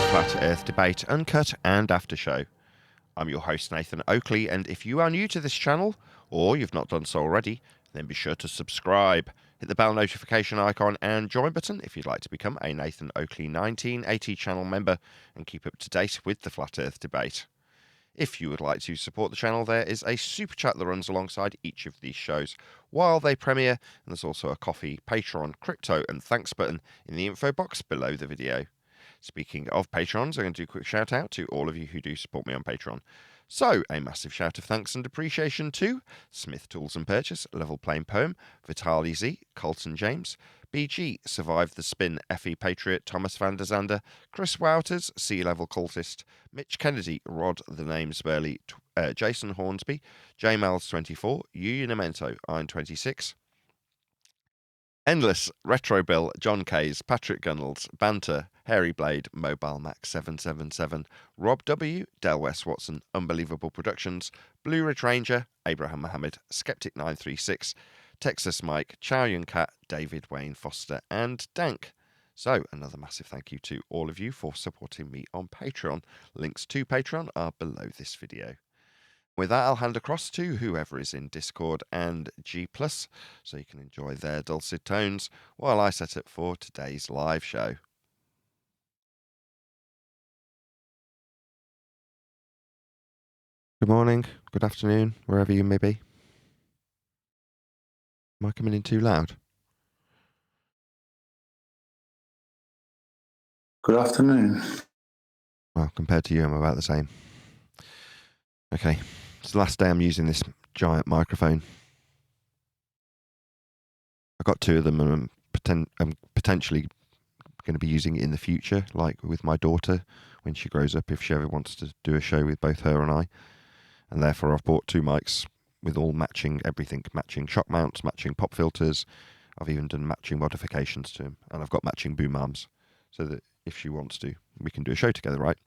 Flat Earth Debate Uncut and After Show. I'm your host Nathan Oakley, and if you are new to this channel, or you've not done so already, then be sure to subscribe, hit the bell notification icon and join button if you'd like to become a Nathan Oakley 1980 channel member and keep up to date with the Flat Earth Debate. If you would like to support the channel, there is a super chat that runs alongside each of these shows while they premiere, and there's also a coffee, Patreon, crypto and thanks button in the info box below the video. Speaking of Patrons, I'm going to do a quick shout out to all of you who do support me on Patreon. So, a massive shout of thanks and appreciation to Smith Tools and Purchase, Level Plain Poem, Vitali Z, Colton James, BG, Survive the Spin, FE Patriot, Thomas van der Zander, Chris Wouters, Sea Level Cultist, Mitch Kennedy, Rod the Names Burley, Jason Hornsby, JMals24, Unimento, Iron26, Endless, Retro Bill, John Kays, Patrick Gunnels, Banter, Hairy Blade, Mobile Max 777, Rob W, Del West Watson, Unbelievable Productions, Blue Ridge Ranger, Abraham Mohammed, Skeptic 936, Texas Mike, Chow Yun Cat, David Wayne Foster, and Dank. So, another massive thank you to all of you for supporting me on Patreon. Links to Patreon are below this video. With that, I'll hand across to whoever is in Discord and G+, so you can enjoy their dulcet tones while I set up for today's live show. Good morning, good afternoon, wherever you may be. Am I coming in too loud? Good afternoon. Well, compared to you, I'm about the same. Okay, it's the last day I'm using this giant microphone. I've got two of them and I'm potentially going to be using it in the future, like with my daughter when she grows up, if she ever wants to do a show with both her and I. And therefore I've bought two mics with all matching everything, matching shock mounts, matching pop filters. I've even done matching modifications to them, and I've got matching boom arms, so that if she wants to, we can do a show together, right?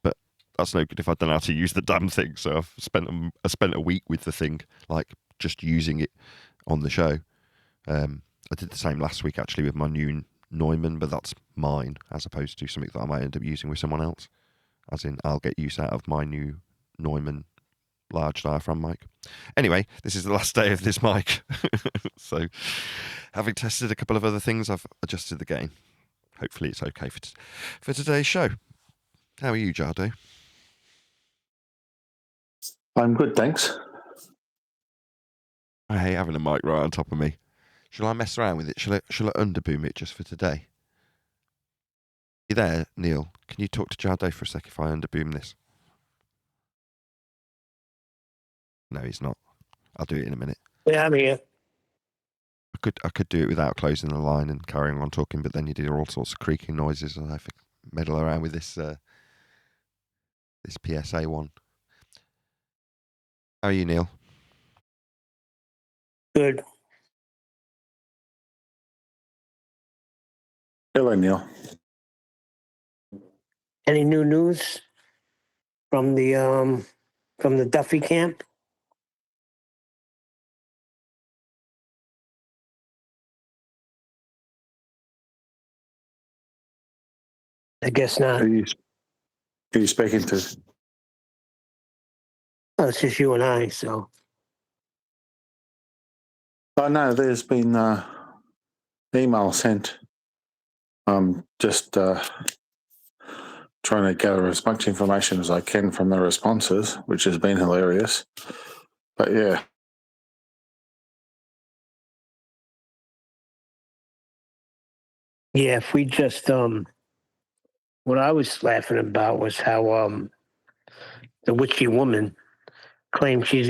But that's no good if I don't know how to use the damn thing. So I've spent a week with the thing, like just using it on the show. I did the same last week actually with my new Neumann, but that's mine as opposed to something that I might end up using with someone else. As in, I'll get use out of my new Neumann large diaphragm mic. Anyway, this is the last day of this mic. So, having tested a couple of other things, I've adjusted the gain. Hopefully it's okay for today's show. How are you, Jardo? I'm good, thanks. I hate having a mic right on top of me. Shall I mess around with it? Shall I underboom it just for today? You there, Neil? Can you talk to Jardo for a sec if I underboom this? No, he's not. I'll do it in a minute. Yeah, I'm here. I could do it without closing the line and carrying on talking, but then you did all sorts of creaking noises, and I have to meddle around with this this PSA one. How are you, Neil? Good. Hello, Neil. Any new news from the Duffy camp? I guess not. Who are you speaking to? Oh, it's just you and I, so. Oh, no, there's been email sent. I'm just trying to gather as much information as I can from the responses, which has been hilarious. But yeah. Yeah, if we just, what I was laughing about was how the witchy woman claimed she's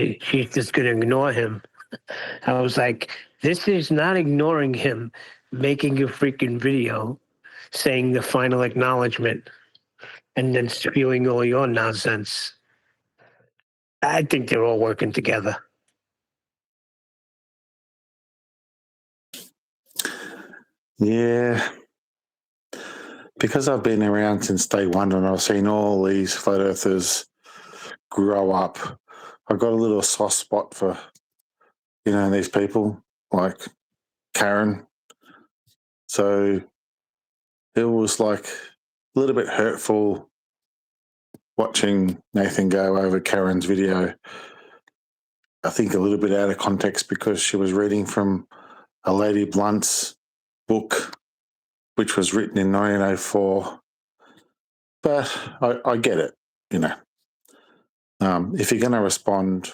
just going to ignore him. I was like, this is not ignoring him, making a freaking video saying the final acknowledgement and then spewing all your nonsense. I think they're all working together. Yeah. Because I've been around since day one and I've seen all these flat earthers grow up, I've got a little soft spot for, these people like Karen. So it was like a little bit hurtful watching Nathan go over Karen's video. I think a little bit out of context because she was reading from a Lady Blunt's book, which was written in 1904. But I get it, you know. If you're going to respond,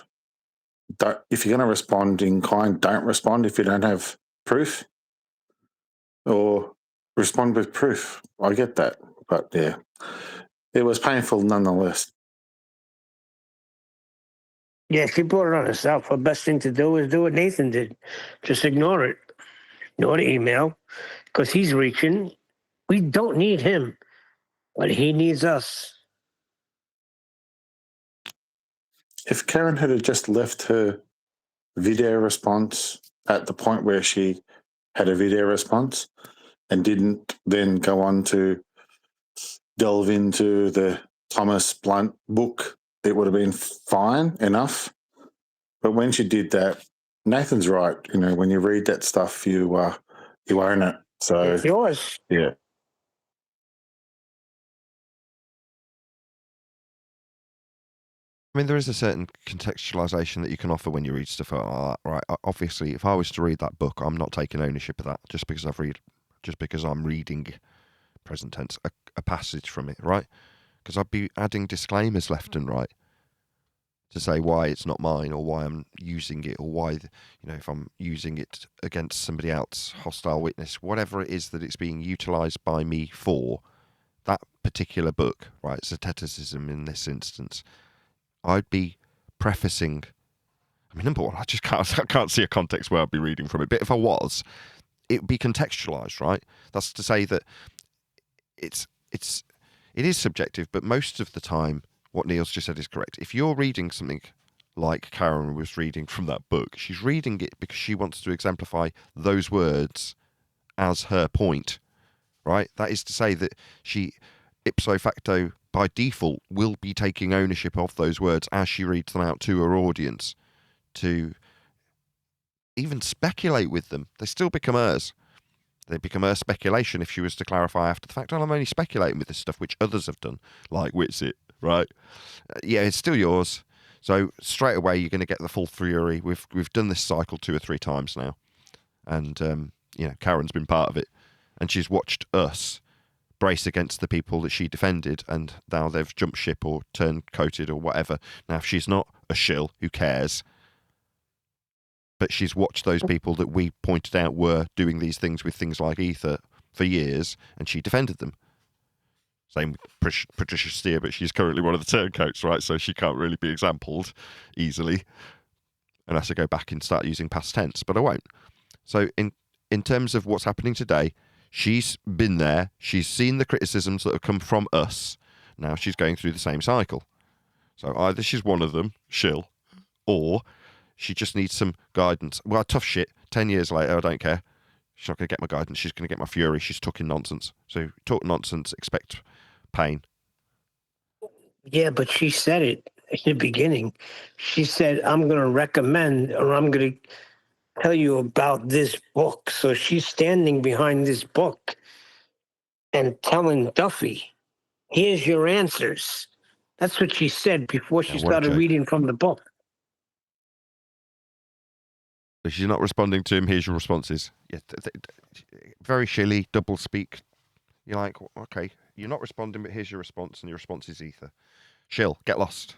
if you're going to respond in kind, don't respond if you don't have proof, or respond with proof. I get that, but yeah, it was painful nonetheless. Yeah, she brought it on herself. Her best thing to do is do what Nathan did. Just ignore it. Ignore the email, because he's reaching. We don't need him, but he needs us. If Karen had just left her video response at the point where she had a video response and didn't then go on to delve into the Thomas Blunt book, it would have been fine enough. But when she did that, Nathan's right. You know, when you read that stuff, you own it. So It's yours. yeah. I mean, there is a certain contextualization that you can offer when you read stuff like that, right? Obviously, if I was to read that book, I'm not taking ownership of that just because I'm reading, present tense, a passage from it, right? Because I'd be adding disclaimers left and right to say why it's not mine, or why I'm using it, or why, if I'm using it against somebody else, hostile witness, whatever it is that it's being utilized by me for, that particular book, right? Scientism in this instance. I'd be prefacing. I mean, number one, I can't see a context where I'd be reading from it. But if I was, it would be contextualized, right? That's to say that it is subjective, but most of the time, what Neil's just said is correct. If you're reading something like Karen was reading from that book, she's reading it because she wants to exemplify those words as her point, right? That is to say that she, ipso facto, by default, will be taking ownership of those words as she reads them out to her audience, to even speculate with them. They still become hers. They become her speculation if she was to clarify after the fact, oh, I'm only speculating with this stuff which others have done, like Witsit, right? Yeah, it's still yours. So straight away, you're going to get the full fury. We've done this cycle 2 or 3 times now. And, Karen's been part of it. And she's watched us brace against the people that she defended, and now they've jumped ship or turned coated or whatever. Now, if she's not a shill, who cares? But she's watched those people that we pointed out were doing these things with things like Ether for years, and she defended them. Same with Patricia Steer, but she's currently one of the turncoats, right? So she can't really be exampled easily unless I go back and start using past tense, but I won't. So in terms of what's happening today, she's been there. She's seen the criticisms that have come from us. Now she's going through the same cycle. So either she's one of them, shill, or she just needs some guidance. Well, tough shit. 10 years later, I don't care. She's not going to get my guidance. She's going to get my fury. She's talking nonsense. So talk nonsense, expect pain. Yeah, but she said it in the beginning. She said, I'm going to recommend, or I'm going to tell you about this book. So she's standing behind this book and telling Duffy, here's your answers. That's what she said before she started reading from the book. If she's not responding to him, here's your responses. Yeah, very shilly, double speak. You're like, okay, you're not responding, but here's your response, and your response is Ether. Shill, get lost.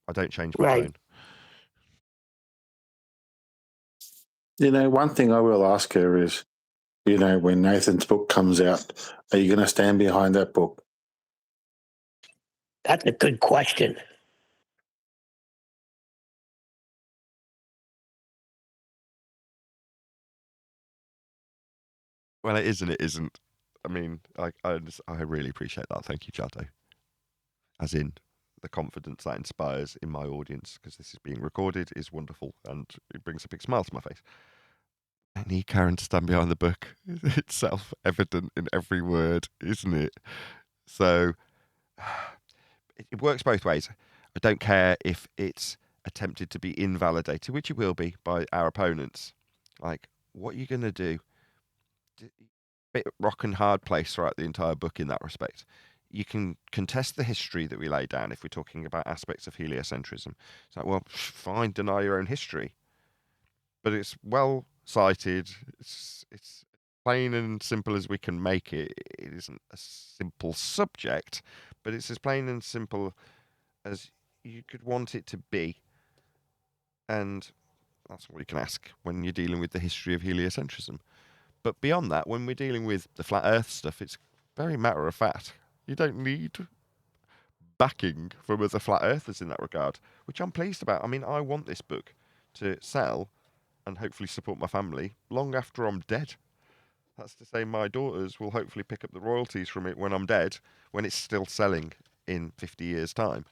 I don't change my tone. One thing I will ask her is, when Nathan's book comes out, are you going to stand behind that book? That's a good question. Well, it is and it isn't. I mean, I really appreciate that. Thank you, Jado. As in, the confidence that inspires in my audience, because this is being recorded, is wonderful, and it brings a big smile to my face. I need Karen to stand behind the book. It's self-evident in every word, isn't it? So it works both ways. I don't care if it's attempted to be invalidated, which it will be by our opponents. Like, what are you going to do? Bit rock and hard place throughout the entire book in that respect. you can contest the history that we lay down if we're talking about aspects of heliocentrism. It's like, well, fine, deny your own history, but it's well cited. It's plain and simple as we can make it. It isn't a simple subject, but it's as plain and simple as you could want it to be. And that's all you can ask when you're dealing with the history of heliocentrism. But beyond that, when we're dealing with the flat Earth stuff, it's very matter of fact. You don't need backing from other flat earthers in that regard, which I'm pleased about. I mean, I want this book to sell and hopefully support my family long after I'm dead. That's to say, my daughters will hopefully pick up the royalties from it when I'm dead, when it's still selling in 50 years' time.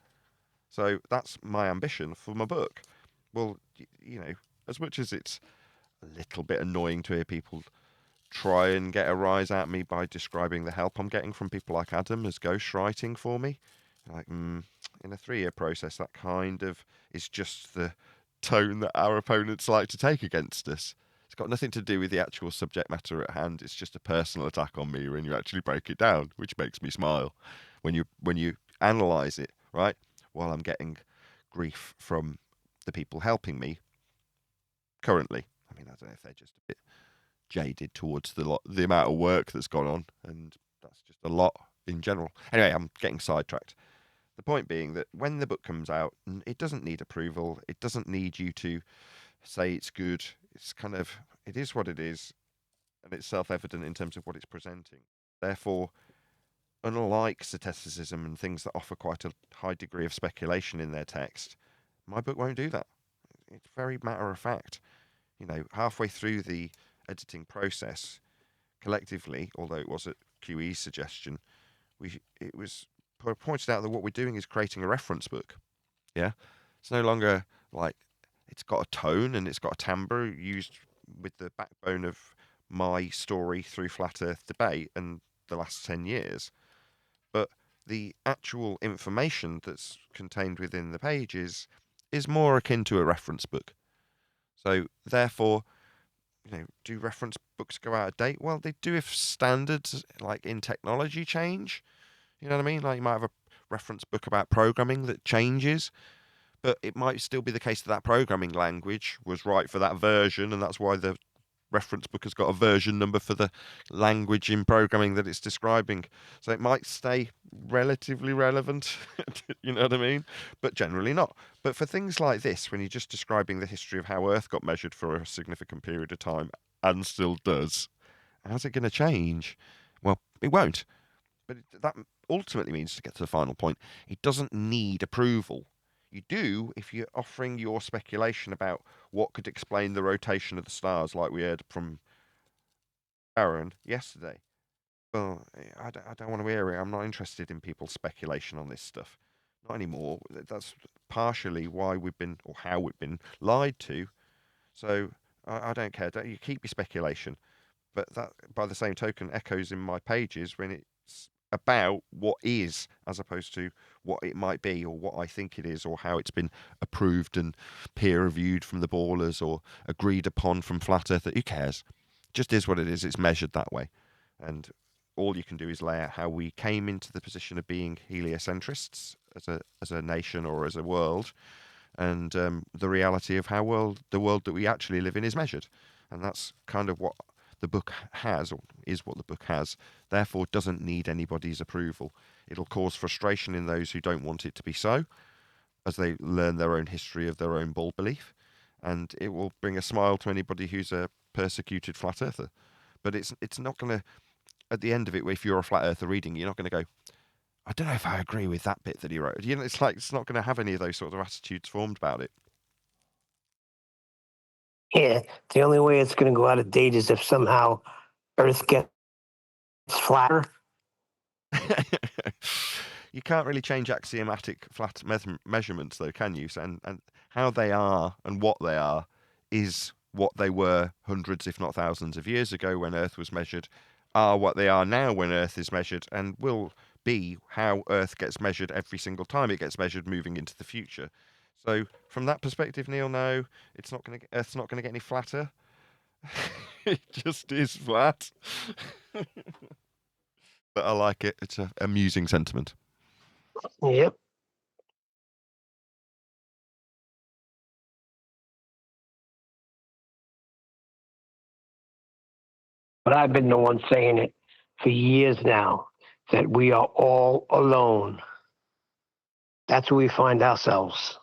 So that's my ambition for my book. Well, as much as it's a little bit annoying to hear people try and get a rise out of me by describing the help I'm getting from people like Adam as ghostwriting for me, like, in a 3-year process, that kind of is just the tone that our opponents like to take against us. It's got nothing to do with the actual subject matter at hand. It's just a personal attack on me when you actually break it down, which makes me smile. When you analyse it, right, while I'm getting grief from the people helping me currently. I mean, I don't know if they're just a bit jaded towards the amount of work that's gone on, and that's just a lot in general. Anyway, I'm getting sidetracked. The point being that when the book comes out, it doesn't need approval. It doesn't need you to say it's good. It's kind of, it is what it is, and it's self-evident in terms of what it's presenting. Therefore, unlike Scientism and things that offer quite a high degree of speculation in their text, my book won't do that. It's very matter of fact. Halfway through the editing process, collectively, although it was at QE's suggestion, it was pointed out that what we're doing is creating a reference book. Yeah, it's no longer like it's got a tone and it's got a timbre used with the backbone of my story through flat Earth debate and the last 10 years, but the actual information that's contained within the pages is more akin to a reference book. So therefore, do reference books go out of date? Well, they do if standards like in technology change. You know what I mean? Like you might have a reference book about programming that changes, but it might still be the case that that programming language was right for that version, and that's why the reference book has got a version number for the language in programming that it's describing. So it might stay relatively relevant, you know what I mean? But generally not. But for things like this, when you're just describing the history of how Earth got measured for a significant period of time and still does, how's it going to change? Well, it won't. But that ultimately means, to get to the final point, it doesn't need approval. You do if you're offering your speculation about what could explain the rotation of the stars, like we heard from Aaron yesterday. Well, I don't want to hear it. I'm not interested in people's speculation on this stuff. Not anymore. That's partially why we've been, or how we've been, lied to. So I don't care. You keep your speculation. But that, by the same token, echoes in my pages when it's about what is, as opposed to what it might be, or what I think it is, or how it's been approved and peer reviewed from the ballers, or agreed upon from Flat Earth. Who cares? It just is what it is. It's measured that way, and all you can do is lay out how we came into the position of being heliocentrists as a nation or as a world, and the reality of how the world that we actually live in is measured, and that's kind of what the book has, or is what the book has. Therefore, doesn't need anybody's approval. It'll cause frustration in those who don't want it to be so, as they learn their own history of their own bull belief, and it will bring a smile to anybody who's a persecuted flat earther. But it's not going to, at the end of it, if you're a flat earther reading, you're not going to go, I don't know if I agree with that bit that he wrote. It's like, it's not going to have any of those sort of attitudes formed about it. Yeah, the only way it's going to go out of date is if somehow Earth gets flatter. You can't really change axiomatic flat measurements, though, can you? And how they are and what they are is what they were hundreds, if not thousands, of years ago when Earth was measured, are what they are now when Earth is measured, and will be how Earth gets measured every single time it gets measured moving into the future. So, from that perspective, Neil, no, Earth's not going to get any flatter. It just is flat. But I like it. It's an amusing sentiment. Yep. But I've been the one saying it for years now, that we are all alone. That's where we find ourselves.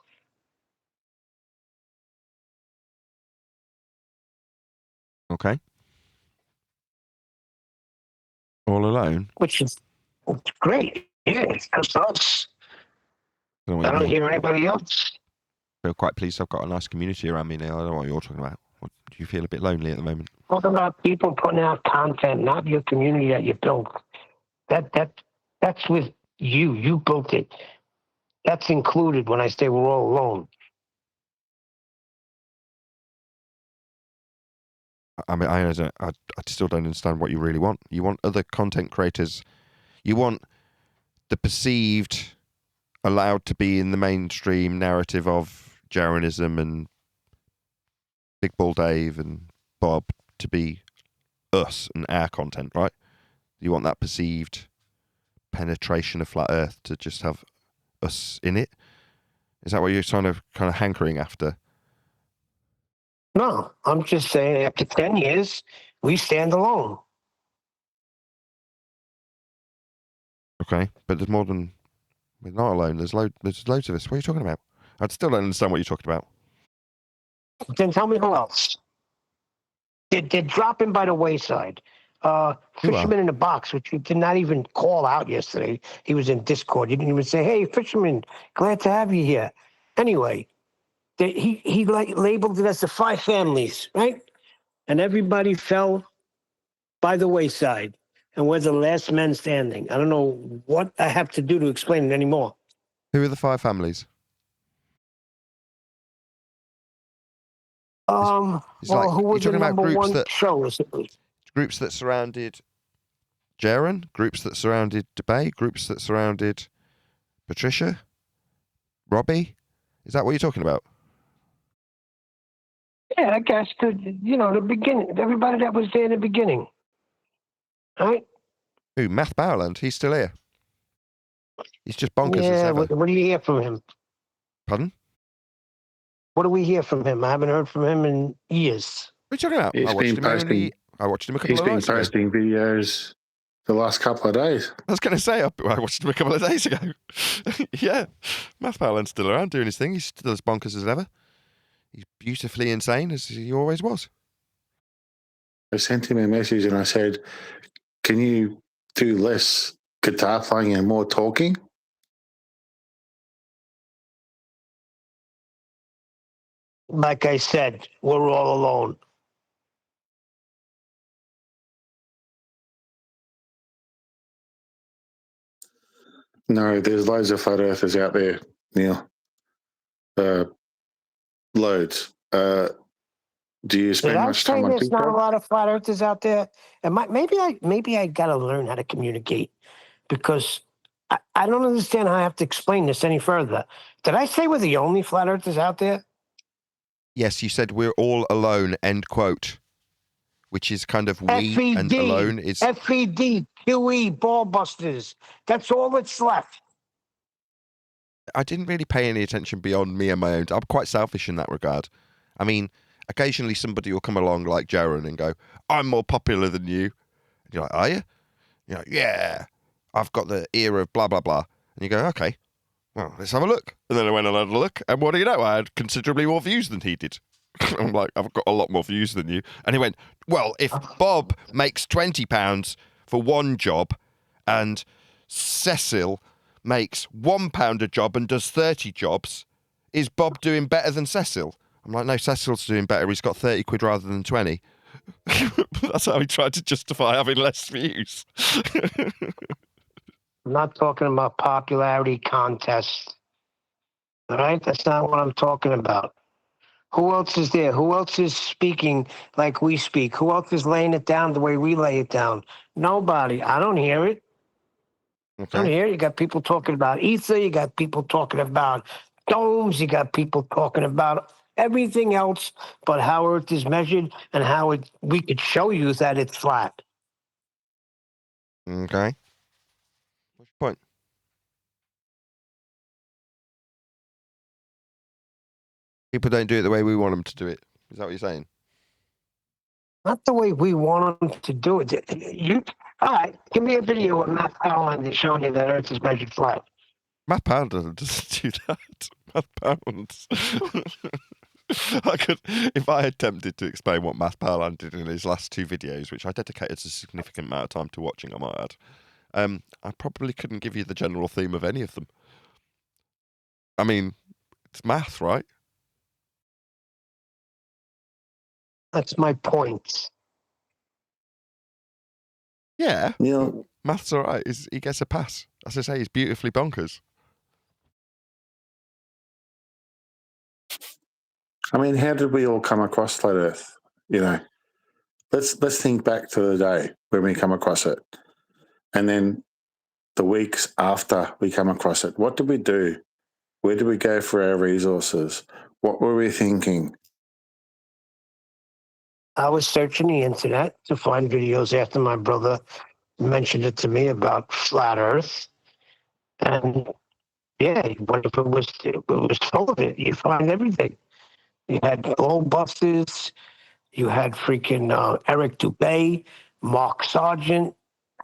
Okay. All alone? Which is great. Yeah, it's just us. I don't know what I you don't mean. hear anybody else. I feel quite pleased I've got a nice community around me now. I don't know what you're talking about. Do you feel a bit lonely at the moment? Talking about people putting out content, not your community that you built. That's with you. You built it. That's included when I say we're all alone. I mean, I still don't understand what you really want. You want other content creators. You want the perceived allowed to be in the mainstream narrative of Jaronism and Big Ball Dave and Bob to be us and our content, right? You want that perceived penetration of Flat Earth to just have us in it? Is that what you're kind of hankering after? No, I'm just saying after 10 years, we stand alone. Okay, but there's more than... We're not alone. There's loads of us. What are you talking about? I still don't understand what you're talking about. Then tell me who else. They're dropping by the wayside. Fisherman in the Box, which you did not even call out yesterday. He was in Discord. You didn't even say, "Hey, Fisherman, glad to have you here." Anyway, he labeled it as the 5 families, right? And everybody fell by the wayside, and we're the last men standing. I don't know what I have to do to explain it anymore. Who are the 5 families? Well, like, who was the number one that, show? Groups that surrounded Jaron, groups that surrounded DeBay, groups that surrounded Patricia, Robbie. Is that what you're talking about? Yeah, I guess the beginning, everybody that was there in the beginning, right? Who? Math Bowerland. He's still here. He's just bonkers as Yeah, ever. what do you hear from him? Pardon? What do we hear from him? I haven't heard from him in years. What are you talking about? I watched him a couple of nights ago. He's been posting videos the last couple of days. I was going to say, I watched him a couple of days ago. Yeah, Math Bowerland's still around doing his thing. He's still as bonkers as ever. He's beautifully insane as he always was. I sent him a message and I said, "Can you do less guitar playing and more talking?" Like I said, we're all alone. No, there's loads of flat earthers out there, Neil. Loads. Do you spend much time on TikTok? There's not a lot of flat earthers out there. And maybe I got to learn how to communicate, because I don't understand how I have to explain this any further. Did I say we're the only flat earthers out there? Yes, you said we're all alone, end quote. Which is kind of we FED, and alone is... FED, QE, ball busters. That's all that's left. I didn't really pay any attention beyond me and my own. I'm quite selfish in that regard. I mean, occasionally somebody will come along like Jaron and go, "I'm more popular than you." And you're like, "Are you?" You're like, "Yeah, I've got the ear of blah, blah, blah." And you go, "Okay, well, let's have a look." And then I went and had a look, and what do you know? I had considerably more views than he did. I'm like, "I've got a lot more views than you." And he went, "Well, if Bob makes £20 for one job and Cecil makes £1 a job and does 30 jobs, is Bob doing better than Cecil?" I'm like, "No, Cecil's doing better. He's got 30 quid rather than 20. That's how he tried to justify having less views. I'm not talking about popularity contests. All right? That's not what I'm talking about. Who else is there? Who else is speaking like we speak? Who else is laying it down the way we lay it down? Nobody. I don't hear it. Okay. I don't hear it. You got people talking about ether. You got people talking about domes. You got people talking about everything else but how Earth is measured and how we could show you that it's flat. Okay. People don't do it the way we want them to do it. Is that what you're saying? Not the way we want them to do it. All right, give me a video of Matt Allen that's showing you that Earth is measured flat. Matt Pound doesn't do that. Matt Pound. I could, if I attempted to explain what Matt Pound did in his last 2 videos, which I dedicated a significant amount of time to watching, I might add, I probably couldn't give you the general theme of any of them. I mean, it's math, right? That's my point. Yeah. Neil, Math's all right. He gets a pass. As I say, he's beautifully bonkers. I mean, how did we all come across flat Earth? You know, let's think back to the day when we come across it, and then the weeks after we come across it. What did we do? Where did we go for our resources? What were we thinking? I was searching the internet to find videos after my brother mentioned it to me about flat Earth, and yeah, what if it was full of it? You find everything. You had gold buses. You had freaking Eric Dubay, Mark Sargent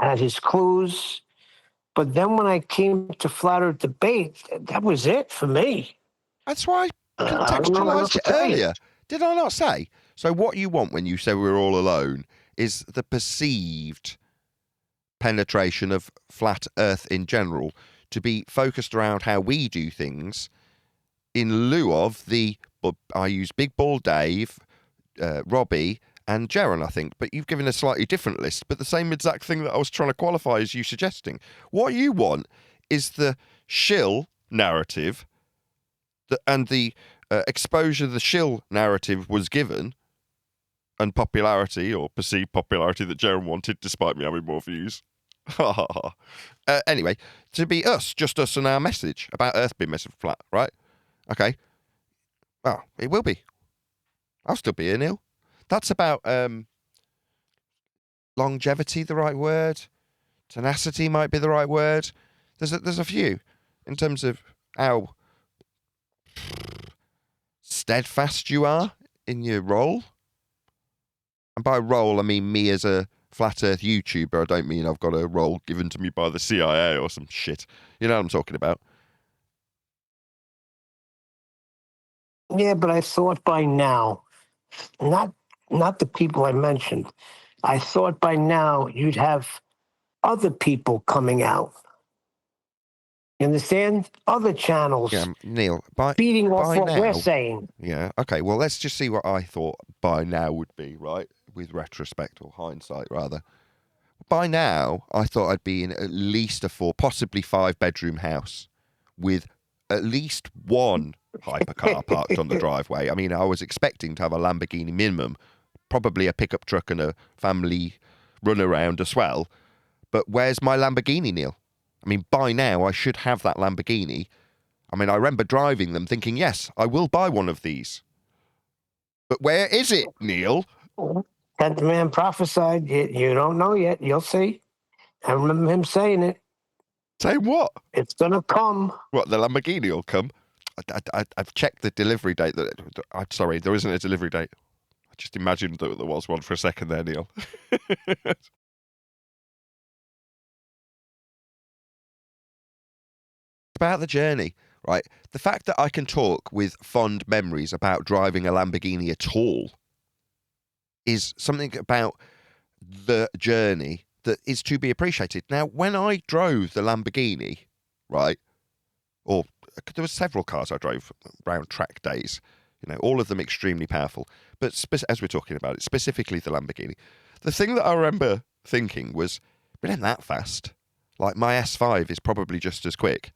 had his clues. But then when I came to flat Earth debate, that was it for me. That's why I I don't know what else contextualised to it tell you. earlier. Did I not say? So what you want when you say we're all alone is the perceived penetration of flat Earth in general to be focused around how we do things in lieu of I use Big Ball Dave, Robbie and Jaron, I think, but you've given a slightly different list, but the same exact thing that I was trying to qualify as you suggesting. What you want is the shill narrative and the exposure the shill narrative was given and popularity or perceived popularity that Jaron wanted, despite me having more views. Anyway, to be us, just us and our message about Earth being measured flat, right? Okay. Well, it will be. I'll still be here, Neil. That's about longevity, the right word. Tenacity might be the right word. There's a few in terms of how steadfast you are in your role. And by role, I mean me as a flat Earth YouTuber. I don't mean I've got a role given to me by the CIA or some shit. You know what I'm talking about? Yeah, but I thought by now, not the people I mentioned. I thought by now you'd have other people coming out. You understand? Other channels Yeah, Neil. feeding off by what we're now, saying. yeah. Okay. Well, let's just see what I thought by now would be, right? With retrospect or hindsight, rather. By now, I thought I'd be in at least a 4, possibly 5-bedroom house with at least one hypercar parked on the driveway. I mean, I was expecting to have a Lamborghini minimum, probably a pickup truck and a family runaround as well. But where's my Lamborghini, Neil? I mean, by now, I should have that Lamborghini. I mean, I remember driving them thinking, yes, I will buy one of these. But where is it, Neil? 10th man prophesied. You don't know yet. You'll see. I remember him saying it. Say what? It's going to come. What, the Lamborghini will come? I've checked the delivery date. I'm sorry, there isn't a delivery date. I just imagined that there was one for a second there, Neil. About the journey, right? The fact that I can talk with fond memories about driving a Lamborghini at all is something about the journey that is to be appreciated. Now, when I drove the Lamborghini, right, or there were several cars I drove around track days, you know, all of them extremely powerful. But as we're talking about it, specifically the Lamborghini, the thing that I remember thinking was, it ain't that fast. Like, my S5 is probably just as quick.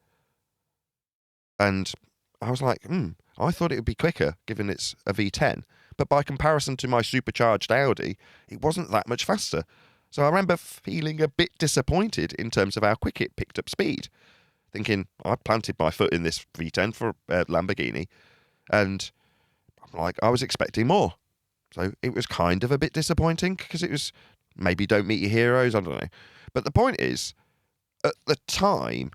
And I was like, I thought it would be quicker, given it's a V10. But by comparison to my supercharged Audi, it wasn't that much faster. So I remember feeling a bit disappointed in terms of how quick it picked up speed. Thinking, I planted my foot in this V10 for Lamborghini, and I'm like, I was expecting more. So it was kind of a bit disappointing, because it was maybe don't meet your heroes, I don't know. But the point is, at the time,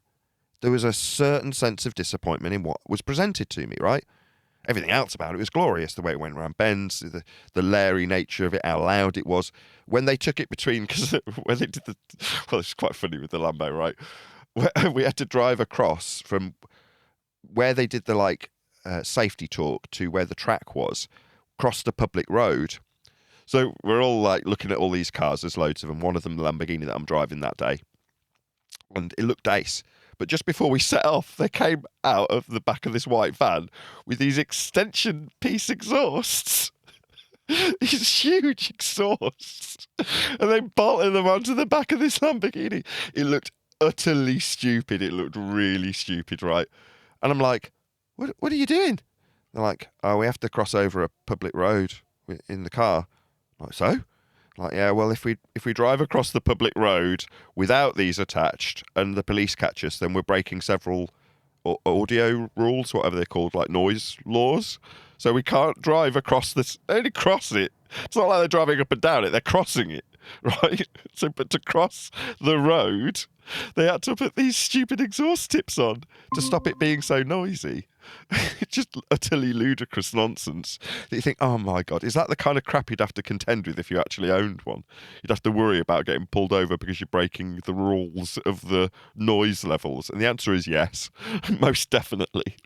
there was a certain sense of disappointment in what was presented to me, right? Everything else about it was glorious. The way it went around bends, the leery nature of it, how loud it was. When they took it between, because when they did well, it's quite funny with the Lambo, right? We had to drive across from where they did the safety talk to where the track was, crossed a public road. So we're all like looking at all these cars. There's loads of them. One of them, the Lamborghini that I'm driving that day, and it looked ace. But just before we set off, they came out of the back of this white van with these extension piece exhausts. These huge exhausts. And they bolted them onto the back of this Lamborghini. It looked utterly stupid. It looked really stupid, right? And I'm like, what are you doing? They're like, oh, we have to cross over a public road in the car. I'm like, so? Like, yeah, well, if we drive across the public road without these attached and the police catch us, then we're breaking several audio rules, whatever they're called, like noise laws. So we can't drive across this. They only cross it. It's not like they're driving up and down it. They're crossing it, right? So, but to cross the road, they had to put these stupid exhaust tips on to stop it being so noisy. It's just utterly ludicrous nonsense that you think, oh my God, is that the kind of crap you'd have to contend with if you actually owned one? You'd have to worry about getting pulled over because you're breaking the rules of the noise levels. And the answer is yes, most definitely.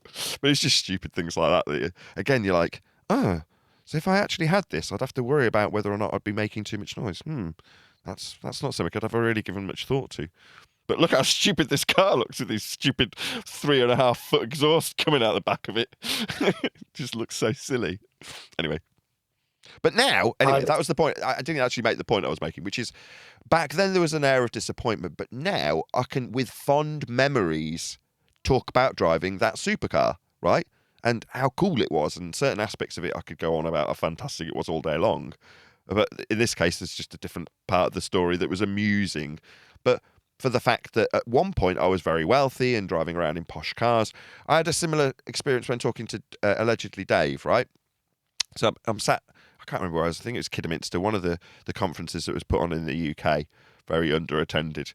But it's just stupid things like that again, you're like, oh, so if I actually had this, I'd have to worry about whether or not I'd be making too much noise. That's not something I'd ever really given much thought to. But look how stupid this car looks with these stupid 3.5 foot exhaust coming out the back of it. It just looks so silly. Anyway, that was the point. I didn't actually make the point I was making, which is back then there was an air of disappointment, but now I can, with fond memories, talk about driving that supercar, right? And how cool it was, and certain aspects of it I could go on about how fantastic it was all day long. But in this case, there's just a different part of the story that was amusing. But for the fact that at one point I was very wealthy and driving around in posh cars. I had a similar experience when talking to allegedly Dave, right? So I'm sat, I can't remember where I was, I think it was Kidderminster, one of the conferences that was put on in the UK, very underattended.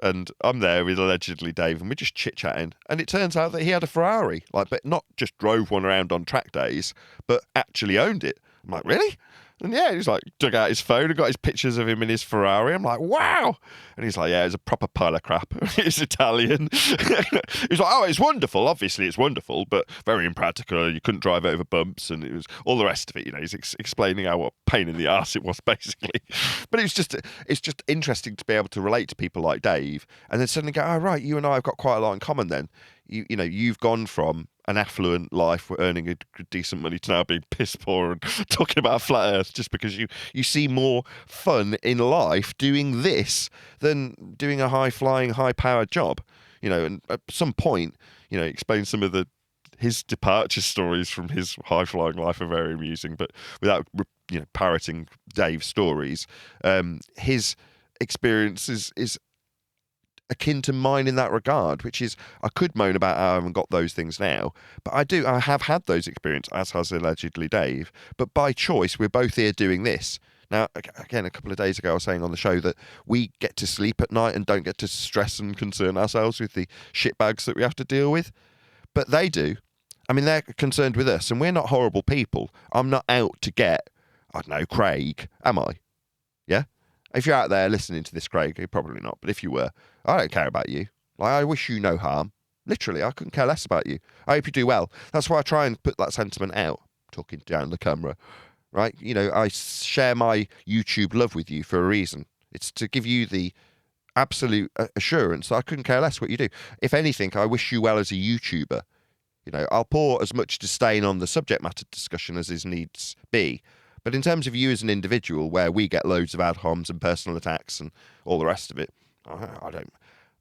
And I'm there with allegedly Dave, and we're just chit-chatting. And it turns out that he had a Ferrari, but not just drove one around on track days, but actually owned it. I'm like, really? And yeah, he's like, dug out his phone and got his pictures of him in his Ferrari. I'm like, wow. And he's like, yeah, it's a proper pile of crap. It's Italian. He's like, oh, it's wonderful. Obviously, it's wonderful, but very impractical. You couldn't drive over bumps, and it was all the rest of it. He's explaining how what pain in the arse it was, basically. But it's just interesting to be able to relate to people like Dave, and then suddenly go, oh, right, you and I have got quite a lot in common then. You've gone from an affluent life, earning a decent money, to now being piss poor and talking about flat earth just because you see more fun in life doing this than doing a high-flying, high-powered job. And at some point, explain some of his departure stories from his high-flying life are very amusing, but without, parroting Dave's stories, his experience is akin to mine in that regard, which is I could moan about how I haven't got those things now, but I have had those experiences, as has allegedly Dave, but by choice we're both here doing this. Now, again, a couple of days ago I was saying on the show that we get to sleep at night and don't get to stress and concern ourselves with the shitbags that we have to deal with, but they do. I mean, they're concerned with us, and we're not horrible people. I'm not out to get, I don't know, Craig, am I? Yeah? If you're out there listening to this, Craig, you're probably not, but if you were, I don't care about you. I wish you no harm. Literally, I couldn't care less about you. I hope you do well. That's why I try and put that sentiment out, talking down the camera, right? I share my YouTube love with you for a reason. It's to give you the absolute assurance that I couldn't care less what you do. If anything, I wish you well as a YouTuber. I'll pour as much disdain on the subject matter discussion as his needs be. But in terms of you as an individual, where we get loads of ad homs and personal attacks and all the rest of it, I don't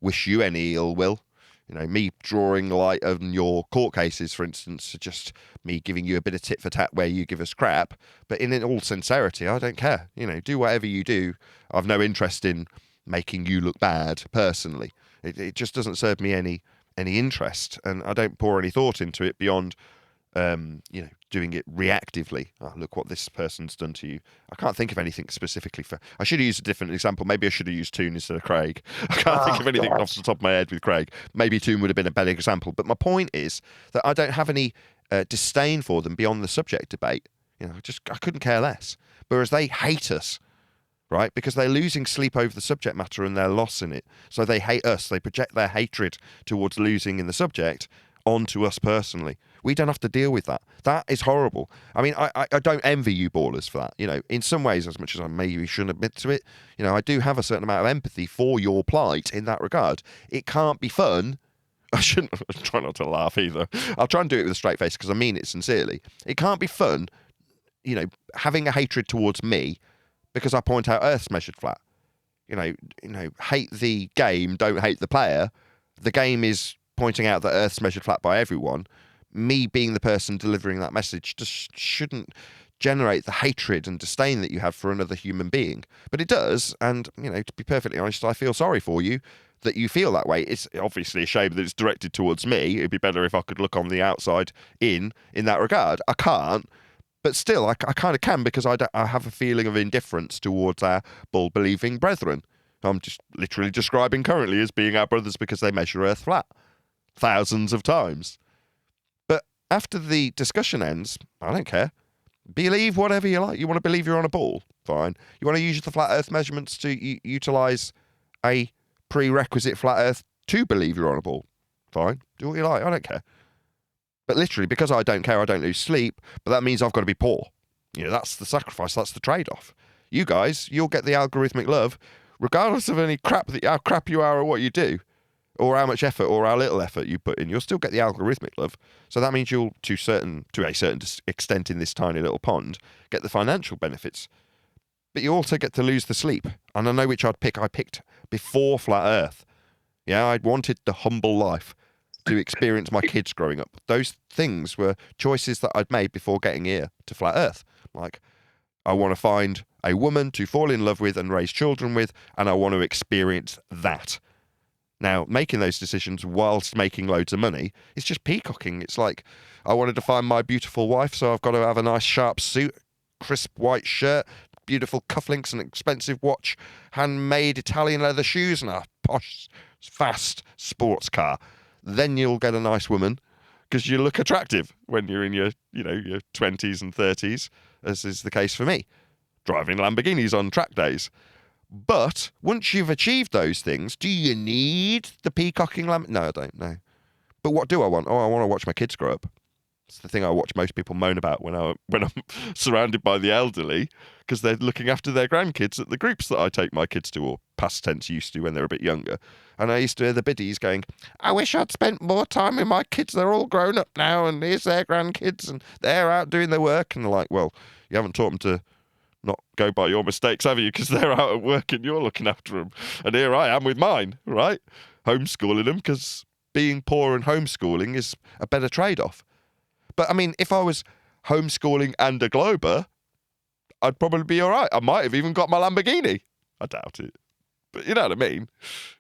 wish you any ill will. Me drawing light on your court cases, for instance, are just me giving you a bit of tit for tat where you give us crap. But in all sincerity, I don't care. Do whatever you do. I've no interest in making you look bad, personally. It just doesn't serve me any interest, and I don't pour any thought into it beyond doing it reactively. Oh, look what this person's done to you. I can't think of anything specifically I should have used a different example. Maybe I should have used Toon instead of Craig. I can't think of anything off the top of my head with Craig. Maybe Toon would have been a better example. But my point is that I don't have any disdain for them beyond the subject debate. I couldn't care less. Whereas they hate us, right? Because they're losing sleep over the subject matter and they're lost in it. So they hate us. They project their hatred towards losing in the subject onto us personally. We don't have to deal with that. That is horrible. I mean, I don't envy you ballers for that. In some ways, as much as I maybe shouldn't admit to it, I do have a certain amount of empathy for your plight in that regard. It can't be fun. I shouldn't try not to laugh either. I'll try and do it with a straight face because I mean it sincerely. It can't be fun, having a hatred towards me because I point out Earth's measured flat. Hate the game, don't hate the player. The game is pointing out that Earth's measured flat by everyone. Me being the person delivering that message just shouldn't generate the hatred and disdain that you have for another human being. But it does, and, to be perfectly honest, I feel sorry for you that you feel that way. It's obviously a shame that it's directed towards me. It'd be better if I could look on the outside in that regard. I can't, but still, I kind of can because I have a feeling of indifference towards our bull-believing brethren. I'm just literally describing currently as being our brothers because they measure Earth flat thousands of times. But after the discussion ends, I don't care. Believe whatever you like. You want to believe you're on a ball? Fine. You want to use the flat Earth measurements to utilise a prerequisite flat Earth to believe you're on a ball? Fine. Do what you like. I don't care. But literally, because I don't care, I don't lose sleep, but that means I've got to be poor. That's the sacrifice. That's the trade-off. You guys, you'll get the algorithmic love, regardless of any how crap you are or what you do, or how much effort or how little effort you put in. You'll still get the algorithmic love. So that means you'll, to a certain extent in this tiny little pond, get the financial benefits. But you also get to lose the sleep. And I know which I'd pick. I picked before Flat Earth. Yeah, I'd wanted the humble life to experience my kids growing up. Those things were choices that I'd made before getting here to Flat Earth. Like, I want to find a woman to fall in love with and raise children with, and I want to experience that. Now, making those decisions whilst making loads of money, it's just peacocking. It's like, I wanted to find my beautiful wife, so I've got to have a nice sharp suit, crisp white shirt, beautiful cufflinks, an expensive watch, handmade Italian leather shoes, and a posh, fast sports car. Then you'll get a nice woman because you look attractive when you're in your 20s and 30s, as is the case for me, driving Lamborghinis on track days. But once you've achieved those things, do you need the peacocking lamb? No, I don't know. But what do I want? Oh, I want to watch my kids grow up. It's the thing I watch most people moan about when I'm surrounded by the elderly, because they're looking after their grandkids at the groups that I take my kids to, or past tense used to when they're a bit younger. And I used to hear the biddies going, I wish I'd spent more time with my kids. They're all grown up now, and here's their grandkids, and they're out doing their work. And they're like, well, you haven't taught them to not go by your mistakes, have you? Because they're out at work and you're looking after them. And here I am with mine, right? Homeschooling them, because being poor and homeschooling is a better trade-off. But I mean, if I was homeschooling and a Glober, I'd probably be all right. I might have even got my Lamborghini. I doubt it. But you know what I mean?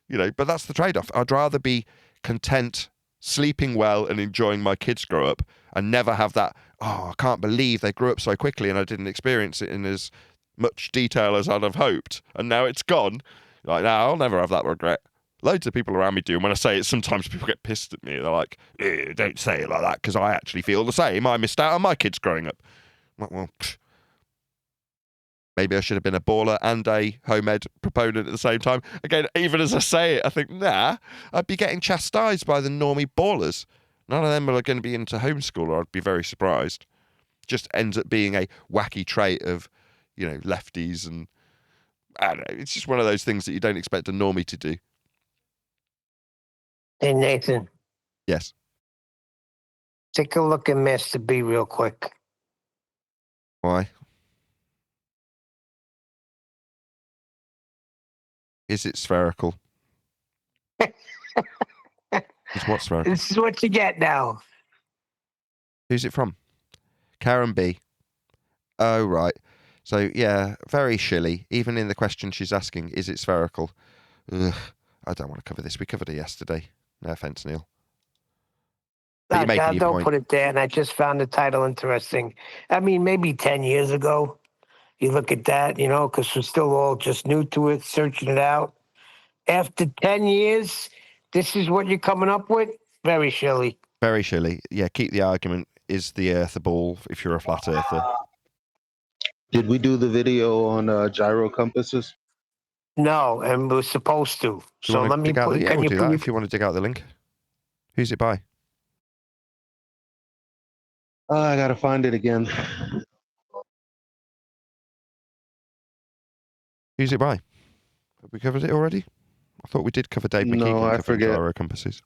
But that's the trade-off. I'd rather be content, sleeping well and enjoying my kids grow up, and never have that, I can't believe they grew up so quickly and I didn't experience it in as much detail as I'd have hoped. And now it's gone. Like, no, I'll never have that regret. Loads of people around me do. And when I say it, sometimes people get pissed at me. They're like, don't say it like that, because I actually feel the same. I missed out on my kids growing up. Well, maybe I should have been a baller and a home ed proponent at the same time. Again, even as I say it, I think, I'd be getting chastised by the normie ballers. None of them are going to be into homeschool, or I'd be very surprised. Just ends up being a wacky trait of, lefties, and I don't know. It's just one of those things that you don't expect a normie to do. Hey, Nathan. Yes. Take a look at Master B real quick. Why? Is it spherical? It's what spherical? This is what you get now. Who's it from? Karen B. Oh, right. So, yeah, very shilly. Even in the question she's asking, is it spherical? Ugh, I don't want to cover this. We covered it yesterday. No offense, Neil. But Don't put it there. And I just found the title interesting. I mean, maybe 10 years ago, you look at that, because we're still all just new to it, searching it out. After 10 years, this is what you're coming up with? Very shilly. Very shilly. Yeah, keep the argument. is the Earth a ball if you're a flat earther? Did we do the video on gyro compasses? No, and we're supposed to. Do you So want let to me dig out put. yeah, Can we'll you do put that your, if you want to dig out the link. Who's it by? I gotta find it again. Who's it by? Have we covered it already? I thought we did cover Dave No, McKeegan I covering forget. gyro compasses.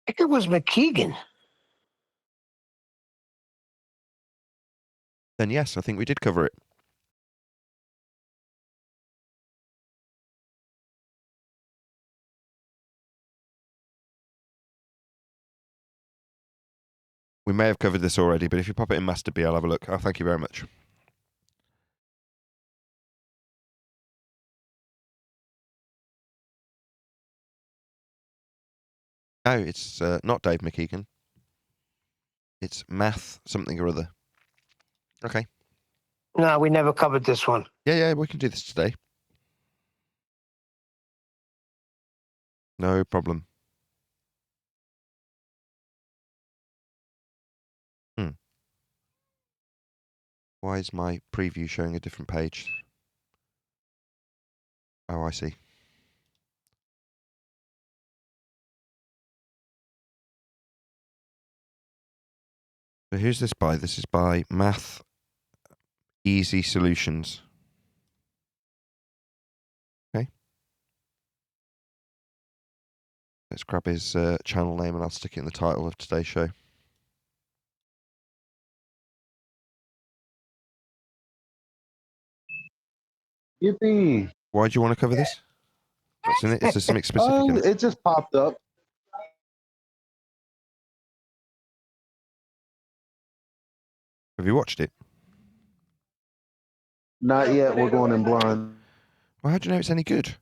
I think it was McKeegan. Then yes, I think we did cover it. We may have covered this already, but if you pop it in Master B, I'll have a look. Oh, thank you very much. No, it's not Dave McKeegan. It's math something or other. Okay. No, we never covered this one. Yeah, we can do this today. No problem. Why is my preview showing a different page? Oh, I see. So who's this by? This is by Math Easy Solutions. Okay. Let's grab his channel name and I'll stick it in the title of today's show. Yippee! Why do you want to cover this? What's in it? Is there something specific in it? It just popped up. Have you watched it? Not yet. We're going in blind. Well, how do you know it's any good?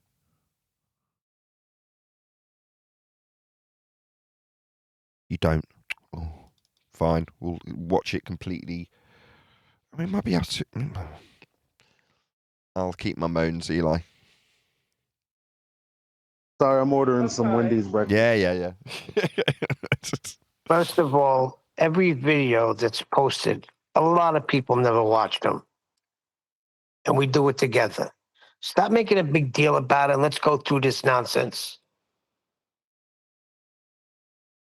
You don't. Oh, fine. We'll watch it completely. I mean, might be able to. I'll keep my moans, Eli. Sorry, I'm ordering some Wendy's breakfast. Yeah. First of all, every video that's posted, a lot of people never watch them. And we do it together. Stop making a big deal about it. Let's go through this nonsense.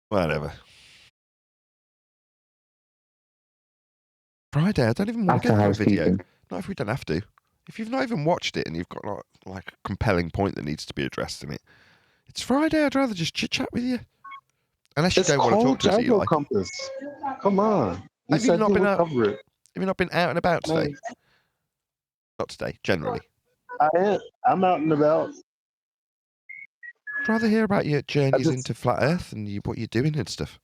Whatever. Friday, I don't even want to go through a video. Not if we don't have to. If you've not even watched it and you've got like a compelling point that needs to be addressed in it, it's Friday. I'd rather just chit chat with you. Unless you don't want to talk to us, gyro Eli. compass. Come on. You Have you said not you been would out? cover it. Have you not been out and about today? No. Not today, generally. I'm out and about. I'd rather hear about your journeys into flat Earth and what you're doing and stuff.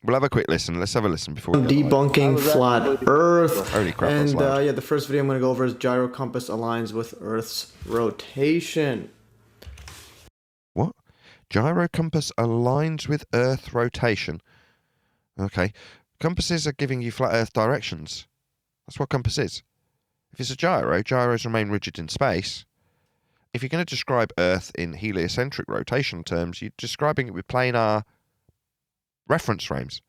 We'll have a quick listen. Let's have a listen before we go debunking flat Earth. Holy crap, and that's loud. yeah, the first video I'm going to go over is gyro compass aligns with Earth's rotation. What? Gyro compass aligns with Earth rotation. Okay. Compasses are giving you flat Earth directions. That's what compass is. If it's a gyro, gyros remain rigid in space. If you're going to describe Earth in heliocentric rotation terms, you're describing it with planar reference frames.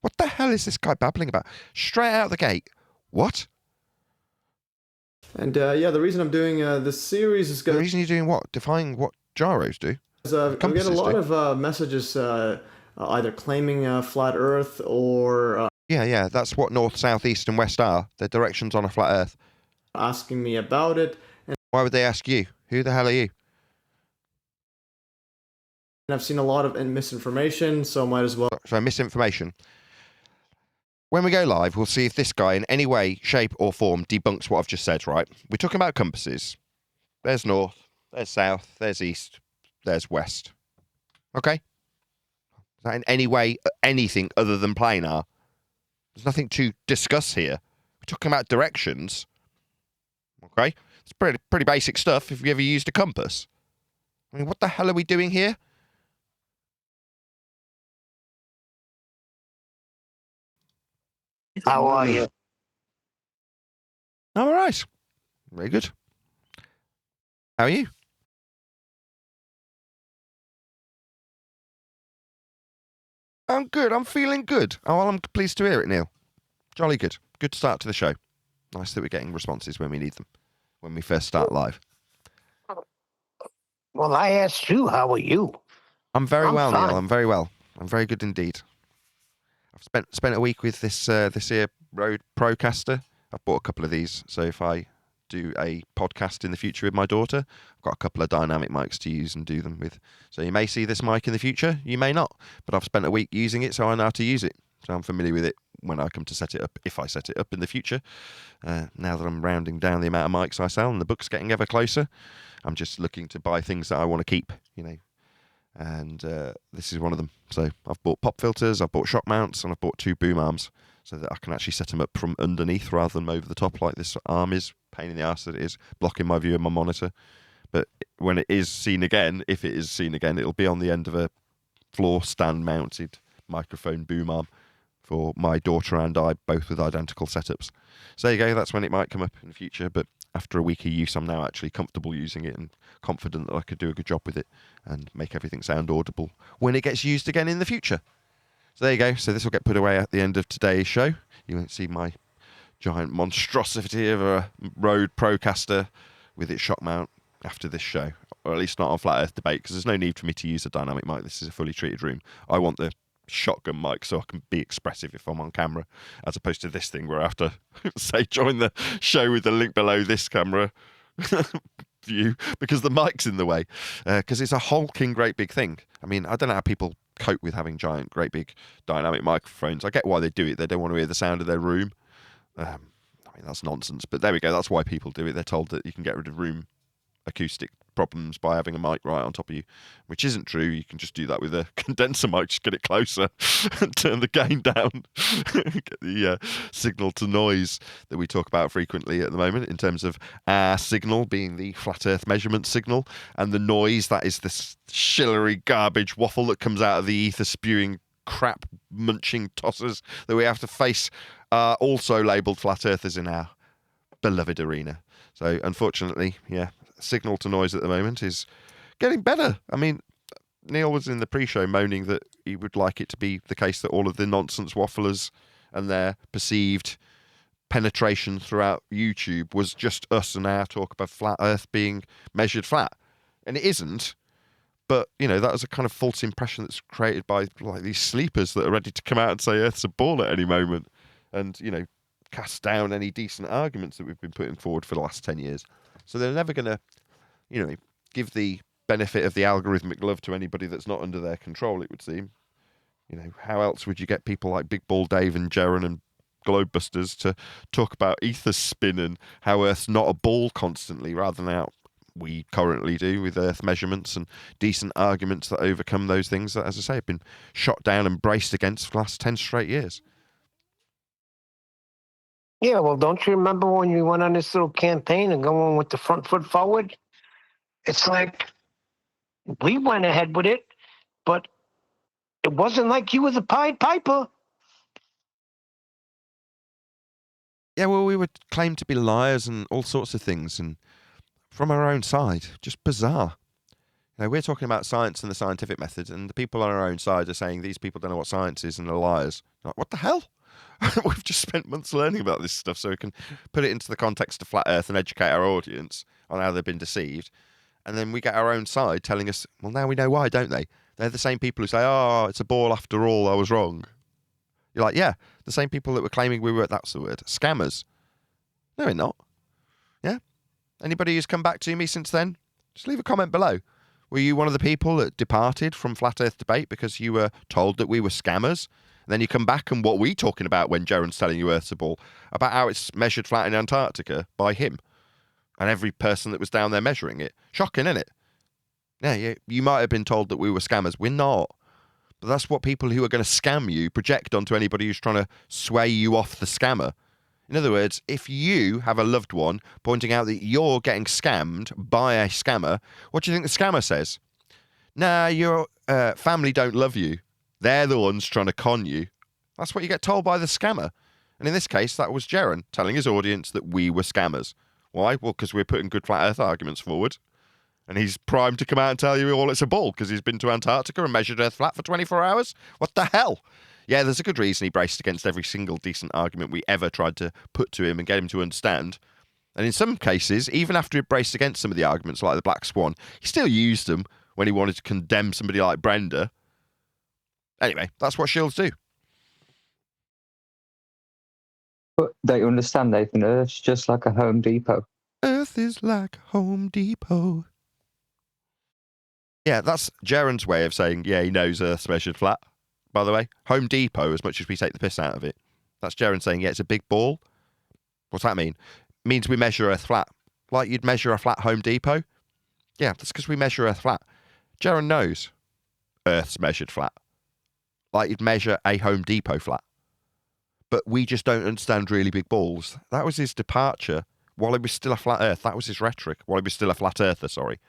What the hell is this guy babbling about? Straight out the gate. What? And yeah, the reason I'm doing this series is The because reason you're doing what? Defying what gyros do? we get a compasses lot do. of messages either claiming flat Earth or Yeah, that's what north, south, east and west are. They're directions on a flat Earth. asking me about it. And Why would they ask you? Who the hell are you? I've seen a lot of misinformation, so might as well. So misinformation. When we go live, we'll see if this guy in any way, shape or form debunks what I've just said, right? We're talking about compasses. There's north, there's south, there's east, there's west. Okay? Is that in any way anything other than planar? There's nothing to discuss here. We're talking about directions. Okay? It's pretty basic stuff if you ever used a compass. I mean, what the hell are we doing here? How are you? I'm all right. Very good. How are you? I'm good. I'm feeling good. Oh, well, I'm pleased to hear it, Neil. Jolly good. Good start to the show. Nice that we're getting responses when we need them, when we first start live. Well, I asked you, how are you? I'm very well, fine. Neil. I'm very well. I'm very good indeed. I've spent a week with this here Rode Procaster. I've bought a couple of these, so if I do a podcast in the future with my daughter, I've got a couple of dynamic mics to use and do them with. So you may see this mic in the future, you may not, but I've spent a week using it, so I know how to use it. So I'm familiar with it when I come to set it up, if I set it up in the future. Now that I'm rounding down the amount of mics I sell and the book's getting ever closer, I'm just looking to buy things that I want to keep, and this is one of them. So I've bought pop filters, I've bought shock mounts, and I've bought 2 boom arms so that I can actually set them up from underneath rather than over the top like this arm is. Pain in the ass that it is, blocking my view of my monitor. But when it is seen again, if it is seen again, it'll be on the end of a floor stand mounted microphone boom arm for my daughter and I, both with identical setups. So there you go, that's when it might come up in the future, but after a week of use, I'm now actually comfortable using it and confident that I could do a good job with it and make everything sound audible when it gets used again in the future. So there you go. So this will get put away at the end of today's show. You won't see my giant monstrosity of a Rode Procaster with its shock mount after this show, or at least not on Flat Earth Debate, because there's no need for me to use a dynamic mic. This is a fully treated room. I want the shotgun mic so I can be expressive if I'm on camera, as opposed to this thing where I have to say join the show with the link below this camera view because the mic's in the way, because it's a hulking great big thing. I mean, I don't know how people cope with having giant great big dynamic microphones. I get why they do it. They don't want to hear the sound of their room. I mean, that's nonsense, but there we go. That's why people do it. They're told that you can get rid of room acoustic problems by having a mic right on top of you, which isn't true. You can just do that with a condenser mic, just get it closer and turn the gain down, get the signal to noise that we talk about frequently at the moment in terms of our signal being the flat earth measurement signal, and the noise that is this shillery garbage waffle that comes out of the ether spewing crap munching tossers that we have to face, also labelled flat earthers in our beloved arena. So unfortunately, yeah, signal to noise at the moment is getting better. I mean, Neil was in the pre-show moaning that he would like it to be the case that all of the nonsense wafflers and their perceived penetration throughout YouTube was just us and our talk about flat earth being measured flat. And it isn't. But, that was a kind of false impression that's created by like these sleepers that are ready to come out and say Earth's a ball at any moment and, cast down any decent arguments that we've been putting forward for the last 10 years. So they're never going to, give the benefit of the algorithmic love to anybody that's not under their control, it would seem. How else would you get people like Big Ball Dave and Jaren and Globebusters to talk about ether spin and how Earth's not a ball constantly rather than how we currently do with Earth measurements and decent arguments that overcome those things that, as I say, have been shot down and braced against for the last 10 straight years. Yeah, well, don't you remember when you went on this little campaign and going with the front foot forward? It's like we went ahead with it, but it wasn't like you were the Pied Piper. Yeah, well, we would claim to be liars and all sorts of things, and from our own side, just bizarre. We're talking about science and the scientific method, and the people on our own side are saying these people don't know what science is and are liars. Like, what the hell? We've just spent months learning about this stuff so we can put it into the context of flat earth and educate our audience on how they've been deceived. And then we get our own side telling us, well, now we know why, don't they? They're the same people who say, oh, it's a ball after all, I was wrong. You're like, yeah, the same people that were claiming we were, that's the word, scammers. No, we're not. Yeah? Anybody who's come back to me since then, just leave a comment below. Were you one of the people that departed from Flat Earth Debate because you were told that we were scammers? And then you come back and what we talking about when Jaren's telling you Earth's a ball? About how it's measured flat in Antarctica by him. And every person that was down there measuring it. Shocking, isn't it? Yeah, you might have been told that we were scammers. We're not. But that's what people who are going to scam you project onto anybody who's trying to sway you off the scammer. In other words, if you have a loved one pointing out that you're getting scammed by a scammer, what do you think the scammer says? Nah, your family don't love you. They're the ones trying to con you. That's what you get told by the scammer. And in this case, that was Jaren telling his audience that we were scammers. Why? Well, because we're putting good flat earth arguments forward. And he's primed to come out and tell you all it's a bull because he's been to Antarctica and measured Earth flat for 24 hours. What the hell? Yeah, there's a good reason he braced against every single decent argument we ever tried to put to him and get him to understand. And in some cases, even after he braced against some of the arguments like the Black Swan, he still used them when he wanted to condemn somebody like Brenda. Anyway, that's what shills do. But don't you understand, Nathan? Earth's just like a Home Depot. Earth is like Home Depot. Yeah, that's Jaron's way of saying, yeah, he knows Earth's measured flat, by the way. Home Depot, as much as we take the piss out of it. That's Jaron saying, yeah, it's a big ball. What's that mean? It means we measure Earth flat. Like you'd measure a flat Home Depot? Yeah, that's because we measure Earth flat. Jaron knows Earth's measured flat. Like you'd measure a Home Depot flat. But we just don't understand really big balls. That was his departure while he was still a flat Earth. That was his rhetoric. While he was still a flat Earther, sorry.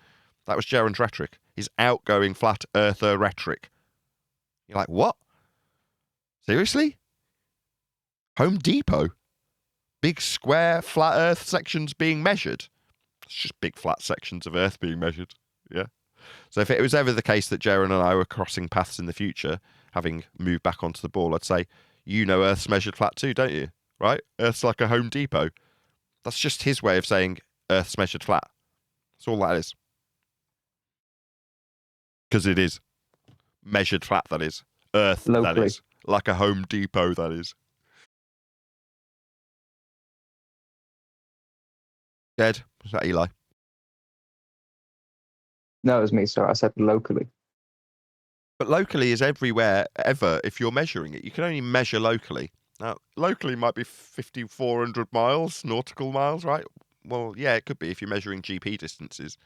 That was Jaron's rhetoric. His outgoing flat Earther rhetoric. You're like, what? Seriously? Home Depot? Big square flat Earth sections being measured? It's just big flat sections of Earth being measured. Yeah. So if it was ever the case that Jaron and I were crossing paths in the future, having moved back onto the ball, I'd say, you know Earth's measured flat too, don't you? Right? Earth's like a Home Depot. That's just his way of saying Earth's measured flat. That's all that is. Because it is. Measured flat, that is. Earth, Locally. that is. Like a Home Depot, that is. Dead? Was that Eli? No, it was me, sorry. I said locally. But locally is everywhere, ever, if you're measuring it. You can only measure locally. Now, locally might be 5,400 miles, nautical miles, right? Well, yeah, it could be if you're measuring GP distances.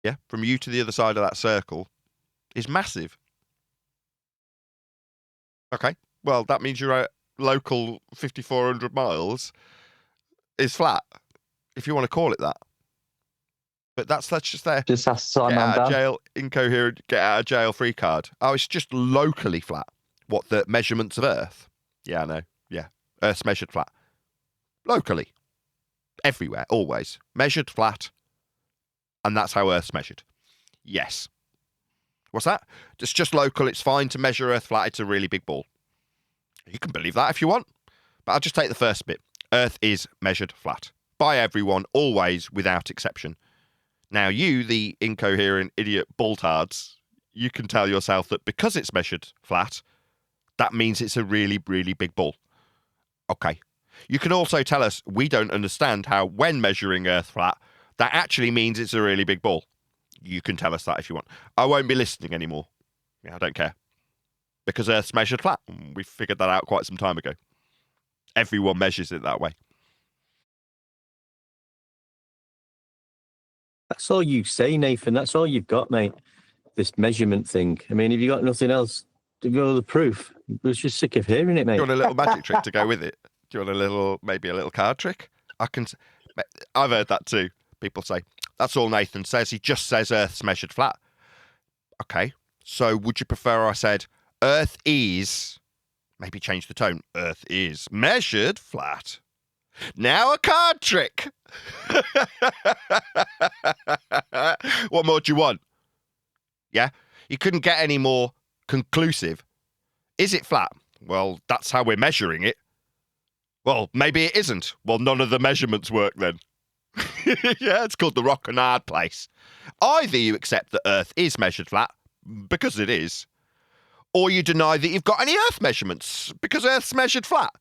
Yeah, from you to the other side of that circle is massive. Okay, well, that means your local 5,400 miles is flat, if you want to call it that. But that's just there. Just ask Simon Get out of Dan. jail, incoherent, get out of jail free card. Oh, it's just locally flat. What, the measurements of Earth? Yeah, I know. Yeah, Earth's measured flat. Locally. Everywhere, always. Measured flat. And that's how Earth's measured. Yes. What's that? It's just local. It's fine to measure Earth flat. It's a really big ball. You can believe that if you want. But I'll just take the first bit. Earth is measured flat. By everyone, always, without exception. Now, you, the incoherent idiot boltards, you can tell yourself that because it's measured flat, that means it's a really, really big ball. Okay. You can also tell us we don't understand how, when measuring Earth flat, that actually means it's a really big ball. You can tell us that if you want. I won't be listening anymore. Yeah, I don't care. Because Earth's measured flat. We figured that out quite some time ago. Everyone measures it that way. That's all you say, Nathan. That's all you've got, mate. This measurement thing. I mean, have you got nothing else to go the proof? I was just sick of hearing it, mate. Do you want a little magic trick to go with it? Do you want maybe a little card trick? I've heard that too. People say, that's all Nathan says. He just says Earth's measured flat. Okay, so would you prefer I said, Earth is, maybe change the tone, Earth is measured flat. Now a card trick. What more do you want? Yeah, you couldn't get any more conclusive. Is it flat? Well, that's how we're measuring it. Well, maybe it isn't. Well, none of the measurements work then. Yeah, it's called the rock and hard place. Either you accept that Earth is measured flat, because it is, or you deny that you've got any Earth measurements, because Earth's measured flat.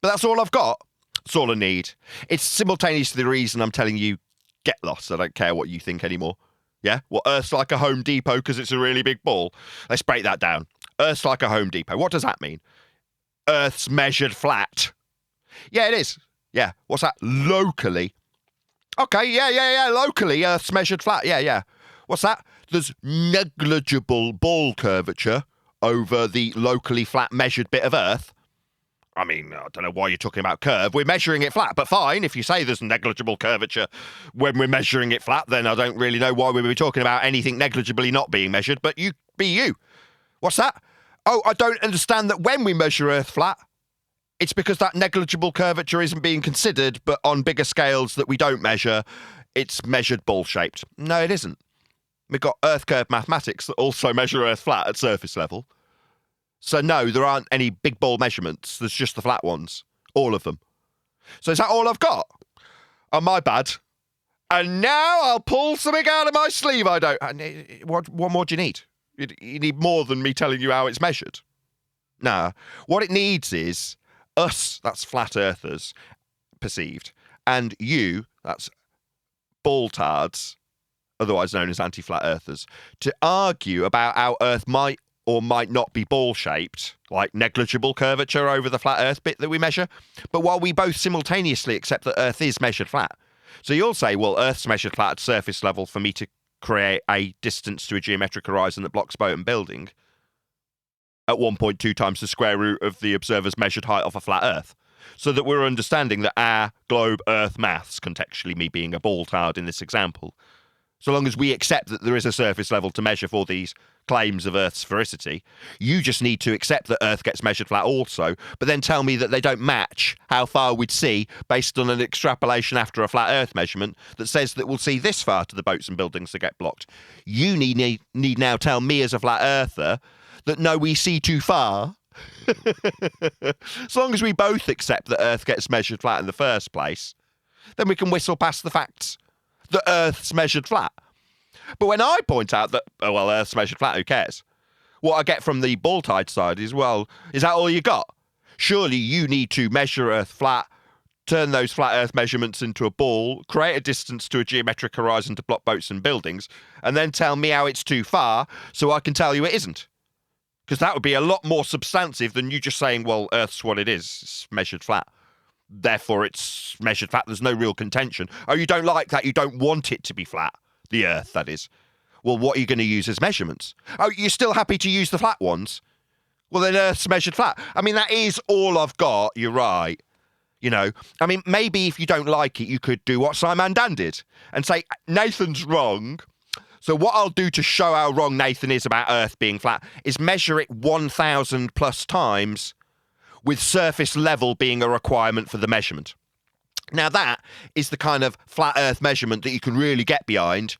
But that's all I've got. That's all I need. It's simultaneous to the reason I'm telling you, get lost. I don't care what you think anymore. Yeah? Well, Earth's like a Home Depot because it's a really big ball. Let's break that down. Earth's like a Home Depot. What does that mean? Earth's measured flat. Yeah, it is. Yeah. What's that? Locally. Okay, yeah. Locally, Earth's measured flat. Yeah. What's that? There's negligible ball curvature over the locally flat measured bit of Earth. I mean, I don't know why you're talking about curve. We're measuring it flat, but fine. If you say there's negligible curvature when we're measuring it flat, then I don't really know why we would be talking about anything negligibly not being measured, but you be you. What's that? Oh, I don't understand that when we measure Earth flat, it's because that negligible curvature isn't being considered, but on bigger scales that we don't measure, it's measured ball-shaped. No, it isn't. We've got Earth curve mathematics that also measure Earth flat at surface level. So no, there aren't any big ball measurements. There's just the flat ones. All of them. So is that all I've got? Oh, my bad. And now I'll pull something out of my sleeve. What more do you need? You need more than me telling you how it's measured. Nah. What it needs is us, that's flat earthers, perceived, and you, that's ball-tards, otherwise known as anti-flat earthers, to argue about how Earth might or might not be ball-shaped, like negligible curvature over the flat Earth bit that we measure, but while we both simultaneously accept that Earth is measured flat. So you'll say, well, Earth's measured flat at surface level for me to create a distance to a geometric horizon that blocks boat and building at 1.2 times the square root of the observer's measured height of a flat Earth. So that we're understanding that our globe Earth maths, contextually me being a ball-tard in this example, so long as we accept that there is a surface level to measure for these claims of Earth's sphericity, you just need to accept that Earth gets measured flat also, but then tell me that they don't match how far we'd see based on an extrapolation after a flat Earth measurement that says that we'll see this far to the boats and buildings that get blocked. You need now tell me as a flat Earther that no, we see too far. As long as we both accept that Earth gets measured flat in the first place, then we can whistle past the facts that Earth's measured flat. But when I point out that, oh, well, Earth's measured flat, who cares? What I get from the ball-tide side is, well, is that all you got? Surely you need to measure Earth flat, turn those flat Earth measurements into a ball, create a distance to a geometric horizon to block boats and buildings, and then tell me how it's too far so I can tell you it isn't. Because that would be a lot more substantive than you just saying, well, Earth's what it is. It's measured flat. Therefore, it's measured flat. There's no real contention. Oh, you don't like that. You don't want it to be flat. The Earth, that is. Well, what are you going to use as measurements? Oh, you're still happy to use the flat ones? Well, then Earth's measured flat. I mean, that is all I've got. You're right. You know, I mean, maybe if you don't like it, you could do what Simon Dan did and say, Nathan's wrong. So what I'll do to show how wrong Nathan is about Earth being flat is measure it 1,000 plus times with surface level being a requirement for the measurement. Now that is the kind of flat Earth measurement that you can really get behind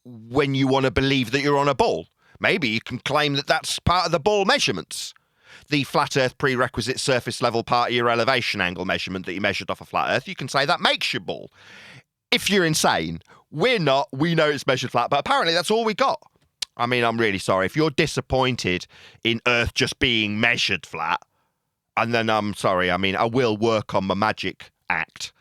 when you want to believe that you're on a ball. Maybe you can claim that that's part of the ball measurements. The flat Earth prerequisite surface level part of your elevation angle measurement that you measured off a flat Earth, you can say that makes your ball. If you're insane, we're not, we know it's measured flat, but apparently that's all we got. I mean, I'm really sorry. If you're disappointed in Earth just being measured flat, and then I'm sorry, I mean, I will work on my magic act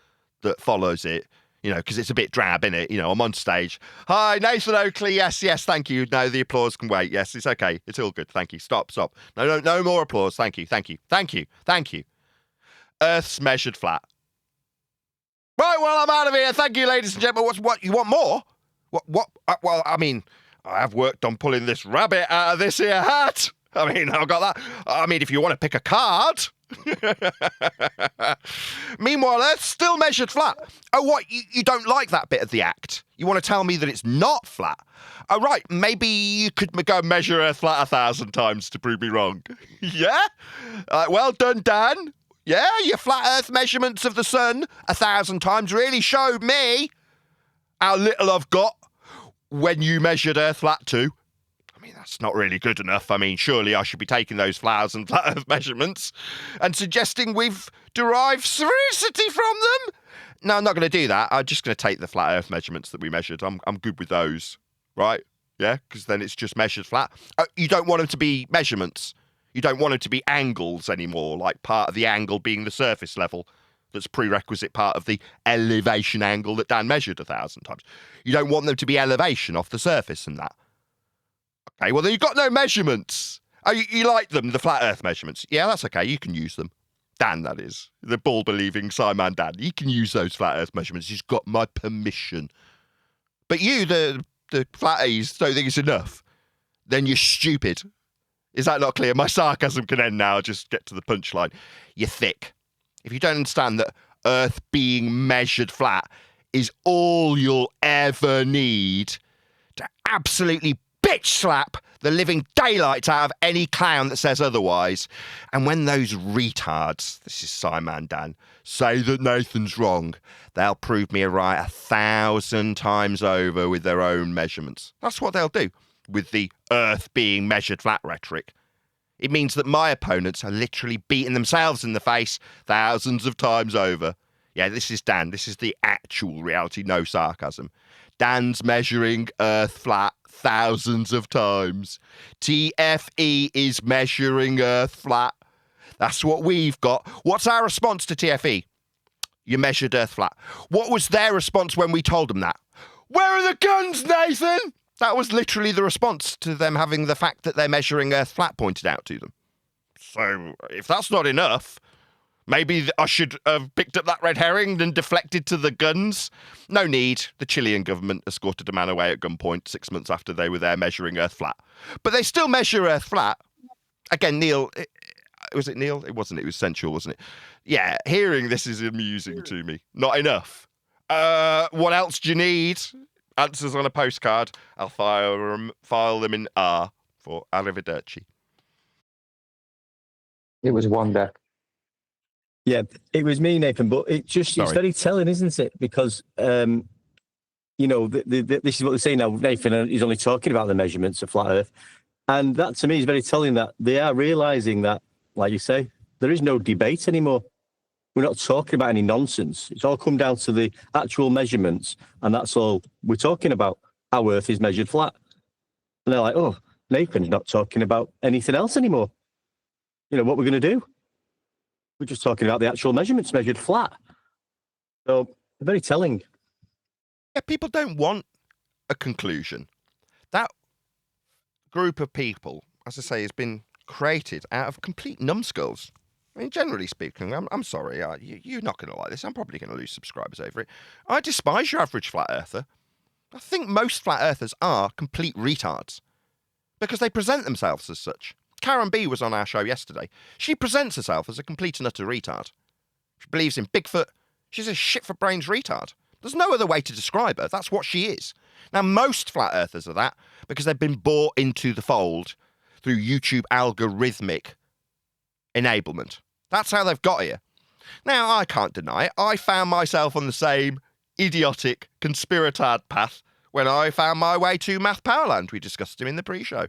that follows it, you know, because it's a bit drab, innit? You know, I'm on stage. Hi, Nathan Oakley. Yes, thank you. No, the applause can wait. Yes, it's okay. It's all good. Thank you. Stop. No more applause. Thank you. Earth's measured flat. Right, well, I'm out of here. Thank you, ladies and gentlemen. What? You want more? What? Well, I mean, I have worked on pulling this rabbit out of this here hat. I mean, I've got that. I mean, if you want to pick a card. Meanwhile, Earth's still measured flat. Oh, what? You don't like that bit of the act? You want to tell me that it's not flat? Oh, right. Maybe you could go measure Earth flat 1,000 times to prove me wrong. Yeah? Well done, Dan. Yeah, your flat Earth measurements of the sun 1,000 times really showed me how little I've got when you measured Earth flat too. I mean, that's not really good enough. I mean, surely I should be taking those 1,000 flat Earth measurements and suggesting we've derived sphericity from them. No, I'm not going to do that. I'm just going to take the flat Earth measurements that we measured. I'm good with those, right? Yeah, because then it's just measured flat. You don't want them to be measurements. You don't want them to be angles anymore, like part of the angle being the surface level. That's prerequisite part of the elevation angle that Dan measured 1,000 times. You don't want them to be elevation off the surface and that. Okay, well, then you've got no measurements. Oh, you like them, the flat Earth measurements. Yeah, that's okay. You can use them. Dan, that is. The ball-believing Simon Dan. He can use those flat Earth measurements. He's got my permission. But you, the flatties, don't think it's enough. Then you're stupid. Is that not clear? My sarcasm can end now. I'll just get to the punchline. You're thick. If you don't understand that Earth being measured flat is all you'll ever need to absolutely bitch slap the living daylights out of any clown that says otherwise. And when those retards, this is Simon Dan, say that Nathan's wrong, they'll prove me right 1,000 times over with their own measurements. That's what they'll do with the Earth being measured flat rhetoric. It means that my opponents are literally beating themselves in the face thousands of times over. Yeah, this is Dan. This is the actual reality, no sarcasm. Dan's measuring Earth flat thousands of times. TFE is measuring Earth flat. That's what we've got. What's our response to TFE? You measured Earth flat. What was their response when we told them that? Where are the guns, Nathan? That was literally the response to them having the fact that they're measuring Earth flat pointed out to them. So if that's not enough, maybe I should have picked up that red herring and deflected to the guns. No need. The Chilean government escorted a man away at gunpoint 6 months after they were there measuring Earth flat. But they still measure Earth flat. Again, Neil, was it Neil? It wasn't. It was Sensual, wasn't it? Yeah, hearing this is amusing to me. Not enough. What else do you need? Answers on a postcard. I'll file them in R for Arrivederci. It was one deck. Yeah, it was me, Nathan, but it's very telling, isn't it? Because, this is what they're saying now. Nathan is only talking about the measurements of flat Earth. And that, to me, is very telling that they are realising that, like you say, there is no debate anymore. We're not talking about any nonsense. It's all come down to the actual measurements, and that's all we're talking about, how Earth is measured flat. And they're like, oh, Nathan's not talking about anything else anymore. You know, what we're going to do? We're just talking about the actual measurements measured flat. So, very telling. Yeah, people don't want a conclusion. That group of people, as I say, has been created out of complete numbskulls. I mean, generally speaking, I'm sorry, you're not going to like this. I'm probably going to lose subscribers over it. I despise your average flat earther. I think most flat earthers are complete retards because they present themselves as such. Karen B was on our show yesterday. She presents herself as a complete and utter retard. She believes in Bigfoot. She's a shit-for-brains retard. There's no other way to describe her. That's what she is. Now, most flat earthers are that because they've been brought into the fold through YouTube algorithmic enablement. That's how they've got here. Now, I can't deny it. I found myself on the same idiotic conspiratard path when I found my way to Math Powerland. We discussed him in the pre-show.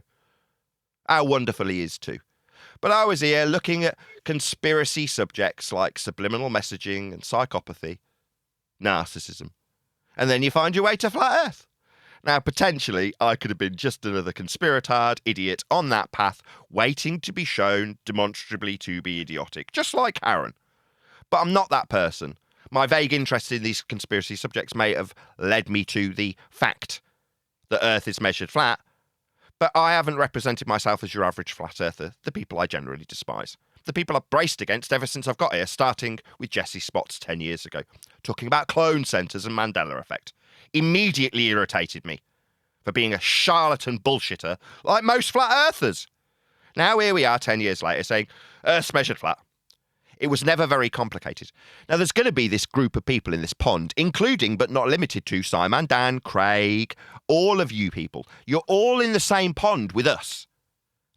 How wonderful he is too. But I was here looking at conspiracy subjects like subliminal messaging and psychopathy, narcissism. And then you find your way to Flat Earth. Now, potentially, I could have been just another conspiratard idiot on that path, waiting to be shown demonstrably to be idiotic, just like Karen. But I'm not that person. My vague interest in these conspiracy subjects may have led me to the fact that Earth is measured flat, but I haven't represented myself as your average flat earther, the people I generally despise. The people I've braced against ever since I've got here, starting with Jesse Spots 10 years ago, talking about clone centres and Mandela effect. Immediately irritated me for being a charlatan bullshitter like most flat earthers. Now here we are 10 years later saying, Earth's measured flat. It was never very complicated. Now there's going to be this group of people in this pond, including but not limited to Simon, Dan, Craig, all of you people. You're all in the same pond with us.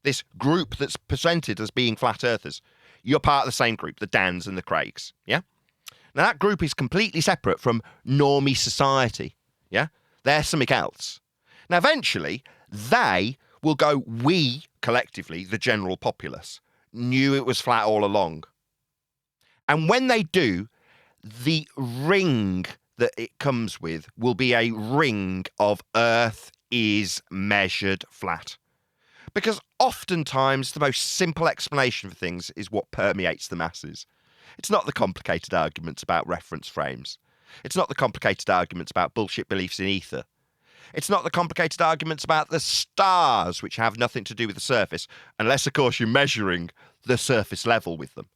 This group that's presented as being flat earthers. You're part of the same group, the Dans and the Craigs, yeah? Now that group is completely separate from normie society, yeah? They're something else. Now eventually, they will go, we, collectively, the general populace, knew it was flat all along. And when they do, the ring that it comes with will be a ring of Earth is measured flat. Because oftentimes the most simple explanation for things is what permeates the masses. It's not the complicated arguments about reference frames. It's not the complicated arguments about bullshit beliefs in ether. It's not the complicated arguments about the stars, which have nothing to do with the surface, unless, of course, you're measuring the surface level with them,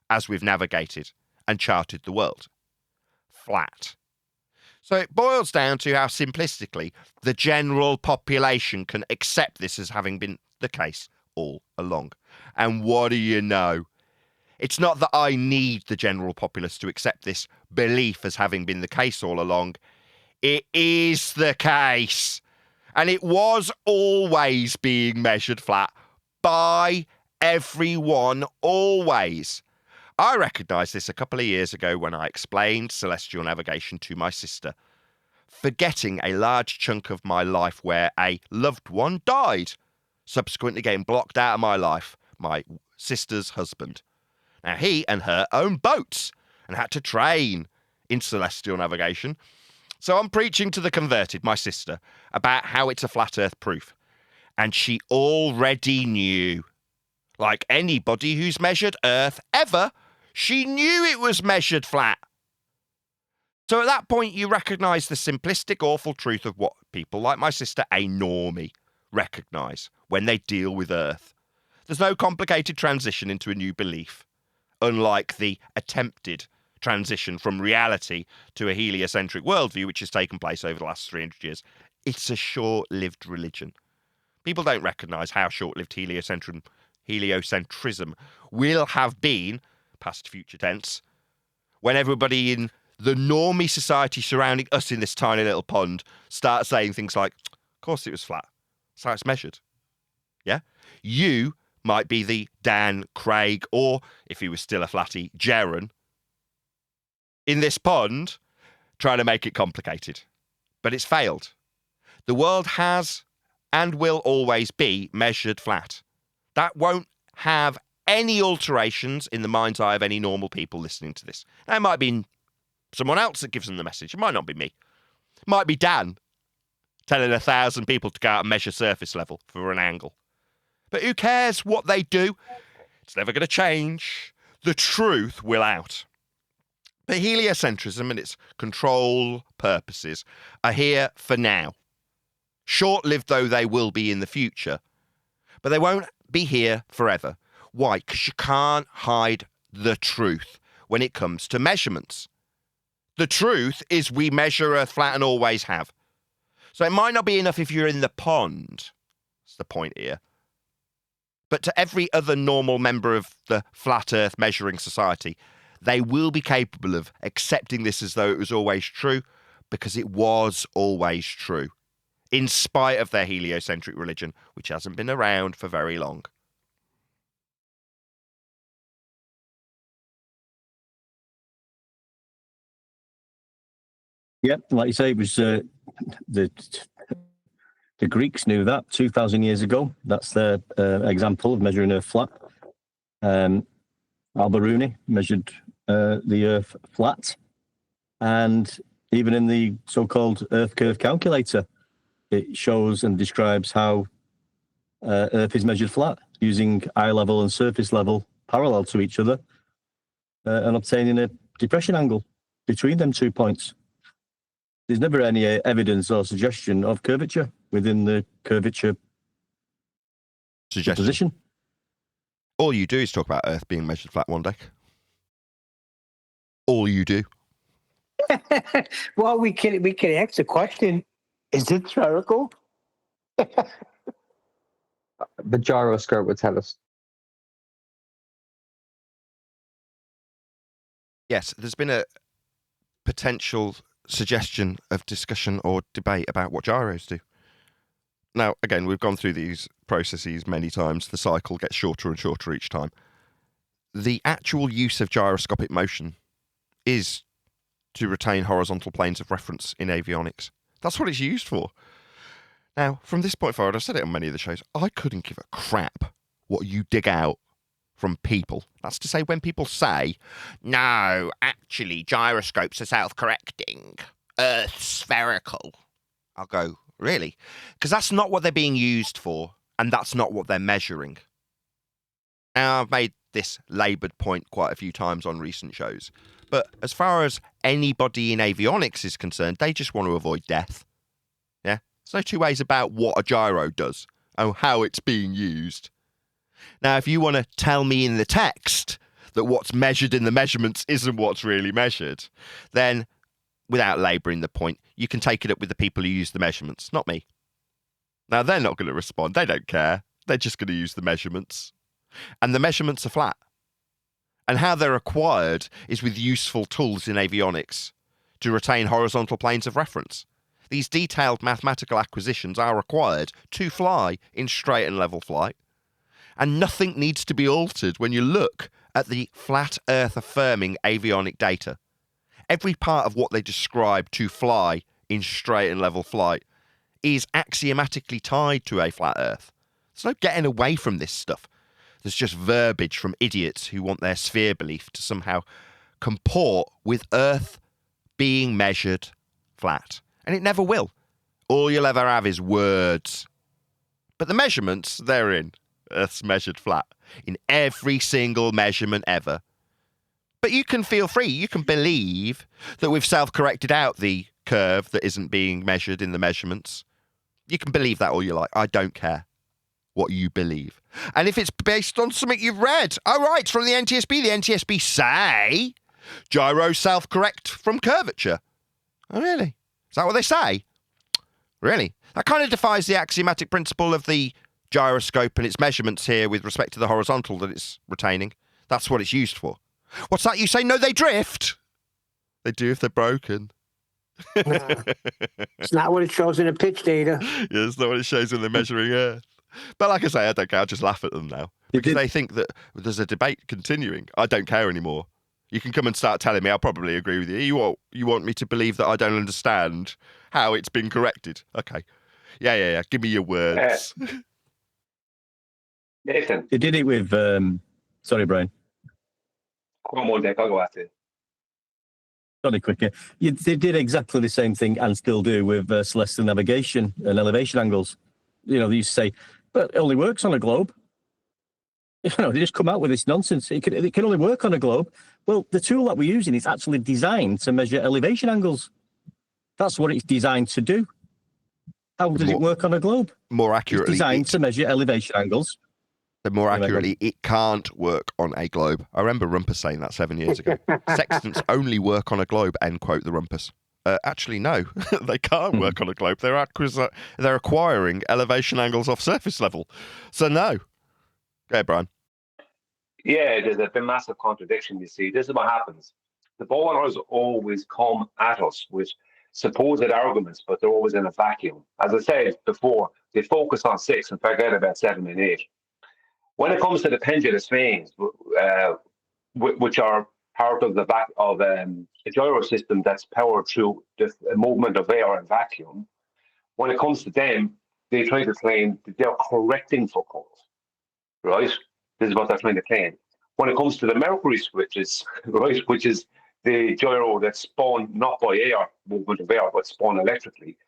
as we've navigated and charted the world. Flat. So it boils down to how simplistically the general population can accept this as having been the case all along. And what do you know? It's not that I need the general populace to accept this belief as having been the case all along. It is the case. And it was always being measured flat by everyone, always. I recognised this a couple of years ago when I explained celestial navigation to my sister, forgetting a large chunk of my life where a loved one died, subsequently getting blocked out of my life, my sister's husband. Now, he and her own boats and had to train in celestial navigation. So I'm preaching to the converted, my sister, about how it's a flat earth proof. And she already knew. Like anybody who's measured earth ever, she knew it was measured flat. So at that point, you recognise the simplistic, awful truth of what people like my sister, a normie, recognise when they deal with earth. There's no complicated transition into a new belief, unlike the attempted transition from reality to a heliocentric worldview, which has taken place over the last 300 years. It's a short-lived religion. People don't recognise how short-lived heliocentrism will have been, past future tense, when everybody in the normie society surrounding us in this tiny little pond start saying things like, of course it was flat. That's how it's measured. Yeah? You might be the Dan, Craig, or, if he was still a flatty, Jaron, in this pond, trying to make it complicated. But it's failed. The world has and will always be measured flat. That won't have any alterations in the mind's eye of any normal people listening to this. Now, it might be someone else that gives them the message. It might not be me. It might be Dan telling 1,000 people to go out and measure surface level for an angle. But who cares what they do? It's never going to change. The truth will out. But heliocentrism and its control purposes are here for now. Short-lived though they will be in the future. But they won't be here forever. Why? Because you can't hide the truth when it comes to measurements. The truth is we measure Earth flat and always have. So it might not be enough if you're in the pond. That's the point here. But to every other normal member of the Flat Earth Measuring Society, they will be capable of accepting this as though it was always true, because it was always true, in spite of their heliocentric religion, which hasn't been around for very long. Yep, like you say, it was the Greeks knew that 2,000 years ago. That's their example of measuring Earth flat. Al-Biruni measured the Earth flat, and even in the so-called Earth curve calculator, it shows and describes how Earth is measured flat using eye level and surface level parallel to each other, and obtaining a depression angle between them 2 points. There's never any evidence or suggestion of curvature within the curvature position. All you do is talk about Earth being measured flat one day. All you do. Well, we can ask the question: is it spherical? The gyroscope would tell us. Yes, there's been a potential suggestion of discussion or debate about what gyros do. Now, again, we've gone through these processes many times. The cycle gets shorter and shorter each time. The actual use of gyroscopic motion is to retain horizontal planes of reference in avionics. That's what it's used for. Now, from this point forward, I've said it on many of the shows, I couldn't give a crap what you dig out from people. That's to say, when people say, no, actually, gyroscopes are self-correcting, Earth's spherical, I'll go, really? Because that's not what they're being used for, and that's not what they're measuring. Now, I've made this laboured point quite a few times on recent shows, but as far as anybody in avionics is concerned, they just want to avoid death. Yeah? There's no two ways about what a gyro does and how it's being used. Now, if you want to tell me in the text that what's measured in the measurements isn't what's really measured, then, without labouring the point, you can take it up with the people who use the measurements, not me. Now, they're not going to respond. They don't care. They're just going to use the measurements. And the measurements are flat. And how they're acquired is with useful tools in avionics to retain horizontal planes of reference. These detailed mathematical acquisitions are required to fly in straight and level flight. And nothing needs to be altered when you look at the flat Earth affirming avionic data. Every part of what they describe to fly in straight and level flight is axiomatically tied to a flat Earth. There's no getting away from this stuff. There's just verbiage from idiots who want their sphere belief to somehow comport with Earth being measured flat. And it never will. All you'll ever have is words. But the measurements, they're in. Earth's measured flat. In every single measurement ever. But you can feel free. You can believe that we've self-corrected out the curve that isn't being measured in the measurements. You can believe that all you like. I don't care what you believe. And if it's based on something you've read, oh, right, it's from the NTSB. The NTSB say gyros self-correct from curvature. Oh, really? Is that what they say? Really? That kind of defies the axiomatic principle of the gyroscope and its measurements here with respect to the horizontal that it's retaining. That's what it's used for. What's that you say? No, they drift. They do if they're broken. It's not what it shows in the pitch data. Yeah, it's not what it shows when they're measuring Earth. But like I say, I don't care. I'll just laugh at them now. Because they think that there's a debate continuing. I don't care anymore. You can come and start telling me, I'll probably agree with you. You want me to believe that I don't understand how it's been corrected. Okay. Yeah. Give me your words. Nathan. They did it with, sorry, Brian. Come on, Dick, I'll go after you. Sorry, quicker. They did exactly the same thing and still do with celestial navigation and elevation angles. You know, they used to say, but it only works on a globe. You know, they just come out with this nonsense. It can only work on a globe. Well, the tool that we're using is actually designed to measure elevation angles. That's what it's designed to do. How does it work on a globe? More accurately, it's designed to measure elevation angles. More accurately, it can't work on a globe. I remember Rumpus saying that 7 years ago. Sextants only work on a globe, end quote the Rumpus. Actually, no, they can't work on a globe. They're acquiring elevation angles off surface level. So no. Go ahead, Brian. Yeah, there's a massive contradiction, you see. This is what happens. The ballers always come at us with supposed arguments, but they're always in a vacuum. As I said before, they focus on 6 and forget about 7 and 8. When it comes to the pendulous vanes, which are part of the back of a gyro system that's powered through the movement of air and vacuum, when it comes to them, they try to claim that they're correcting for curls, right? This is what they're trying to claim. When it comes to the mercury switches, right, which is the gyro that's spun not by air, movement of air, but spun electrically,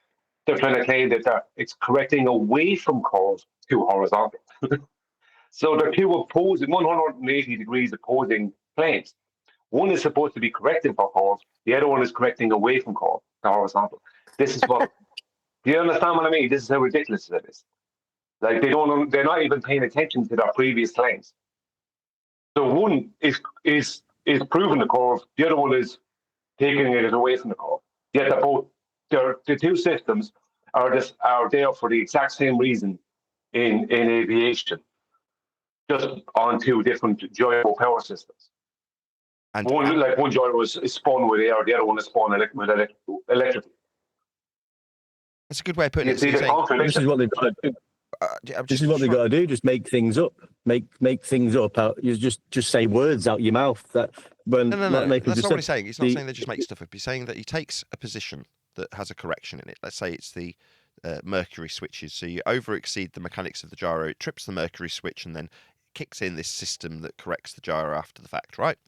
they're trying to claim that it's correcting away from curls to horizontal. So they're two opposing, 180 degrees opposing planes. One is supposed to be correcting for curls, the other one is correcting away from curl to horizontal. This is what, do you understand what I mean? This is how ridiculous it is. Like they're not even paying attention to their previous claims. So one is proving the curve, the other one is taking it away from the curve. Yet the two systems are there for the exact same reason in aviation, just on two different gyro power systems. And one gyro is spun with air, the other one is spun electrically. That's a good way of putting it. This is what they've got to do. This is what they've got to do. Just make things up. Make things up. You just say words out your mouth. That when no. That's not what he's saying. He's not saying they just make stuff up. He's saying that he takes a position that has a correction in it. Let's say it's the mercury switches. So you over-exceed the mechanics of the gyro. It trips the mercury switch and then kicks in this system that corrects the gyro after the fact, right?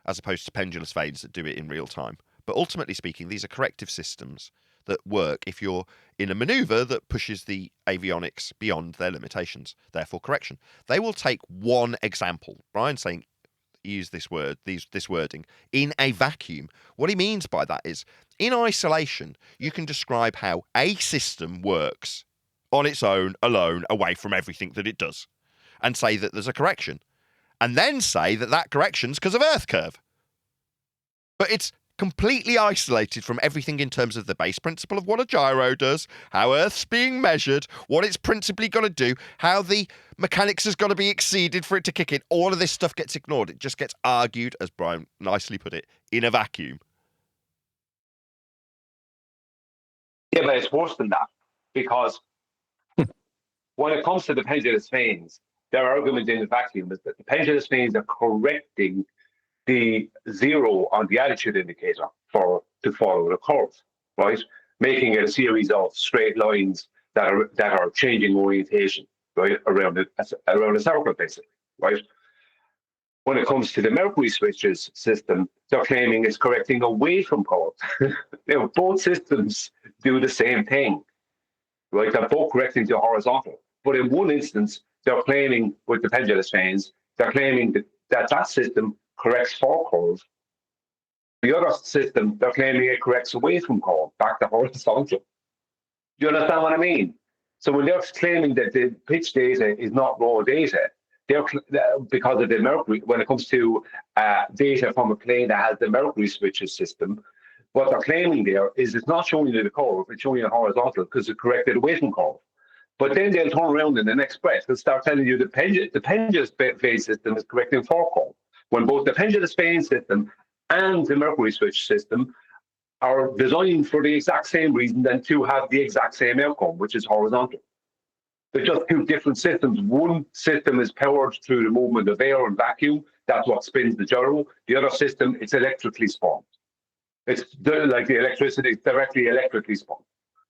As opposed to pendulous vanes that do it in real time. But ultimately speaking, these are corrective systems that work if you're in a maneuver that pushes the avionics beyond their limitations, therefore correction. They will take one example. Brian's saying, use this word, this wording, in a vacuum. What he means by that is, in isolation, you can describe how a system works on its own, alone, away from everything that it does, and say that there's a correction, and then say that that correction's because of Earth curve. But it's completely isolated from everything in terms of the base principle of what a gyro does, how Earth's being measured, what it's principally got to do, how the mechanics has got to be exceeded for it to kick in. All of this stuff gets ignored. It just gets argued, as Brian nicely put it, in a vacuum. Yeah, but it's worse than that, because when it comes to the pendulous vanes, their argument in the vacuum is that the pendulous vanes are correcting the zero on the attitude indicator to follow the curve, right? Making it a series of straight lines that are changing orientation, right, around a circle, basically, right? When it comes to the Mercury switches system, they're claiming it's correcting away from curve. Both systems do the same thing, right? They're both correcting to horizontal. But in one instance, they're claiming with the pendulous vanes, they're claiming that system corrects for curve. The other system, they're claiming it corrects away from curve, back to horizontal. Do you understand what I mean? So when they're claiming that the pitch data is not raw data, because of the Mercury, when it comes to data from a plane that has the Mercury switches system, what they're claiming there is it's not showing you the curve, it's showing you horizontal because it's corrected away from curve. But then they'll turn around in the next breath and start telling you the pendulous vane system is correcting for curve, when both the pendulous vane system and the Mercury switch system are designed for the exact same reason and to have the exact same outcome, which is horizontal. They're just two different systems. One system is powered through the movement of air and vacuum. That's what spins the gyro. The other system, it's electrically spun. It's like the electricity, it's directly electrically spun.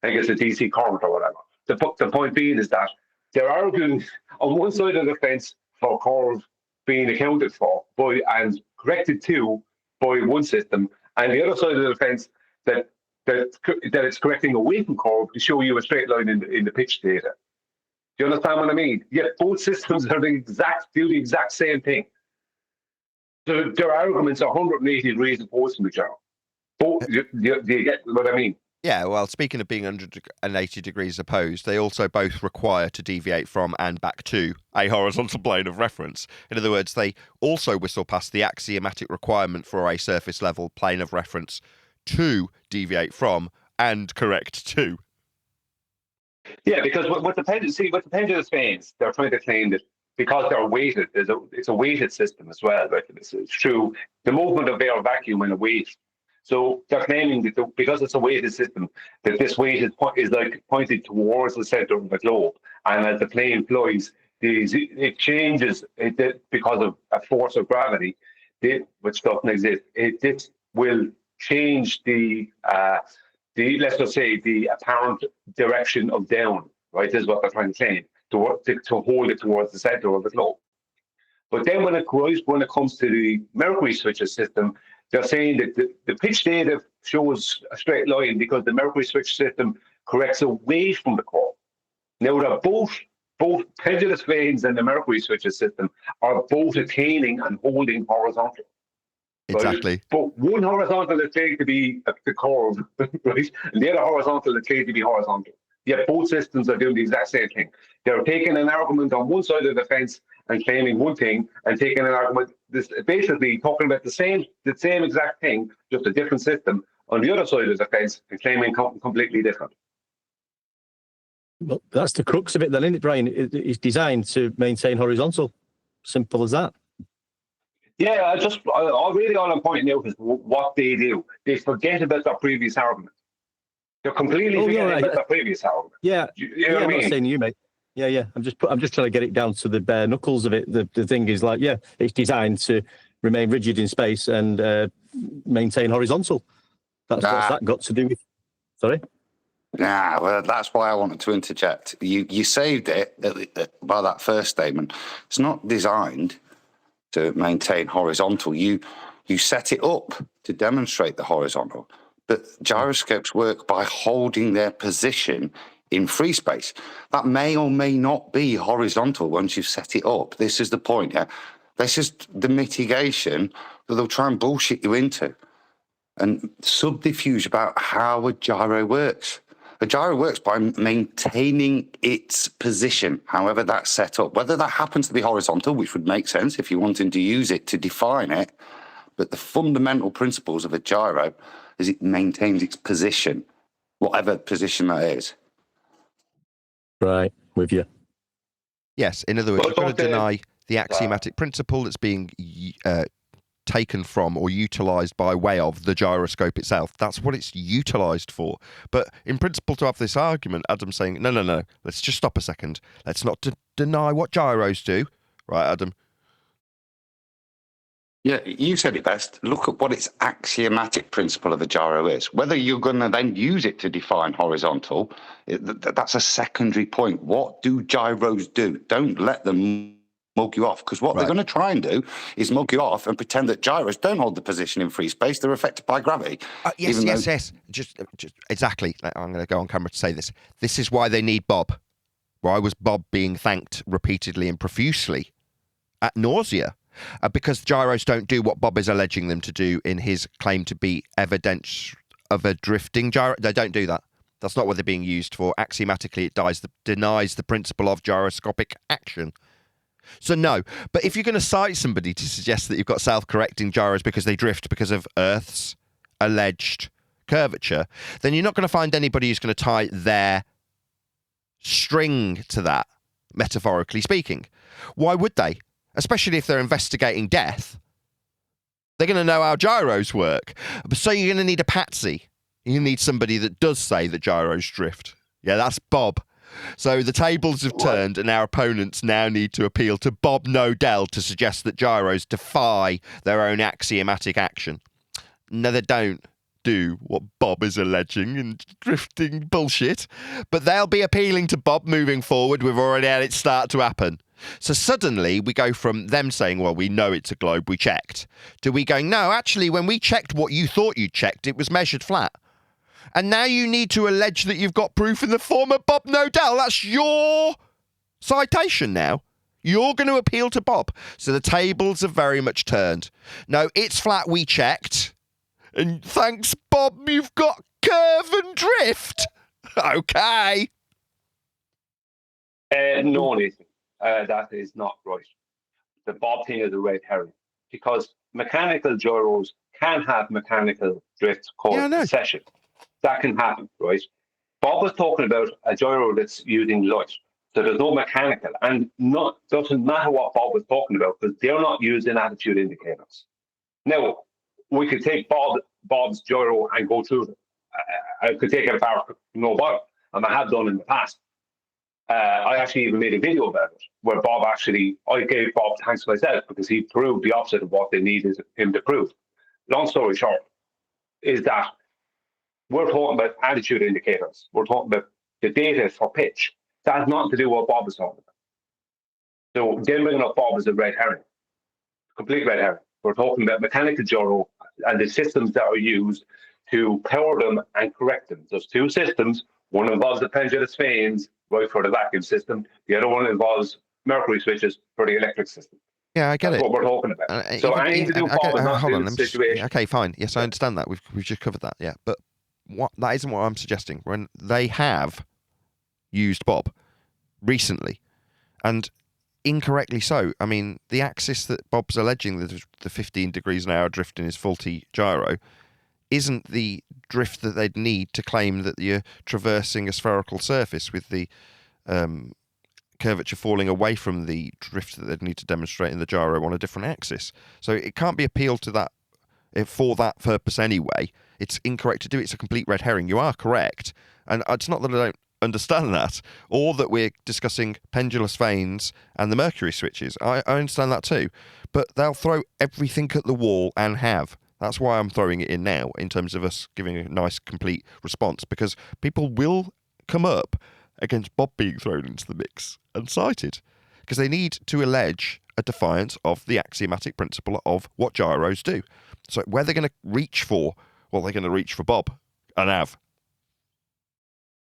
I think it's a DC current or whatever. The point being is that they're arguing on one side of the fence for curve being accounted for and corrected to by one system, and the other side of the fence that it's correcting away from curve to show you a straight line in the pitch data. Do you understand what I mean? Yet both systems do the exact same thing. So their arguments are 180 degrees opposed from each other. Do you get what I mean? Yeah, well, speaking of being 180 degrees opposed, they also both require to deviate from and back to a horizontal plane of reference. In other words, they also whistle past the axiomatic requirement for a surface level plane of reference to deviate from and correct to. Yeah, because with the pendulous vanes, they're trying to claim that because they're weighted, it's a weighted system as well. Right? It's true. The movement of air vacuum in a weight. So they're claiming that because it's a weighted system, that this weight is like pointed towards the center of the globe, and as the plane flies, it changes because of a force of gravity, which doesn't exist. This will change the let's just say the apparent direction of down. Right, this is what they're trying to claim to hold it towards the center of the globe. But then when it comes to the Mercury switches system, they're saying that the pitch data shows a straight line because the Mercury switch system corrects away from the curve. Now, they're both pendulous vanes and the Mercury switches system are both attaining and holding horizontal. Exactly. Right? But one horizontal is claimed to be the curve, right? And the other horizontal is claimed to be horizontal. Yet both systems are doing the exact same thing. They're taking an argument on one side of the fence and claiming one thing, and taking an argument, basically talking about the same exact thing, just a different system on the other side of the fence and claiming completely different. Well, that's the crux of it then, isn't it, Brian? It's designed to maintain horizontal. Simple as that. Yeah, all I'm pointing out is what they do. They forget about their previous argument. They're completely forgetting about their previous argument. Yeah, you know what I mean? I'm not saying you, mate. Yeah. I'm just trying to get it down to the bare knuckles of it. The thing is like, it's designed to remain rigid in space and maintain horizontal. What's that got to do with? Sorry. Well, that's why I wanted to interject. You saved it by that first statement. It's not designed to maintain horizontal. You set it up to demonstrate the horizontal. But gyroscopes work by holding their position in free space. That may or may not be horizontal once you've set it up. This is the point. Yeah? This is the mitigation that they'll try and bullshit you into. And subterfuge about how a gyro works. A gyro works by maintaining its position, however that's set up. Whether that happens to be horizontal, which would make sense if you're wanting to use it to define it, but the fundamental principles of a gyro is it maintains its position, whatever position that is. Right, with you. Yes, in other words, you've got to deny the axiomatic principle that's being taken from or utilised by way of the gyroscope itself. That's what it's utilised for. But in principle, to have this argument, Adam's saying, no, let's just stop a second. Let's not deny what gyros do. Right, Adam? Yeah, you said it best. Look at what its axiomatic principle of a gyro is. Whether you're going to then use it to define horizontal, that's a secondary point. What do gyros do? Don't let them mug you off, because what they're going to try and do is mug you off and pretend that gyros don't hold the position in free space. They're affected by gravity. Yes. Just exactly. I'm going to go on camera to say this. This is why they need Bob. Why was Bob being thanked repeatedly and profusely ad nausea? Because gyros don't do what Bob is alleging them to do in his claim to be evidence of a drifting gyro. They don't do that. That's not what they're being used for. Axiomatically, it denies the principle of gyroscopic action. So no, but if you're going to cite somebody to suggest that you've got self-correcting gyros because they drift because of Earth's alleged curvature, then you're not going to find anybody who's going to tie their string to that, metaphorically speaking. Why would they? Especially if they're investigating death. They're going to know how gyros work. So you're going to need a patsy. You need somebody that does say that gyros drift. Yeah, that's Bob. So the tables have turned and our opponents now need to appeal to Bob Nodell to suggest that gyros defy their own axiomatic action. No, they don't do what Bob is alleging and drifting bullshit. But they'll be appealing to Bob moving forward. We've already had it start to happen. So suddenly we go from them saying, well, we know it's a globe, we checked, to we going, no, actually, when we checked what you thought you checked, it was measured flat. And now you need to allege that you've got proof in the form of Bob Nodell. That's your citation now. You're going to appeal to Bob. So the tables have very much turned. No, it's flat, we checked. And thanks, Bob, you've got curve and drift. Okay. No, Nathan. That is not right. The Bob thing is a red herring, because mechanical gyros can have mechanical drift called precession. That can happen, right? Bob was talking about a gyro that's using Lite, so there's no mechanical, and doesn't matter what Bob was talking about because they're not using attitude indicators. Now, we could take Bob's gyro and go through them. I could take it apart, no bother, and I have done in the past. I actually even made a video about it, where I gave Bob thanks myself because he proved the opposite of what they needed him to prove. Long story short, is that we're talking about attitude indicators. We're talking about the data for pitch. That has nothing to do with what Bob is talking about. So them bringing up Bob is a red herring, complete red herring. We're talking about mechanical gyro and the systems that are used to power them and correct them. There's two systems. One involves the pendulous vanes, right, for the vacuum system. The other one involves mercury switches for the electric system. Yeah, I get That's it. what we're talking about. So anything to do with Bob is not to do with the situation. Okay, fine. Yes, I understand that. We've just covered that. Yeah, but that isn't what I'm suggesting. When they have used Bob recently, and incorrectly so. I mean, the axis that Bob's alleging the 15 degrees an hour drift in his faulty gyro isn't the drift that they'd need to claim that you're traversing a spherical surface with the curvature falling away from the drift that they'd need to demonstrate in the gyro on a different axis. So it can't be appealed to that for that purpose anyway. It's incorrect to do it. It's a complete red herring. You are correct. And it's not that I don't understand that, or that we're discussing pendulous vanes and the mercury switches. I understand that too. But they'll throw everything at the wall and have. That's why I'm throwing it in now, in terms of us giving a nice, complete response, because people will come up against Bob being thrown into the mix and cited, because they need to allege a defiance of the axiomatic principle of what gyros do. So where they're going to reach for, well, they're going to reach for Bob and have.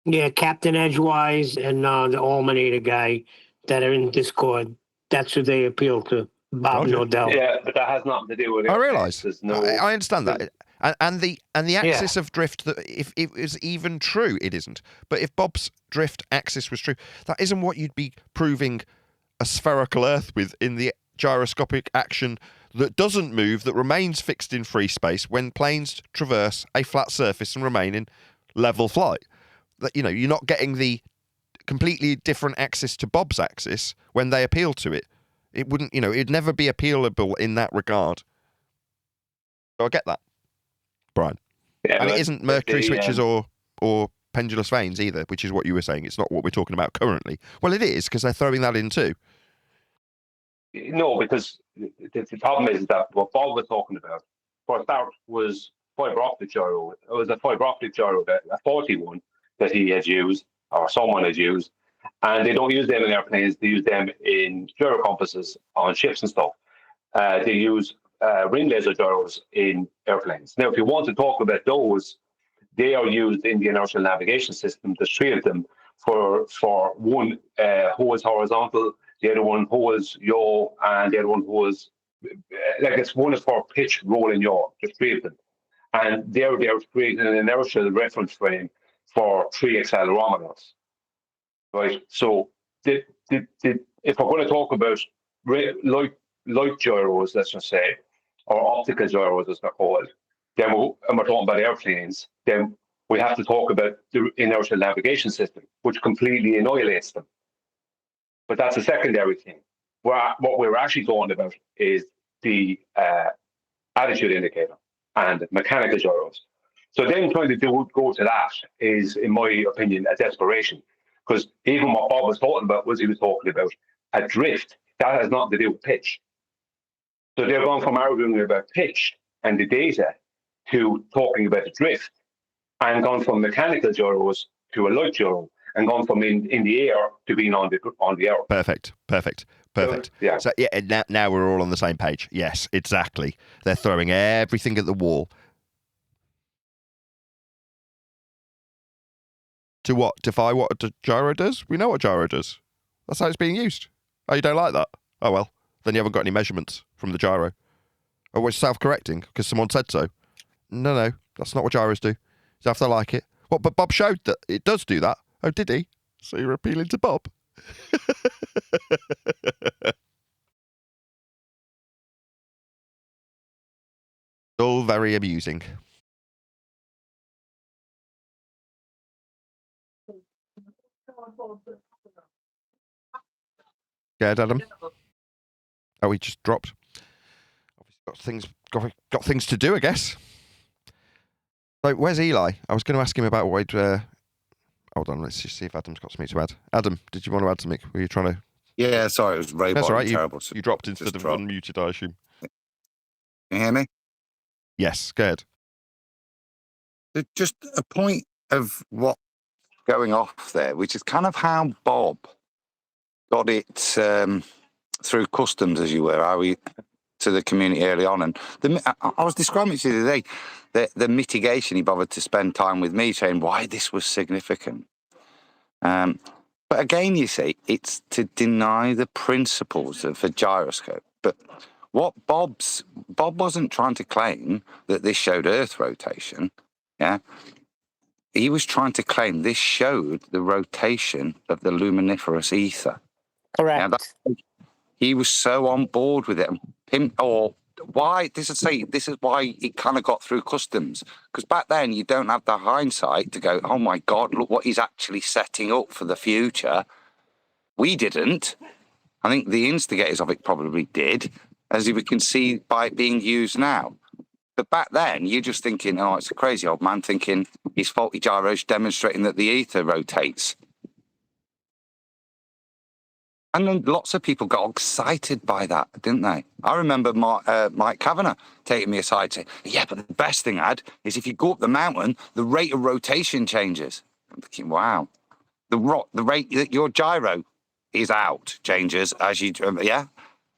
Yeah, Captain Edgewise and the Almanator guy that are in Discord, that's who they appeal to. Bob Nodell. Yeah, but that has nothing to do with it. I realise. I understand that. And the axis of drift, that if it is even true, it isn't. But if Bob's drift axis was true, that isn't what you'd be proving a spherical Earth with in the gyroscopic action that doesn't move, that remains fixed in free space when planes traverse a flat surface and remain in level flight. That, you know, you're not getting the completely different axis to Bob's axis when they appeal to it. It wouldn't, it'd never be appealable in that regard. So I get that, Brian. Yeah, And it but isn't mercury the, switches or pendulous veins either, which is what you were saying. It's not what we're talking about currently. Well, it is, because they're throwing that in too. No, because the problem is that what Bob was talking about, for a start, was fiber optic gyro. It was a fiber optic gyro, a 41 that he has used, or someone has used, and they don't use them in airplanes. They use them in gyro compasses on ships and stuff. They use ring laser gyros in airplanes. Now, if you want to talk about those, they are used in the inertial navigation system. There's three of them. For one, holds horizontal, the other one holds yaw, and the other one holds one is for pitch, roll, and yaw. There's three of them, and they're creating an inertial reference frame for three accelerometers. Right. So, if we're going to talk about light gyros, let's just say, or optical gyros as they're called, then and we're talking about airplanes, then we have to talk about the inertial navigation system, which completely annihilates them. But that's a secondary thing. What we're actually talking about is the attitude indicator and mechanical gyros. So then trying to go to that is, in my opinion, a desperation. Because even what Bob was talking about was he was talking about a drift. That has nothing to do with pitch. So they're going from arguing about pitch and the data to talking about the drift, and gone from mechanical gyros to a light gyro, and gone from in the air to being on the air. Perfect. So, yeah. So now we're all on the same page. Yes, exactly. They're throwing everything at the wall. To what? Defy what a gyro does? We know what gyro does. That's how it's being used. Oh, you don't like that? Oh, well. Then you haven't got any measurements from the gyro. Oh, it's self-correcting because someone said so. No, that's not what gyros do. You have to like it. What? But Bob showed that it does do that. Oh, did he? So you're appealing to Bob? All very amusing. Scared, Adam? Oh, he just dropped. Obviously got things to do, I guess. So, where's Eli? I was going to ask him about what hold on, let's just see if Adam's got something to add. Adam, did you want to add something? Were you trying to... Yeah, sorry, it was robot. That's all right. Terrible. You dropped instead of dropped. unmuted, I assume. Can you hear me? Yes, scared. Just a point of what going off there, which is kind of how Bob got it through customs, as you were, how he to the community early on. And I was describing it to you the other day, the mitigation he bothered to spend time with me saying why this was significant. But again, you see, it's to deny the principles of a gyroscope. But what Bob wasn't trying to claim that this showed Earth rotation. Yeah. He was trying to claim this showed the rotation of the luminiferous ether. Correct. He was so on board with it. Why? This is why it kind of got through customs. Because back then you don't have the hindsight to go, oh my God, look what he's actually setting up for the future. We didn't. I think the instigators of it probably did, as we can see by it being used now. But back then, you're just thinking, oh, it's a crazy old man thinking his faulty gyros demonstrating that the ether rotates. And then lots of people got excited by that, didn't they? I remember Mike Kavanagh taking me aside saying, yeah, but the best thing, Ad, is if you go up the mountain, the rate of rotation changes. I'm thinking, wow. The rate that your gyro is out changes as you, yeah?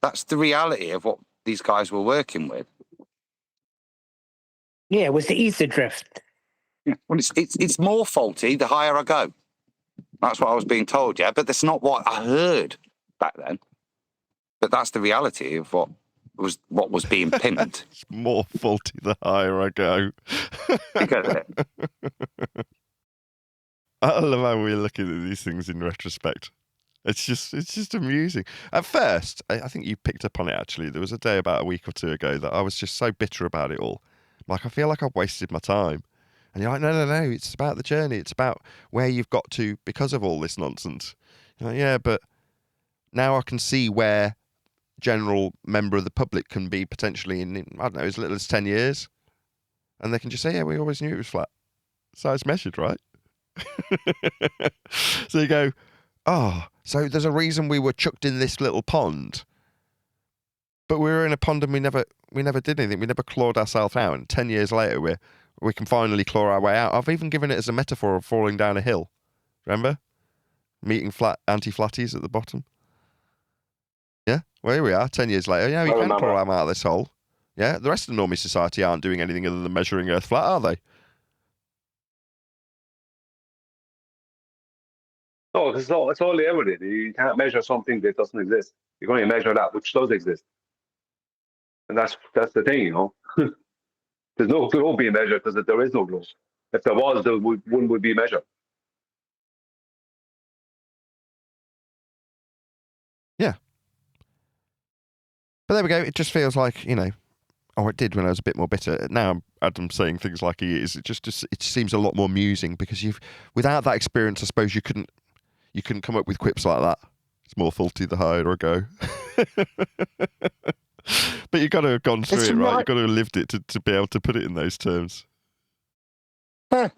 That's the reality of what these guys were working with. Yeah, it was the ether drift. Yeah. Well, it's more faulty the higher I go. That's what I was being told, yeah? But that's not what I heard back then. But that's the reality of what was being pimped. It's more faulty the higher I go. You get it. I love how we're looking at these things in retrospect. It's just amusing. At first, I think you picked up on it, actually. There was a day about a week or two ago that I was just so bitter about it all. Like, I feel like I've wasted my time. And you're like, no, it's about the journey. It's about where you've got to because of all this nonsense. You're like, yeah, but now I can see where general member of the public can be potentially in, I don't know, as little as 10 years. And they can just say, yeah, we always knew it was flat. So it's measured, right? So you go, oh, so there's a reason we were chucked in this little pond. But we were in a pond and we never did anything. We never clawed ourselves out. And 10 years later, we can finally claw our way out. I've even given it as a metaphor of falling down a hill. Remember? Meeting anti-flatties at the bottom. Yeah? Well, here we are, 10 years later. Yeah, we can claw out of this hole. Yeah? The rest of the normie society aren't doing anything other than measuring Earth flat, are they? No, it's all the evidence. You can't measure something that doesn't exist. You're going to measure that which does exist. And that's the thing, you know. There's no globe being measured because there is no globe. If there was, one would be measured. Yeah. But there we go. It just feels like, you know, oh, it did when I was a bit more bitter. Now Adam's saying things like he is. It seems a lot more amusing because without that experience, I suppose you couldn't come up with quips like that. It's more faulty the higher I go. But you've got to have gone through it, right? You've got to have lived it to be able to put it in those terms. Yeah.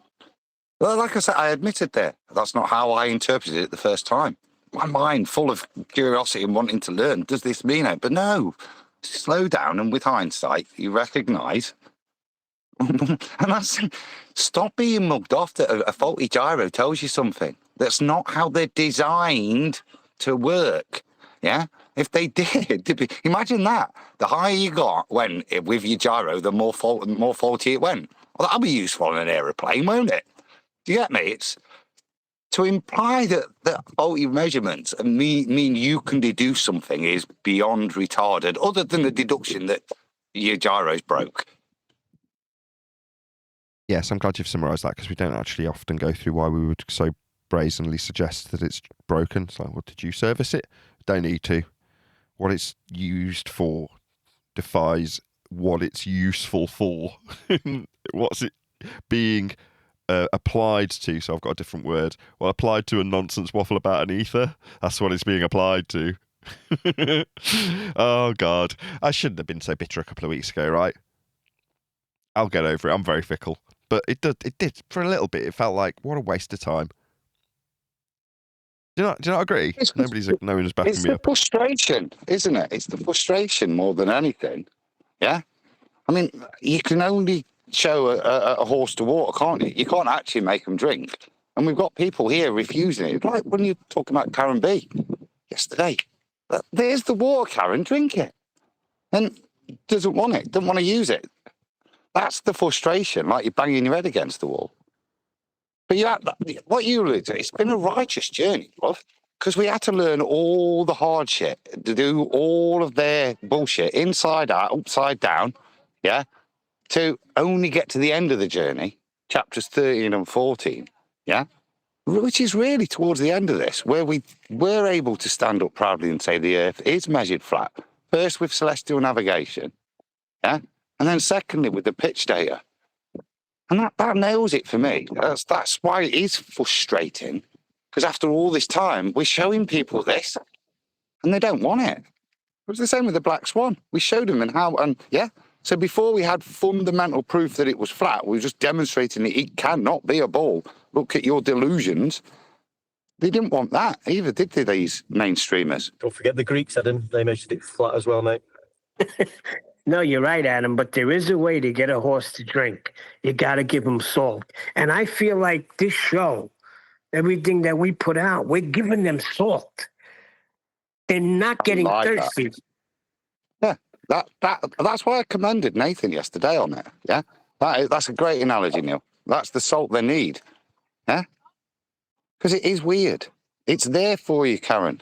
Well, like I said, I admitted there. That's not how I interpreted it the first time. My mind, full of curiosity and wanting to learn, does this mean it? But no, slow down, and with hindsight, you recognise. And that's, stop being mugged off that a faulty gyro tells you something. That's not how they're designed to work. Yeah? If they did, imagine that. The higher you got with your gyro, the more faulty it went. Well, that'll be useful in an aeroplane, won't it? Do you get me? It's to imply that faulty measurements mean you can deduce something is beyond retarded, other than the deduction that your gyro's broke. Yes, I'm glad you've summarised that because we don't actually often go through why we would so brazenly suggest that it's broken. It's like, well, did you service it? Don't need to. What it's used for defies what it's useful for. What's it being applied to? So I've got a different word. Well, applied to a nonsense waffle about an ether. That's what it's being applied to. Oh, God. I shouldn't have been so bitter a couple of weeks ago, right? I'll get over it. I'm very fickle. But it did for a little bit. It felt like, what a waste of time. Do you not agree? No one's backing me up. It's the frustration, isn't it? It's the frustration more than anything. Yeah? I mean, you can only show a horse to water, can't you? You can't actually make them drink. And we've got people here refusing it. Like when you're talking about Karen B yesterday. There's the water, Karen, drink it. And doesn't want it, doesn't want to use it. That's the frustration, like you're banging your head against the wall. But what you alluded to, it's been a righteous journey, bro. Because we had to learn all the hard shit, to do all of their bullshit inside out, upside down, yeah, to only get to the end of the journey, chapters 13 and 14, yeah, which is really towards the end of this, where we were able to stand up proudly and say the Earth is measured flat, first with celestial navigation, yeah, and then secondly with the pitch data. And that nails it for me. That's why it is frustrating. Because after all this time, we're showing people this, and they don't want it. It was the same with the Black Swan. We showed them So before we had fundamental proof that it was flat, we were just demonstrating that it cannot be a ball. Look at your delusions. They didn't want that either, did they, these mainstreamers? Don't forget the Greeks, Adam. They measured it flat as well, mate. No, you're right, Adam, but there is a way to get a horse to drink. You got to give him salt. And I feel like this show, everything that we put out, we're giving them salt. They're not getting thirsty. That. Yeah, that's why I commended Nathan yesterday on it. Yeah, that's a great analogy, Neil. That's the salt they need. Yeah, because it is weird. It's there for you, Karen.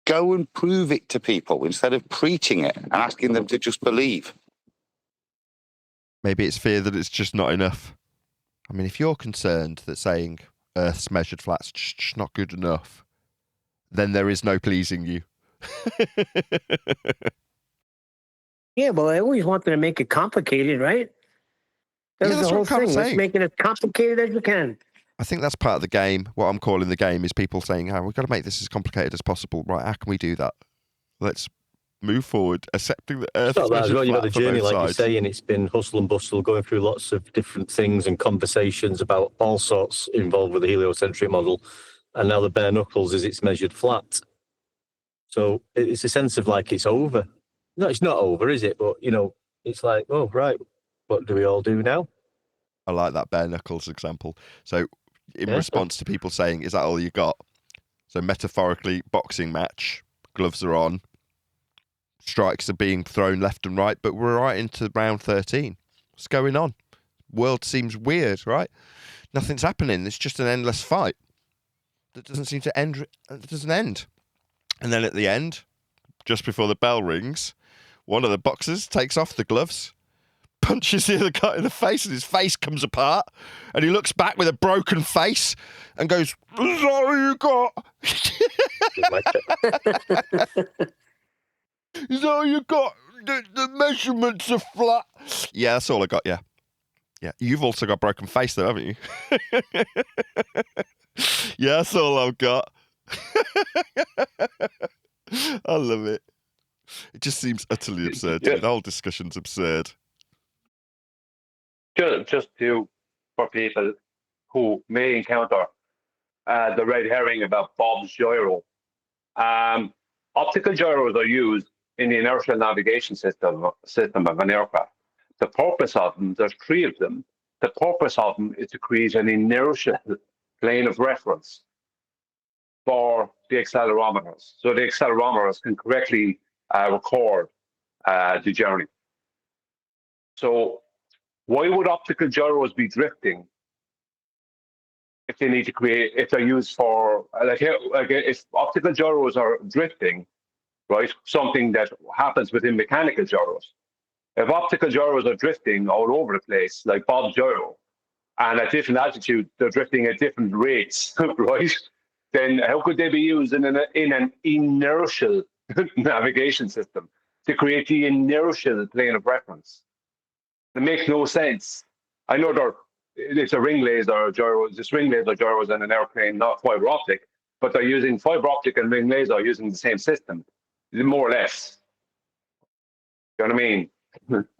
Go and prove it to people instead of preaching it and asking them to just believe. Maybe it's fear that it's just not enough. I mean, if you're concerned that saying Earth's measured flat's just not good enough, then there is no pleasing you. Yeah, well, I always wanted to make it complicated, right? That's the whole thing. Let's make it as complicated as we can. I think that's part of the game. What I'm calling the game is people saying, we've got to make this as complicated as possible. Right, how can we do that? Let's move forward, accepting that Earth It's not is that going as to well. be You've got flat the for journey, both like you're sides. saying. It's been hustle and bustle, going through lots of different things and conversations about all sorts involved with the heliocentric model. And now the bare knuckles is it's measured flat. So it's a sense of like it's over. No, it's not over, is it? But, it's like, oh, right, what do we all do now? I like that bare knuckles example. So in Yeah. response to people saying, is that all you got? So metaphorically, boxing match, gloves are on, strikes are being thrown left and right, but we're right into round 13. What's going on? World seems weird, right? Nothing's happening. It's just an endless fight that doesn't seem to end. It doesn't end. And then at the end, just before the bell rings, one of the boxers takes off the gloves, punches the other guy in the face, and his face comes apart, and he looks back with a broken face and goes, "Is that all you got? Is that all you got? The measurements are flat." Yeah, that's all I got, yeah. Yeah, you've also got broken face though, haven't you? Yeah, that's all I've got. I love it. It just seems utterly absurd to me. The whole discussion's absurd. Just for people who may encounter the red herring about Bob's gyro. Optical gyros are used in the inertial navigation system of an aircraft. The purpose of them, there's 3 of them. The purpose of them is to create an inertial plane of reference for the accelerometers. So the accelerometers can correctly record the journey. So why would optical gyros be drifting if they need to create, if they're used for, if optical gyros are drifting, right, something that happens within mechanical gyros. If optical gyros are drifting all over the place, like Bob's gyro, and at different altitude, they're drifting at different rates, right? Then how could they be used in an inertial navigation system to create the inertial plane of reference? It makes no sense. I know it's a ring laser gyros, it's ring laser gyros in an airplane, not fiber optic, but they're using fiber optic and ring laser using the same system, more or less. You know what I mean?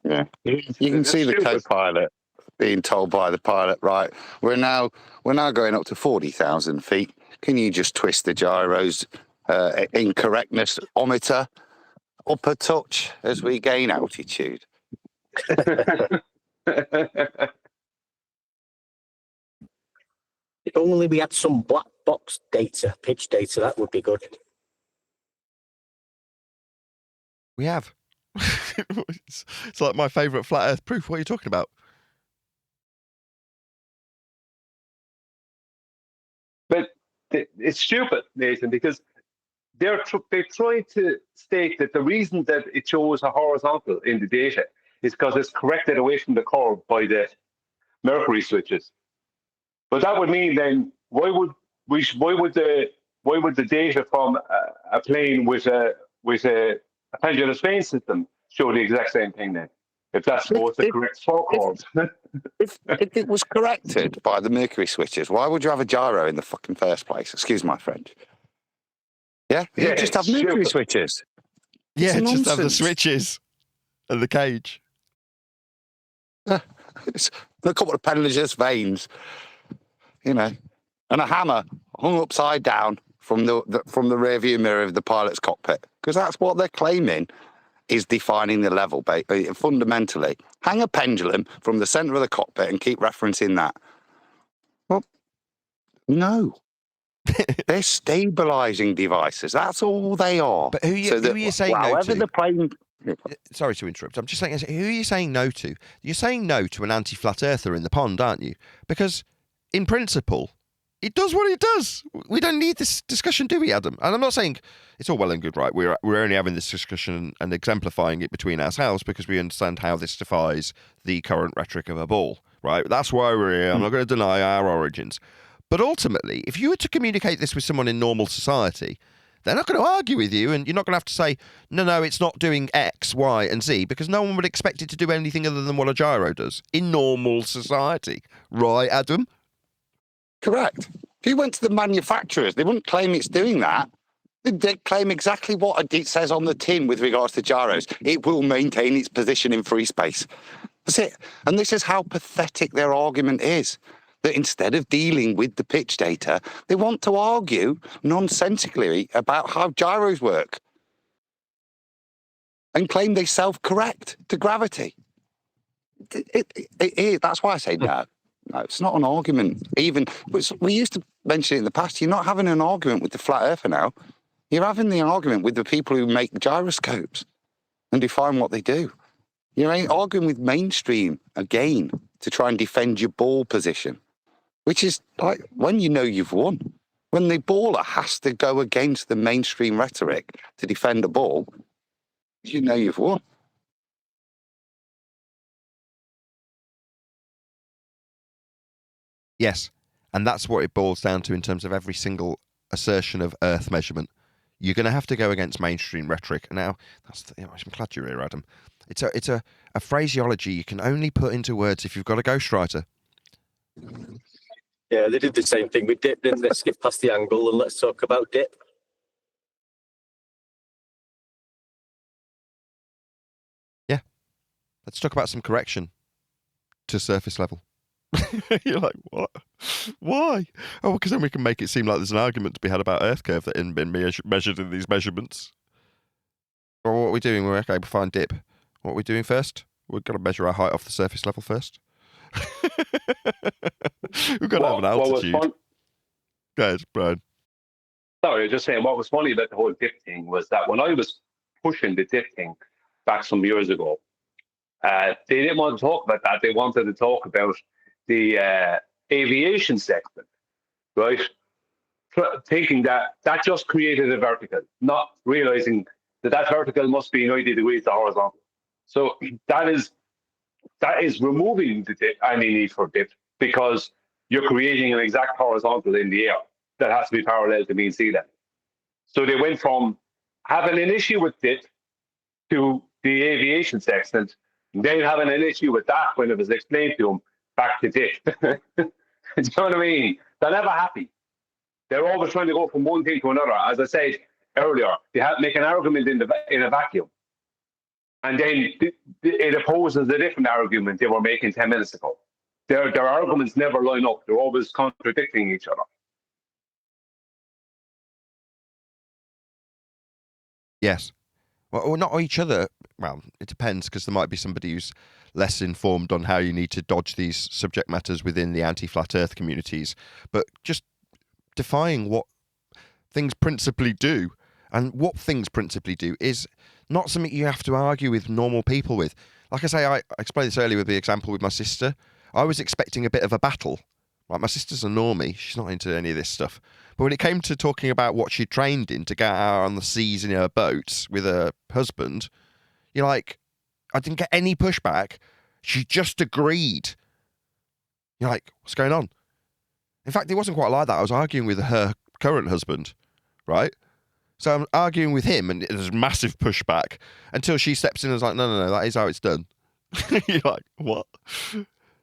Yeah, you can see the co-pilot being told by the pilot, right, we're now going up to 40,000 feet. Can you just twist the gyro's incorrectness-ometer up a touch as we gain altitude? If only we had some black box data, pitch data, that would be good. We have. It's like my favourite flat earth proof. What are you talking about? But it's stupid, Nathan, because they're trying to state that the reason that it shows a horizontal in the data is because it's corrected away from the curve by the mercury switches. But that would mean then why would the data from a plane with a pendulum space system show the exact same thing then? If that's supposed to correct forecourts. If it was corrected by the mercury switches, why would you have a gyro in the fucking first place? Excuse my French. Yeah, you just have mercury switches. Yeah, just have the switches and the cage. It's a couple of pendulous vanes, and a hammer hung upside down from the rear view mirror of the pilot's cockpit, because that's what they're claiming is defining the level. Fundamentally, hang a pendulum from the center of the cockpit and keep referencing that. Well, no. They're stabilizing devices. That's all they are. But who are you saying no to? The plane... Sorry to interrupt. I'm just saying, who are you saying no to? You're saying no to an anti-flat earther in the pond, aren't you? Because in principle, it does what it does. We don't need this discussion, do we, Adam? And I'm not saying it's all well and good, right? We're only having this discussion and exemplifying it between ourselves because we understand how this defies the current rhetoric of a ball, right? That's why we're here. I'm not going to deny our origins. But ultimately, if you were to communicate this with someone in normal society, they're not going to argue with you, and you're not going to have to say, no, it's not doing X, Y, and Z, because no one would expect it to do anything other than what a gyro does in normal society. Right, Adam? Correct. If you went to the manufacturers, they wouldn't claim it's doing that. They claim exactly what it says on the tin with regards to gyros. It will maintain its position in free space. That's it. And this is how pathetic their argument is. That instead of dealing with the pitch data, they want to argue nonsensically about how gyros work and claim they self-correct to gravity. That's why I say no. No, it's not an argument. Even we used to mention it in the past. You're not having an argument with the flat earther now. You're having the argument with the people who make gyroscopes and define what they do. You're arguing with mainstream again to try and defend your ball position, which is like when you know you've won. When the baller has to go against the mainstream rhetoric to defend a ball, you know you've won. Yes, and that's what it boils down to in terms of every single assertion of Earth measurement. You're going to have to go against mainstream rhetoric. Now, I'm glad you're here, Adam. It's a phraseology you can only put into words if you've got a ghostwriter. Yeah, they did the same thing with dip, didn't they? Skip past the angle and let's talk about dip. Yeah, let's talk about some correction to surface level. You're like, what? Why? Oh, because then we can make it seem like there's an argument to be had about Earth curve that hadn't been measured in these measurements. Well, what are we doing? We're okay, we'll find dip. What are we doing first? We've got to measure our height off the surface level first. We've got to have an altitude. Go ahead, Brian. Sorry, I was just saying what was funny about the whole dip thing was that when I was pushing the dip thing back some years ago, they didn't want to talk about that. They wanted to talk about the aviation segment, right? Thinking that just created a vertical, not realizing that vertical must be 90 degrees to horizontal. So that is removing the dip, any need for dip, because you're creating an exact horizontal in the air that has to be parallel to mean sea level. So they went from having an issue with dip to the aviation sextant, then having an issue with that when it was explained to them, back to dip. Do you know what I mean? They're never happy. They're always trying to go from one thing to another. As I said earlier, they make an argument in a vacuum. And then it opposes a different argument they were making 10 minutes ago. Their arguments never line up. They're always contradicting each other. Yes. Well, not each other. Well, it depends, because there might be somebody who's less informed on how you need to dodge these subject matters within the anti-flat earth communities. But just defying what things principally do, and what things principally do is not something you have to argue with normal people with. Like I say, I explained this earlier with the example with my sister. I was expecting a bit of a battle. Like, my sister's a normie. She's not into any of this stuff. But when it came to talking about what she trained in to get out on the seas in her boats with her husband, you're like, I didn't get any pushback. She just agreed. You're like, what's going on? In fact, it wasn't quite like that. I was arguing with her current husband, right? So I'm arguing with him, and there's massive pushback until she steps in and is like, no, that is how it's done. You're like, what?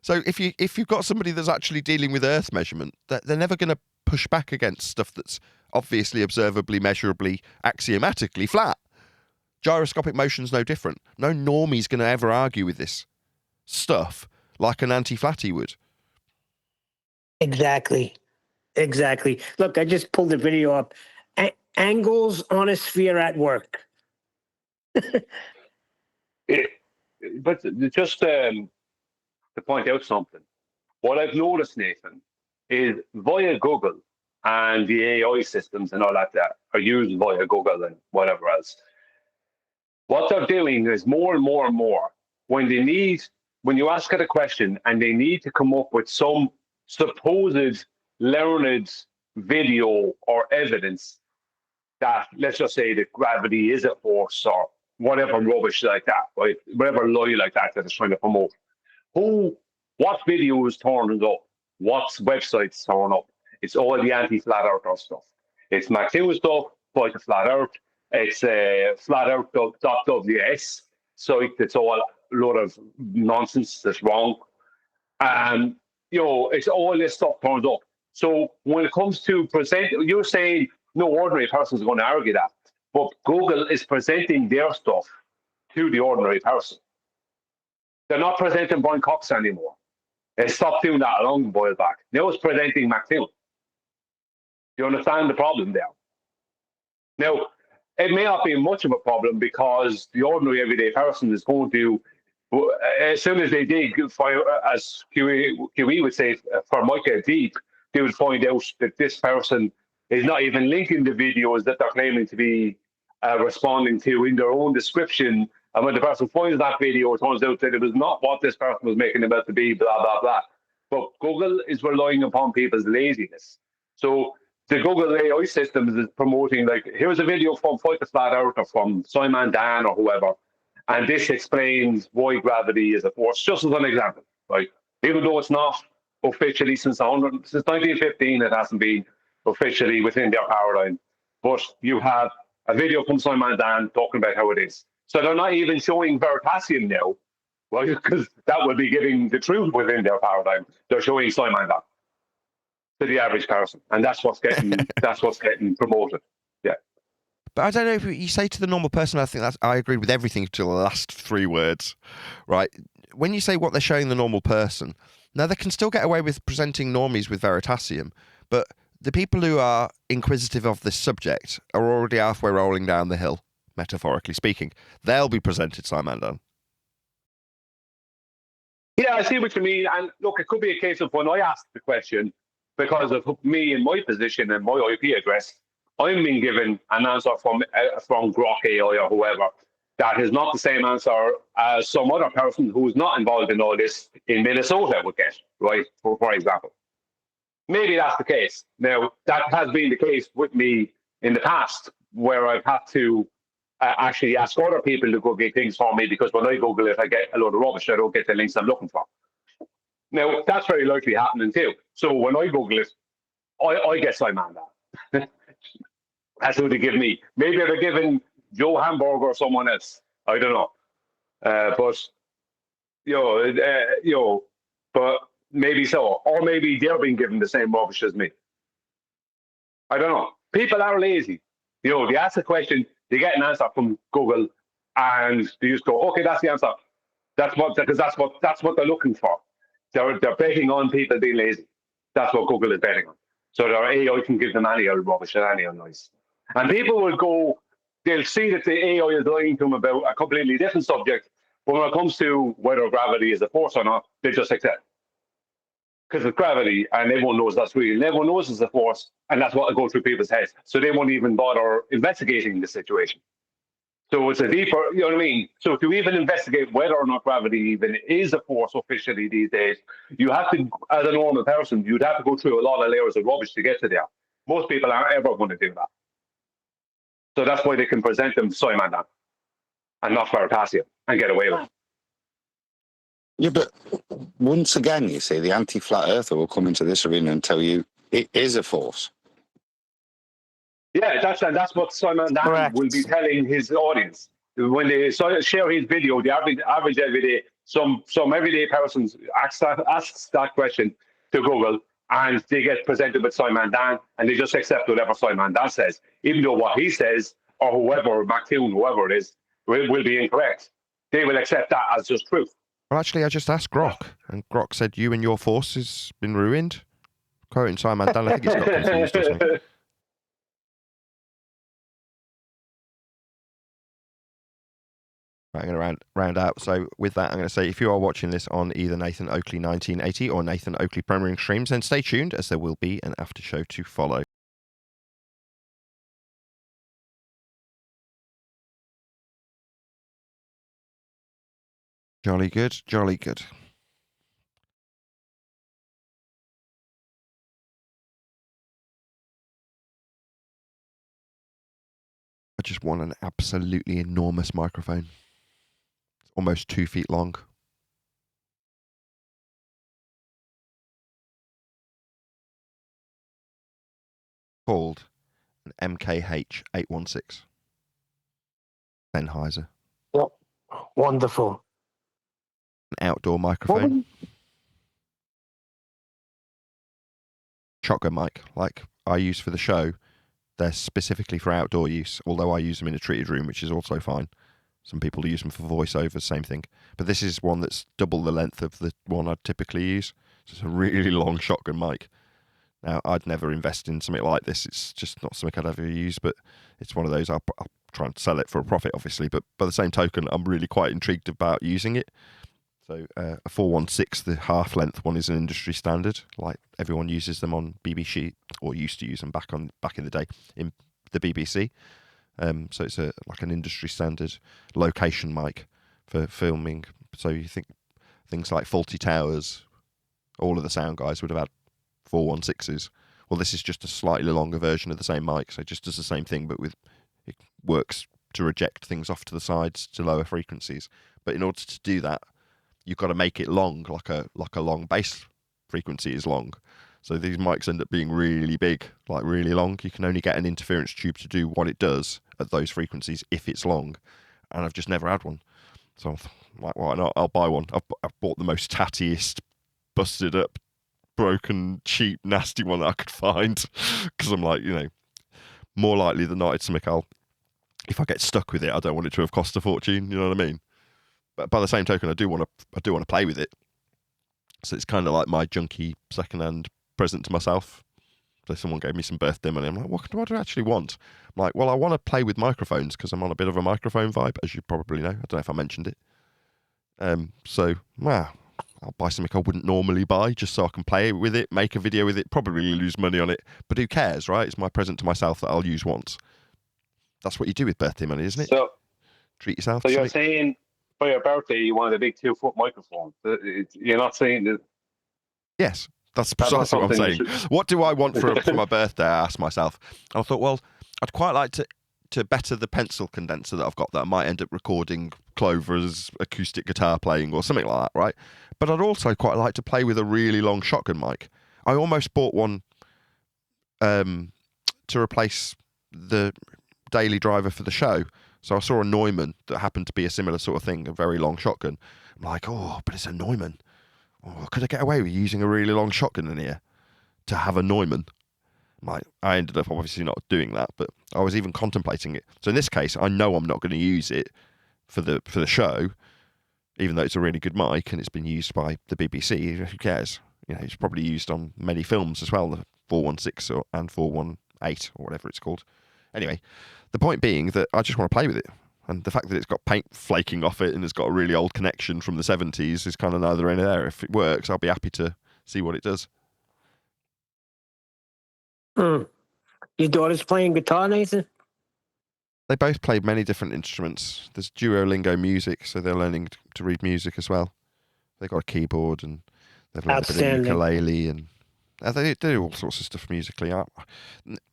So if you've got somebody that's actually dealing with Earth measurement, they're never going to push back against stuff that's obviously, observably, measurably, axiomatically flat. Gyroscopic motion's no different. No normie's going to ever argue with this stuff like an anti-flatty would. Exactly. Look, I just pulled the video up. Angles on a sphere at work. But just to point out something, what I've noticed, Nathan, is via Google and the AI systems and all that are used via Google and whatever else, what they're doing is more and more and more, when you ask it a question and they need to come up with some supposed learned video or evidence that, let's just say, that gravity is a force or whatever rubbish like that, right? Whatever lie like that it's trying to promote. What video is turning up? What websites turn up? It's all the anti-flat earth stuff. It's McTew stuff, Fight the Flat Earth. It's flatearth.ws site that's all a lot of nonsense that's wrong. It's all this stuff turns up. So when it comes to present, you're saying No ordinary person is going to argue that. But Google is presenting their stuff to the ordinary person. They're not presenting Brian Cox anymore. They stopped doing that a long while back. Now it's presenting McToon. Do you understand the problem there? Now, it may not be much of a problem because the ordinary everyday person is going to, as soon as they dig, as QE would say, for Micah deep, they would find out that this person is not even linking the videos that they're claiming to be responding to in their own description. And when the person finds that video, it turns out that it was not what this person was making it out to be, blah, blah, blah. But Google is relying upon people's laziness. So the Google AI systems is promoting, like, here's a video from Fight the Flat Earth or from Simon Dan or whoever, and this explains why gravity is a force, just as an example, right? Even though it's not officially since 1915, it hasn't been officially within their paradigm. But you have a video from Simon Dan talking about how it is. So they're not even showing Veritasium now, well, because that would be giving the truth within their paradigm. They're showing Simon Dan to the average person, and that's what's getting promoted. Yeah. But I don't know if you say to the normal person. I agree with everything to the last three words, right? When you say what they're showing the normal person, now they can still get away with presenting normies with Veritasium, but the people who are inquisitive of this subject are already halfway rolling down the hill, metaphorically speaking. They'll be presented Simon Dan. Yeah, I see what you mean. And look, it could be a case of when I ask the question, because of me in my position and my IP address, I'm being given an answer from Grok AI or whoever that is not the same answer as some other person who's not involved in all this in Minnesota would get, right? For example. Maybe that's the case. Now, that has been the case with me in the past, where I've had to actually ask other people to go get things for me, because when I Google it, I get a load of rubbish. I don't get the links I'm looking for. Now, that's very likely happening too. So when I Google it, I get Simon Dan. That's who they give me. Maybe they're giving Joe Hamburg or someone else. I don't know. But maybe so. Or maybe they're being given the same rubbish as me. I don't know. People are lazy. They ask a question, they get an answer from Google, and they just go, okay, that's the answer. That's what they're looking for. They're betting on people being lazy. That's what Google is betting on. So their AI can give them any old rubbish and any old noise. And people will go, they'll see that the AI is lying to them about a completely different subject, but when it comes to whether gravity is a force or not, they just accept. Because it's gravity, and everyone knows that's real. And everyone knows it's a force, and that's what will go through people's heads. So they won't even bother investigating the situation. So it's a deeper, you know what I mean? So to even investigate whether or not gravity even is a force officially these days, you have to, as a normal person, you'd have to go through a lot of layers of rubbish to get to there. Most people aren't ever going to do that. So that's why they can present them Simon Dan and not Veritasium and get away with it. Yeah, but once again, you see, the anti-flat earther will come into this arena and tell you it is a force. Yeah, that's what Simon Dan will be telling his audience. When they share his video, the average everyday, some everyday person asks that question to Google, and they get presented with Simon Dan, and they just accept whatever Simon Dan says, even though what he says, or whoever, McToon, whoever it is, will be incorrect. They will accept that as just truth. Well, actually, I just asked Grok, and Grok said, you and your force has been ruined. Quoting Simon Dan, I think he's got confused or something. Right, I'm going to round out. So with that, I'm going to say, if you are watching this on either Nathan Oakley 1980 or Nathan Oakley Premiering streams, then stay tuned, as there will be an after show to follow. Jolly good, jolly good. I just want an absolutely enormous microphone. It's almost 2 feet long. Called an MKH 816. Sennheiser. Yep. Wonderful. An outdoor microphone. Shotgun mic, like I use for the show. they're specifically for outdoor use, although I use them in a treated room, which is also fine. Some people use them for voiceover, same thing. But this is one that's double the length of the one I'd typically use. So it's a really long shotgun mic. Now, I'd never invest in something like this. It's just not something I'd ever use, but it's one of those, I'll try and sell it for a profit, obviously. But by the same token, I'm really quite intrigued about using it. So a 416, the half-length one, is an industry standard. Like, everyone uses them on BBC, or used to use them back in the day in the BBC. So it's like an industry standard location mic for filming. So you think things like Faulty Towers, all of the sound guys would have had 416s. Well, this is just a slightly longer version of the same mic, so it just does the same thing, but it works to reject things off to the sides to lower frequencies. But in order to do that, you've got to make it long, like a long bass frequency is long. So these mics end up being really big, like really long. You can only get an interference tube to do what it does at those frequencies if it's long, and I've just never had one. So I'm like, why not? I'll buy one. I've bought the most tattiest, busted up, broken, cheap, nasty one that I could find, because I'm like, more likely than not, it's something if I get stuck with it, I don't want it to have cost a fortune. You know what I mean? But by the same token, I do want to play with it. So it's kind of like my junky second-hand present to myself. So someone gave me some birthday money. I'm like, what do I actually want? I'm like, well, I want to play with microphones because I'm on a bit of a microphone vibe, as you probably know. I don't know if I mentioned it. I'll buy something I wouldn't normally buy just so I can play with it, make a video with it, probably lose money on it. But who cares, right? It's my present to myself that I'll use once. That's what you do with birthday money, isn't it? So, treat yourself. So you're saying for your birthday you wanted a big 2-foot microphone. You're not saying that. Yes, that's precisely what I'm saying. What do I want for my birthday? I asked myself. And I thought, well, I'd quite like to better the pencil condenser that I've got that I might end up recording Clover's acoustic guitar playing or something like that, right? But I'd also quite like to play with a really long shotgun mic. I almost bought one to replace the daily driver for the show. So I saw a Neumann that happened to be a similar sort of thing, a very long shotgun. I'm like, oh, but it's a Neumann. Oh, could I get away with using a really long shotgun in here to have a Neumann? I ended up obviously not doing that, but I was even contemplating it. So in this case, I know I'm not going to use it for the show, even though it's a really good mic and it's been used by the BBC. Who cares? It's probably used on many films as well, the 416 and 418 or whatever it's called. Anyway, the point being that I just want to play with it. And the fact that it's got paint flaking off it and it's got a really old connection from the 70s is kind of neither here nor there. If it works, I'll be happy to see what it does. Your daughter's playing guitar, Nathan? They both play many different instruments. There's Duolingo music, so they're learning to read music as well. They've got a keyboard and they've learned a bit of ukulele, and they do all sorts of stuff musically.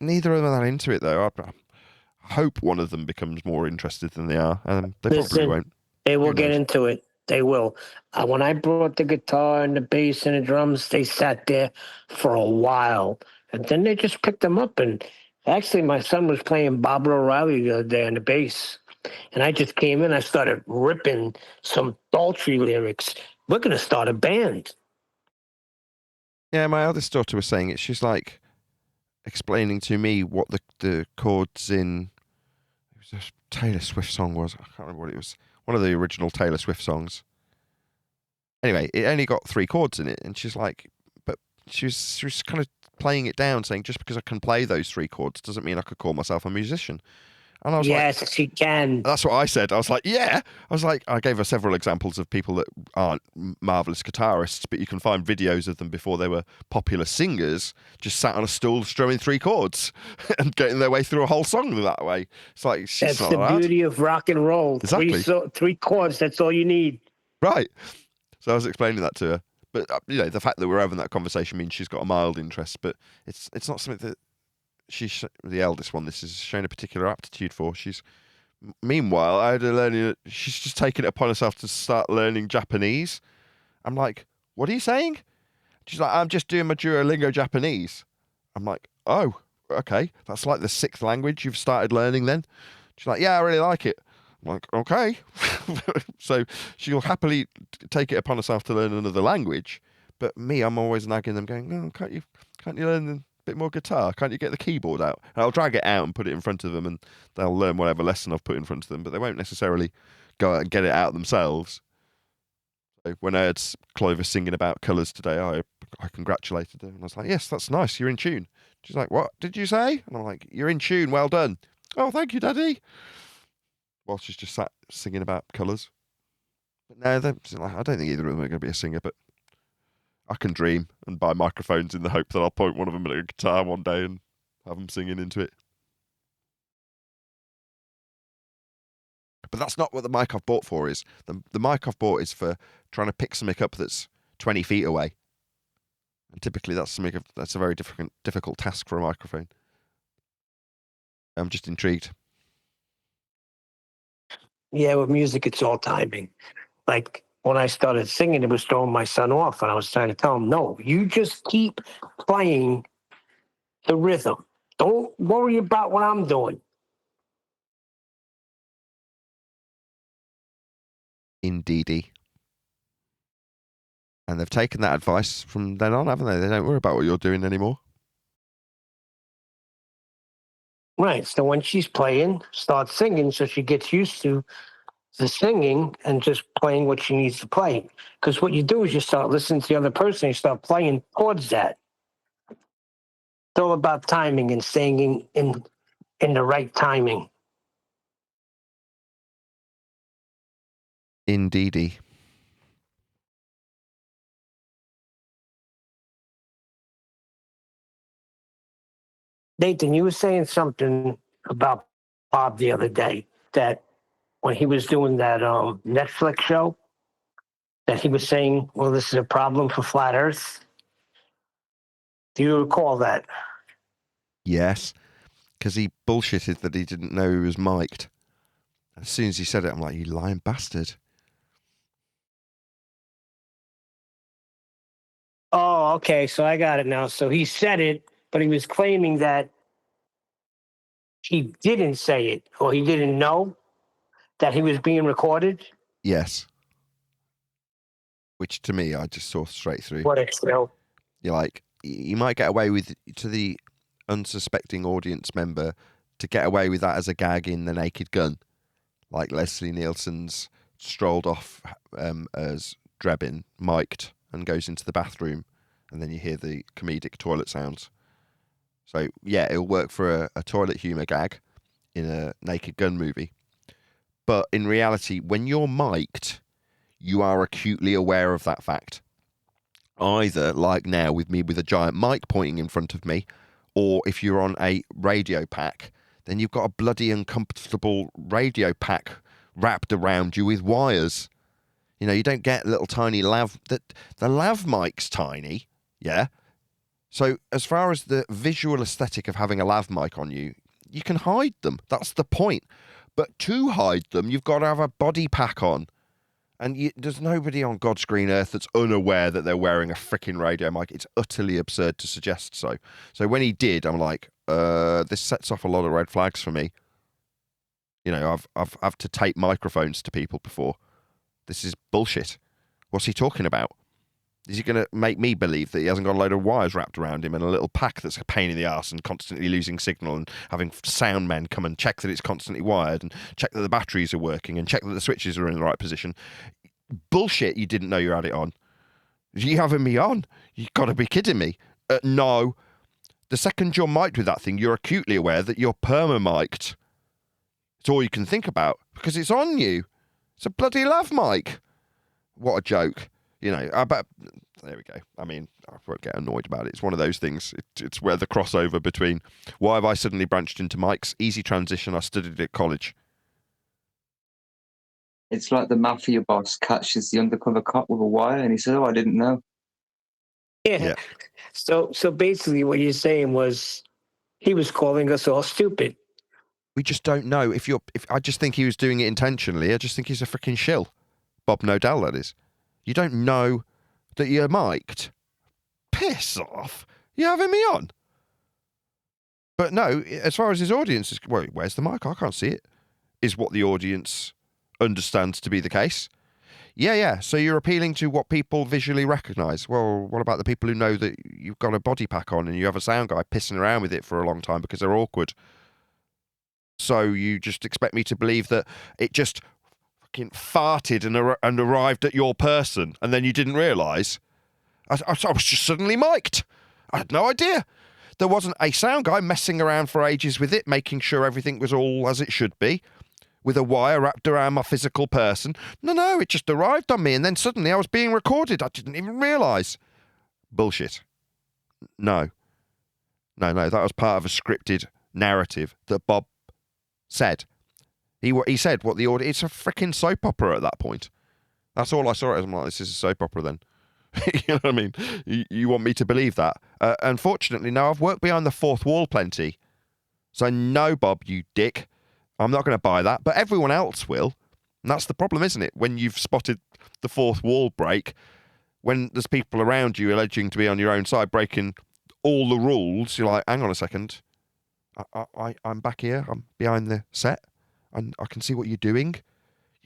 Neither of them are that into it, though. I hope one of them becomes more interested than they are, and they probably won't. They will get into it. They will. When I brought the guitar and the bass and the drums, they sat there for a while. And then they just picked them up. And actually, my son was playing Bob O'Reilly the other day on the bass. And I just came in. I started ripping some Daltrey lyrics. We're going to start a band. Yeah, my eldest daughter was saying it. She's like explaining to me what the chords in... It was a Taylor Swift song was. I can't remember what it was. One of the original Taylor Swift songs. Anyway, it only got 3 chords in it. And she's like... But she was kind of playing it down, saying just because I can play those 3 chords doesn't mean I could call myself a musician. And I was yes, she can. That's what I said. I was like, yeah. I gave her several examples of people that aren't marvelous guitarists, but you can find videos of them before they were popular singers, just sat on a stool strumming 3 chords and getting their way through a whole song that way. It's like, that's the beauty of rock and roll. Exactly. 3 chords, that's all you need. Right. So I was explaining that to her. But, the fact that we're having that conversation means she's got a mild interest, but it's not something that she's, the eldest one, this is shown a particular aptitude for. Meanwhile, I had her learning, she's just taken it upon herself to start learning Japanese. I'm like, what are you saying? She's like, I'm just doing my Duolingo Japanese. I'm like, oh, okay. That's like the 6th language you've started learning then? She's like, yeah, I really like it. I'm like, okay. So she'll happily take it upon herself to learn another language. But me, I'm always nagging them going, no, can't you learn bit more guitar. Can't you get the keyboard out? And I'll drag it out and put it in front of them, and they'll learn whatever lesson I've put in front of them, but they won't necessarily go out and get it out themselves. So when I heard Clover singing about colours today, I congratulated her, and I was like, yes, that's nice, you're in tune. She's like, what did you say? And I'm like, you're in tune, well done. Oh, thank you, Daddy. While she's just sat singing about colours. But no, I don't think either of them are going to be a singer, but I can dream and buy microphones in the hope that I'll point one of them at a guitar one day and have them singing into it. But that's not what the mic I've bought for is. The mic I've bought is for trying to pick something up that's 20 feet away. And typically that's a very difficult task for a microphone. I'm just intrigued. Yeah, with music, it's all timing. Like when I started singing, it was throwing my son off, and I was trying to tell him, no, you just keep playing the rhythm. Don't worry about what I'm doing. Indeedy. And they've taken that advice from then on, haven't they? They don't worry about what you're doing anymore. Right. So when she's playing, start singing so she gets used to the singing and just playing what she needs to play. Because what you do is you start listening to the other person, you start playing towards that. It's all about timing and staying in the right timing. Indeedy. Nathan, you were saying something about Bob the other day, that when he was doing that Netflix show, that he was saying, well, this is a problem for Flat Earth. Do you recall that? Yes, because he bullshitted that he didn't know he was mic'd. As soon as he said it, I'm like, you lying bastard. Oh, okay. So I got it now. So he said it, but he was claiming that he didn't say it, or he didn't know that he was being recorded. Yes. Which to me, I just saw straight through. What a show. You're like, you might get away with, to the unsuspecting audience member, to get away with that as a gag in The Naked Gun. Like Leslie Nielsen's strolled off as Drebin, mic'd, and goes into the bathroom, and then you hear the comedic toilet sounds. So, yeah, it'll work for a toilet humour gag in a Naked Gun movie. But in reality, when you're mic'd, you are acutely aware of that fact. Either, like now, with me with a giant mic pointing in front of me, or if you're on a radio pack, then you've got a bloody uncomfortable radio pack wrapped around you with wires. You know, you don't get little tiny lav... The lav mic's tiny, yeah? So as far as the visual aesthetic of having a lav mic on you, you can hide them. That's the point. But to hide them, you've got to have a body pack on. And there's nobody on God's green earth that's unaware that they're wearing a freaking radio mic. It's utterly absurd to suggest so. So when he did, I'm like, this sets off a lot of red flags for me. You know, I've had to tape microphones to people before. This is bullshit. What's he talking about? Is he going to make me believe that he hasn't got a load of wires wrapped around him and a little pack that's a pain in the arse and constantly losing signal, and having sound men come and check that it's constantly wired and check that the batteries are working and check that the switches are in the right position? Bullshit, you didn't know you had it on. Are you having me on? You've got to be kidding me. No. The second you're mic'd with that thing, you're acutely aware that you're perma-mic'd. It's all you can think about because it's on you. It's a bloody lav mic. What a joke. You know, I bet, there we go. I mean, I won't get annoyed about it. It's one of those things. It's where the crossover between why have I suddenly branched into mics? Easy transition. I studied at college. It's like the mafia boss catches the undercover cop with a wire and he says, oh, I didn't know. Yeah. So basically what you're saying was he was calling us all stupid. We just don't know. If I just think he was doing it intentionally. I just think he's a freaking shill. Bob Nodell, that is. You don't know that you're mic'd. Piss off. You're having me on. But no, as far as his audience is, well, where's the mic? I can't see it. Is what the audience understands to be the case. Yeah. So you're appealing to what people visually recognise. Well, what about the people who know that you've got a body pack on and you have a sound guy pissing around with it for a long time because they're awkward? So you just expect me to believe that it just fucking farted and arrived at your person and then you didn't realise? I was just suddenly mic'd. I had no idea. There wasn't a sound guy messing around for ages with it, making sure everything was all as it should be, with a wire wrapped around my physical person. No, it just arrived on me and then suddenly I was being recorded. I didn't even realise. Bullshit. No, that was part of a scripted narrative that Bob said. He said what the audience... It's a freaking soap opera at that point. That's all I saw it as. I'm like, this is a soap opera then. You know what I mean? You want me to believe that? Unfortunately, no, I've worked behind the fourth wall plenty. So no, Bob, you dick. I'm not going to buy that, but everyone else will. And that's the problem, isn't it? When you've spotted the fourth wall break, when there's people around you alleging to be on your own side, breaking all the rules, you're like, hang on a second. I'm back here. I'm behind the set. And I can see what you're doing.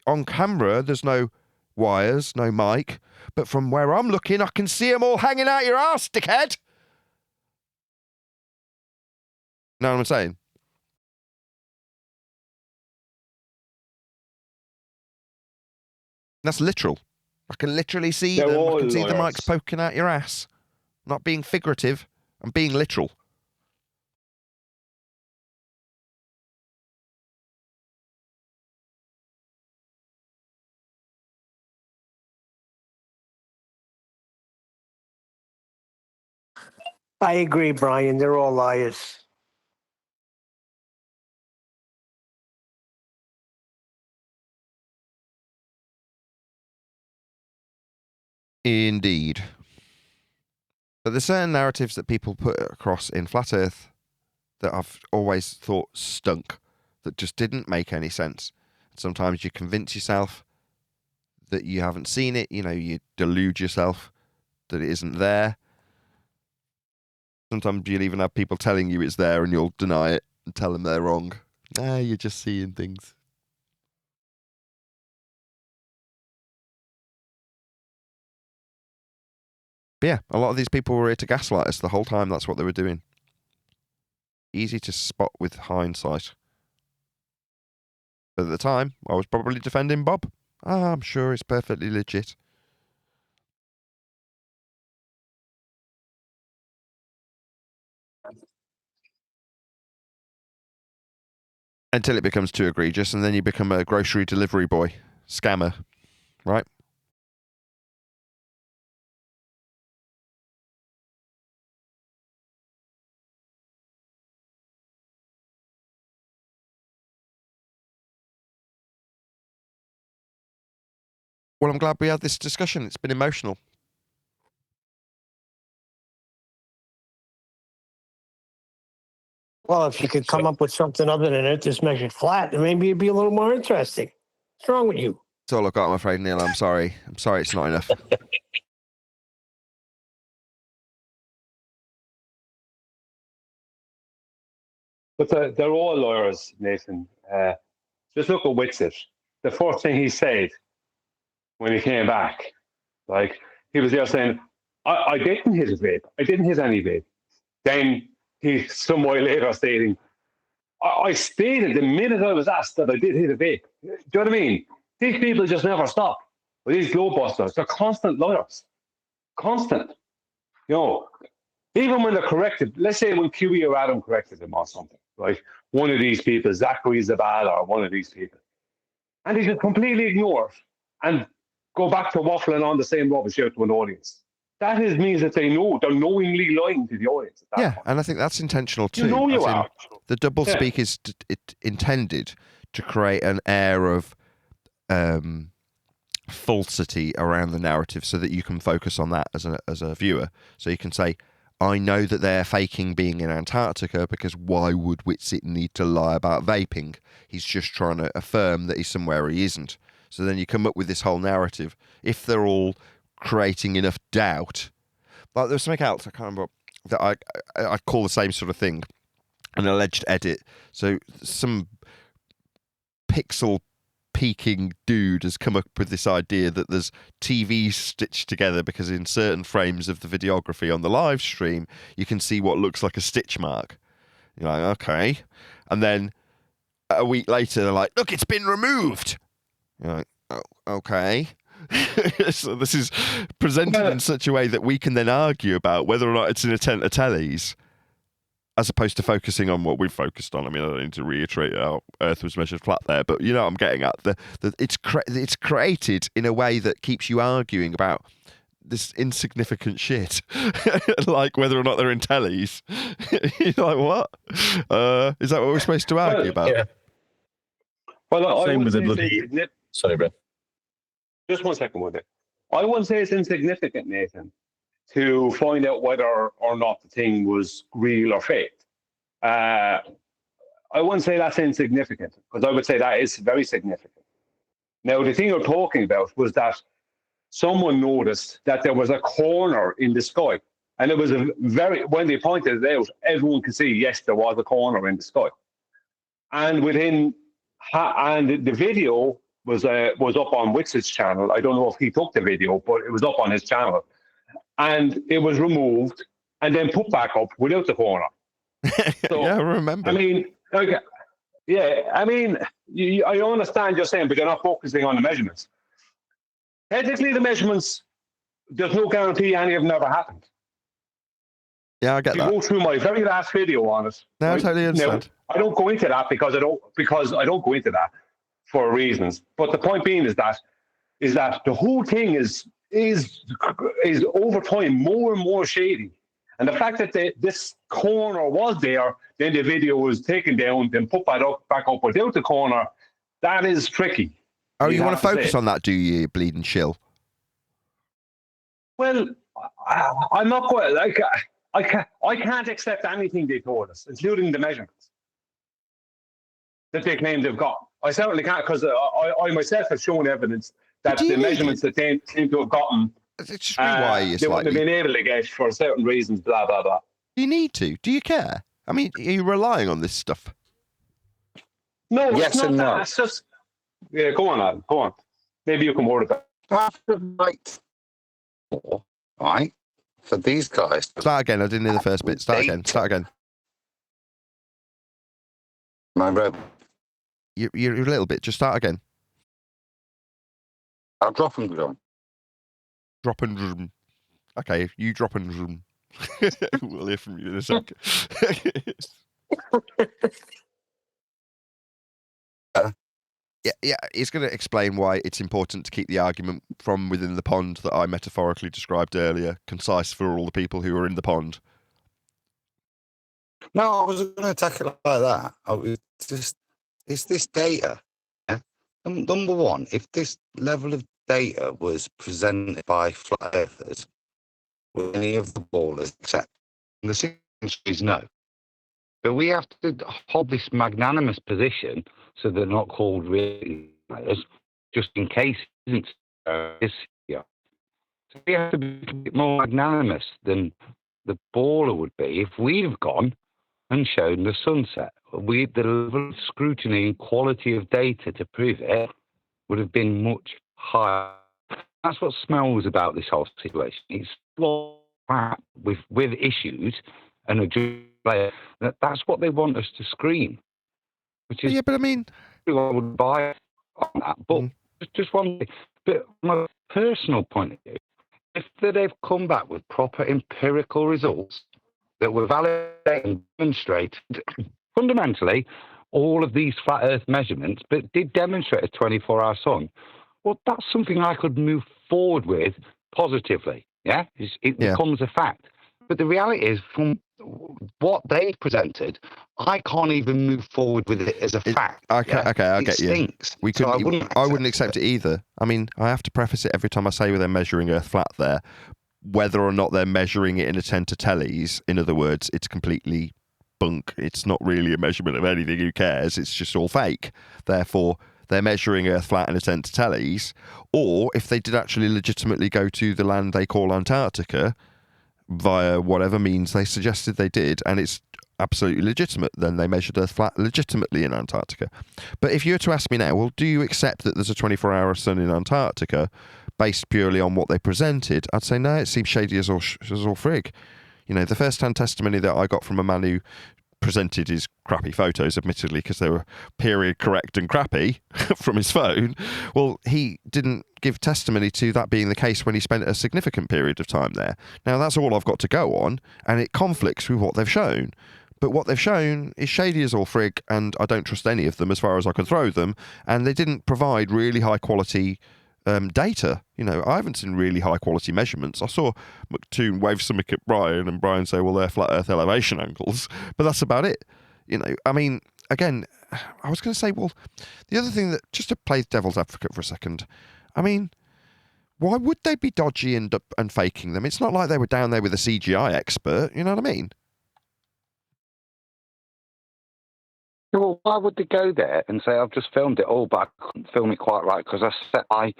On camera, there's no wires, no mic. But from where I'm looking, I can see them all hanging out your ass, dickhead. Know what I'm saying? That's literal. I can literally see them. I can see the mics poking out your ass. Not being figurative. I'm being literal. I agree, Brian. They're all liars. Indeed. But there's certain narratives that people put across in Flat Earth that I've always thought stunk, that just didn't make any sense. Sometimes you convince yourself that you haven't seen it, you delude yourself that it isn't there. Sometimes you'll even have people telling you it's there and you'll deny it and tell them they're wrong. Nah, you're just seeing things. But yeah, a lot of these people were here to gaslight us the whole time. That's what they were doing. Easy to spot with hindsight. But at the time, I was probably defending Bob. I'm sure it's perfectly legit. Until it becomes too egregious, and then you become a grocery delivery boy. Scammer. Right? Well, I'm glad we had this discussion. It's been emotional. Well, if you could come up with something other than Earth is measured flat, then maybe it'd be a little more interesting. What's wrong with you? That's all I've got, I'm afraid, Neil. I'm sorry. It's not enough. But they're all lawyers, Nathan. Just look at Whitsitt. The first thing he said when he came back, like, he was there saying, I didn't hit a vape. I didn't hit any vape. Then he, some while later, stating, I stated the minute I was asked that I did hit a vape. Do you know what I mean? These people just never stop. These globebusters, they're constant liars. Constant. Even when they're corrected, let's say when QE or Adam corrected them or something, right? One of these people, Zachary Zabal or one of these people. And they just completely ignore it and go back to waffling on the same rubbish out to an audience. That means that they're knowingly lying to the audience. Yeah, and I think that's intentional too. You are. The double speak is intended to create an air of falsity around the narrative so that you can focus on that as a viewer. So you can say, I know that they're faking being in Antarctica because why would Whitsitt need to lie about vaping? He's just trying to affirm that he's somewhere he isn't. So then you come up with this whole narrative. If they're all creating enough doubt, like there's something else I can't remember that I call the same sort of thing, an alleged edit. So some pixel peaking dude has come up with this idea that there's TVs stitched together because in certain frames of the videography on the live stream, you can see what looks like a stitch mark. You're like, okay. And then a week later, they're like, look, it's been removed. You're like, oh, okay. So this is presented in such a way that we can then argue about whether or not it's an attempt at tellies, as opposed to focusing on what we've focused on. I mean, I don't need to reiterate how Earth was measured flat there, but you know what I'm getting at. It's created in a way that keeps you arguing about this insignificant shit, like whether or not they're in tellies. You're like, what? Is that what we're supposed to argue about? Yeah. Well, Same with the bloody... Sorry, bro. Just 1 second with it. I wouldn't say it's insignificant, Nathan, to find out whether or not the thing was real or fake. I wouldn't say that's insignificant, because I would say that is very significant. Now, the thing you're talking about was that someone noticed that there was a corner in the sky. And it was when they pointed it out, everyone could see, yes, there was a corner in the sky. And the video was up on Wix's channel. I don't know if he took the video, but it was up on his channel. And it was removed and then put back up without the corner. So, yeah, I remember. I mean, okay, yeah, I mean, I understand you're saying, but you're not focusing on the measurements. Technically, the measurements, there's no guarantee any of them ever happened. Yeah, I get that. You go through my very last video on it. No, right? I totally understand. Now, I don't go into that because I don't go into that for reasons. But the point being is that the whole thing is over time more and more shady. And the fact that this corner was there, then the video was taken down, then put back up without the corner, that is tricky. Oh, you want to focus on that, do you, bleeding shill? Well, I'm not quite like I can't accept anything they told us, including the measurements that they claim they've got. I certainly can't, because I myself have shown evidence that the measurements that they seem to have gotten, just why they wouldn't have been able to get for certain reasons, blah, blah, blah. You need to. Do you care? I mean, are you relying on this stuff? No, yes it's not and that. no. It's just, yeah, go on, Adam, go on. Maybe you can word it back. After night 4, right? For these guys. Start again. I didn't hear the first bit. Start again. My bro. You're a little bit. Just start again. I'll drop and go. Drop and drum. Okay, you drop and drum. We'll hear from you in a sec. Yeah, he's going to explain why it's important to keep the argument from within the pond that I metaphorically described earlier concise for all the people who are in the pond. No, I was going to tackle it like that. It's this data. Yeah? Number one, if this level of data was presented by flat earthers, would any of the ballers accept? And the answer is no. But we have to hold this magnanimous position so they're not called really liars, just in case it isn't this year. So we have to be a bit more magnanimous than the baller would be if we'd have gone and shown the sunset. The level of scrutiny and quality of data to prove it would have been much higher. That's what smells about this whole situation. It's crap with issues and a player. That's what they want us to screen. Which is, yeah, but I mean, I would buy on that. But just one thing. But from a personal point of view, if they've come back with proper empirical results that were validated and demonstrated, fundamentally, all of these flat Earth measurements, but did demonstrate a 24-hour sun, well, that's something I could move forward with positively. Yeah, it becomes a fact. But the reality is, from what they presented, I can't even move forward with it as a fact. Okay, I get stinks. you. I wouldn't accept it either. I mean, I have to preface it every time I say they're measuring Earth flat there, whether or not they're measuring it in a 10 to tellies. In other words, it's completely bunk. It's not really a measurement of anything. Who cares? It's just all fake. Therefore, they're measuring Earth flat in a 10 to tellies. Or if they did actually legitimately go to the land they call Antarctica, via whatever means they suggested they did, and it's absolutely legitimate. Then they measured Earth flat legitimately in Antarctica. But if you were to ask me now, well, do you accept that there's a 24-hour sun in Antarctica based purely on what they presented? I'd say no, it seems shady as all frig. You know, the first-hand testimony that I got from a man who presented his crappy photos, admittedly, because they were period correct and crappy from his phone. Well, he didn't give testimony to that being the case when he spent a significant period of time there. Now, that's all I've got to go on, and it conflicts with what they've shown. But what they've shown is shady as all frig, and I don't trust any of them as far as I can throw them, and they didn't provide really high-quality data. You know, I haven't seen really high quality measurements. I saw McToon wave something at Brian and Brian say, well, they're flat earth elevation angles, but that's about it. You know, I mean, again, I was going to say, well, the other thing that, just to play devil's advocate for a second, I mean, why would they be dodgy and faking them? It's not like they were down there with a CGI expert, you know what I mean? Well, why would they go there and say, I've just filmed it all, but I couldn't film it quite right because I set my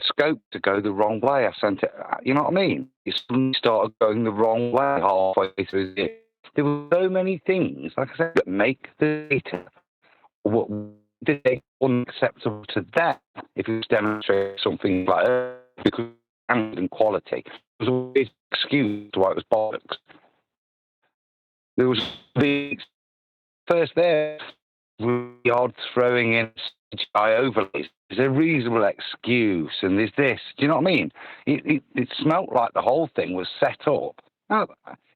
scope to go the wrong way. I sent it, you know what I mean? It suddenly started going the wrong way halfway through it. There were so many things, like I said, that make the data what did they unacceptable to them if it was demonstrating something like because and quality. There was always an excuse why it was bollocks. There was the first there, the odds throwing in CGI overlays. There's a reasonable excuse, and there's this. Do you know what I mean? It smelt like the whole thing was set up. Now,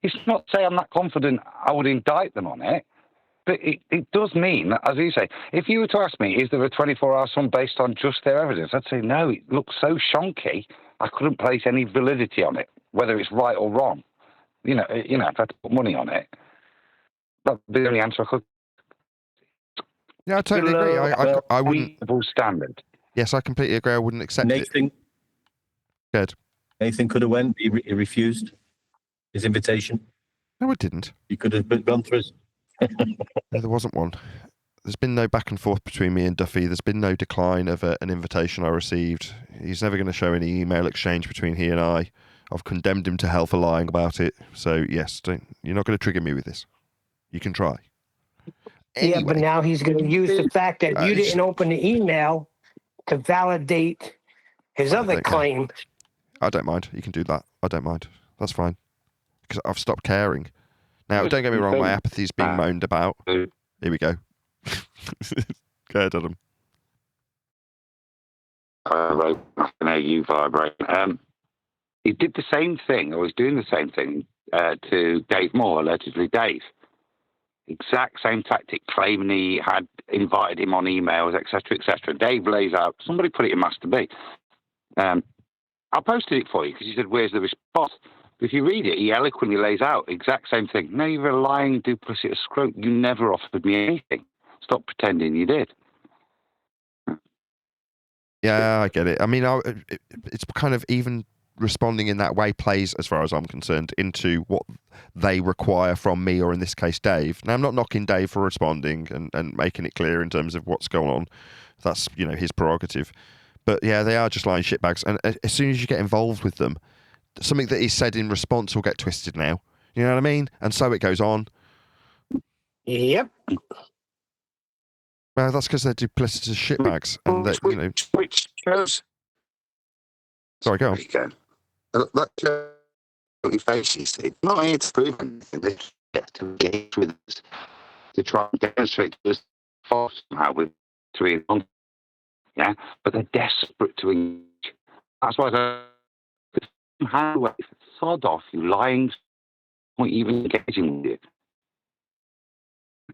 it's not to say I'm not confident I would indict them on it, but it does mean that, as you say, if you were to ask me, is there a 24-hour sun based on just their evidence? I'd say no. It looks so shonky, I couldn't place any validity on it, whether it's right or wrong. You know, if I had to put money on it, that'd be the only answer I could. Yeah, I totally agree. I wouldn't. Standard. Yes, I completely agree. I wouldn't accept Nathan, it. Good. Nathan could have went. He refused his invitation. No, it didn't. He could have gone through. No, there wasn't one. There's been no back and forth between me and Duffy. There's been no decline of an invitation I received. He's never going to show any email exchange between he and I. I've condemned him to hell for lying about it. So, yes, you're not going to trigger me with this. You can try. Anyway, yeah, but now he's going to use the fact that you didn't open the email to validate his other claim. I don't mind. You can do that. I don't mind. That's fine. Because I've stopped caring. Now, don't get me wrong, my apathy's being moaned about. Here we go. Go ahead, Adam. I can hear you vibrate. He did the same thing, or was doing the same thing to Dave Moore, allegedly Dave. Exact same tactic, claiming he had invited him on emails, etc., etc. Dave lays out, somebody put it in Master B. I posted it for you because he said, where's the response? But if you read it, he eloquently lays out exact same thing. No, you're a lying, duplicitous scrote. You never offered me anything. Stop pretending you did. Yeah, I get it. I mean, it's kind of even responding in that way plays, as far as I'm concerned, into what they require from me, or in this case, Dave. Now, I'm not knocking Dave for responding and making it clear in terms of what's going on. That's, his prerogative. But yeah, they are just lying shitbags. And as soon as you get involved with them, something that is said in response will get twisted now. You know what I mean? And so it goes on. Yep. Well, that's because they're duplicitous shitbags. And that, Which shows... Sorry, go on. That shows your faces. It's not here to prove anything. They get to engage with us to try and demonstrate to us false somehow with 3 months. Yeah, but they're desperate to engage. That's why they're sod off, you lying, not even engaging with you.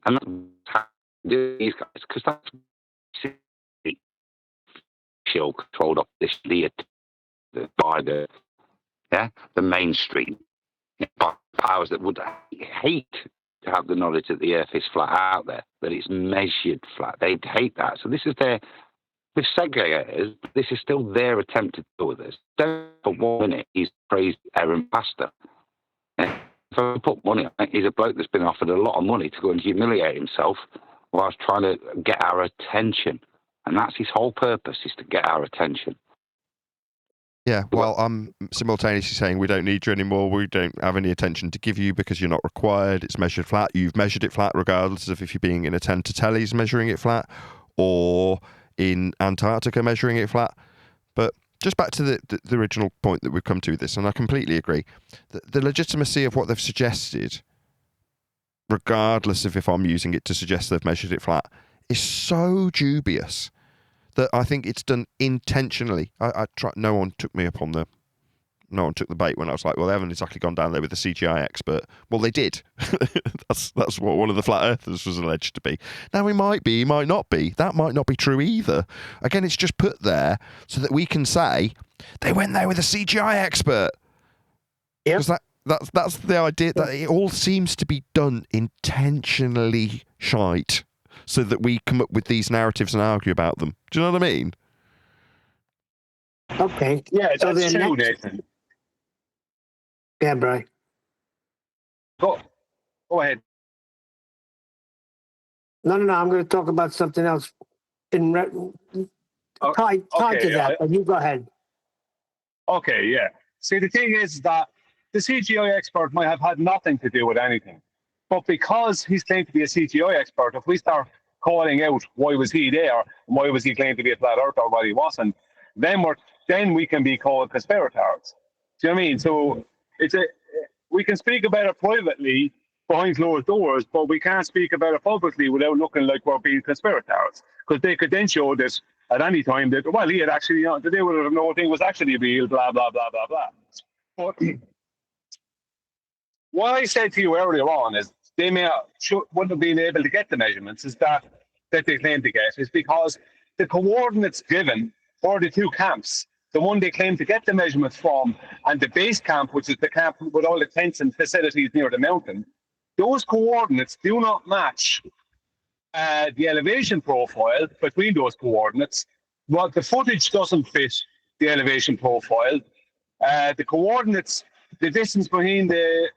And that's how they do these guys, because that's show controlled up this by the mainstream, by powers that would hate to have the knowledge that the Earth is flat out there, that it's measured flat. They'd hate that. So this is with segregators, this is still their attempt to deal with this. Don't for 1 minute he's praised Aaron Pastor. And if I put money on it, he's a bloke that's been offered a lot of money to go and humiliate himself whilst trying to get our attention. And that's his whole purpose, is to get our attention. Yeah, well, I'm simultaneously saying we don't need you anymore. We don't have any attention to give you because you're not required. It's measured flat. You've measured it flat regardless of if you're being in a 10 to tellies measuring it flat or in Antarctica measuring it flat. But just back to the original point that we've come to with this, and I completely agree. The legitimacy of what they've suggested, regardless of if I'm using it to suggest they've measured it flat, is so dubious that I think it's done intentionally. No one took the bait when I was like, well, they haven't exactly gone down there with the CGI expert. Well, they did. that's what one of the flat earthers was alleged to be. Now, he might be, he might not be. That might not be true either. Again, it's just put there so that we can say they went there with a CGI expert. Yeah. Because that's the idea, that it all seems to be done intentionally shite, so that we come up with these narratives and argue about them. Do you know what I mean? Okay. Yeah, So that's then true, next- Nathan. Yeah, Brian. Go ahead. No. I'm going to talk about something else tied to that. But you go ahead. Okay, yeah. See, the thing is that the CGI expert might have had nothing to do with anything. But because he's claimed to be a CGI expert, if we start calling out why was he there and why was he claimed to be a flat earther or what he wasn't, then we can be called conspirators. Do you know what I mean? So we can speak about it privately behind closed doors, but we can't speak about it publicly without looking like we're being conspirators. Because they could then show this at any time that, well, he had actually, they would have known thing was actually real, blah, blah, blah, blah, blah. But what I said to you earlier on is they wouldn't have been able to get the measurements is that they claim to get is because the coordinates given for the two camps, the one they claim to get the measurements from and the base camp, which is the camp with all the tents and facilities near the mountain, those coordinates do not match the elevation profile between those coordinates. Well, the footage doesn't fit the elevation profile. The coordinates, the distance between the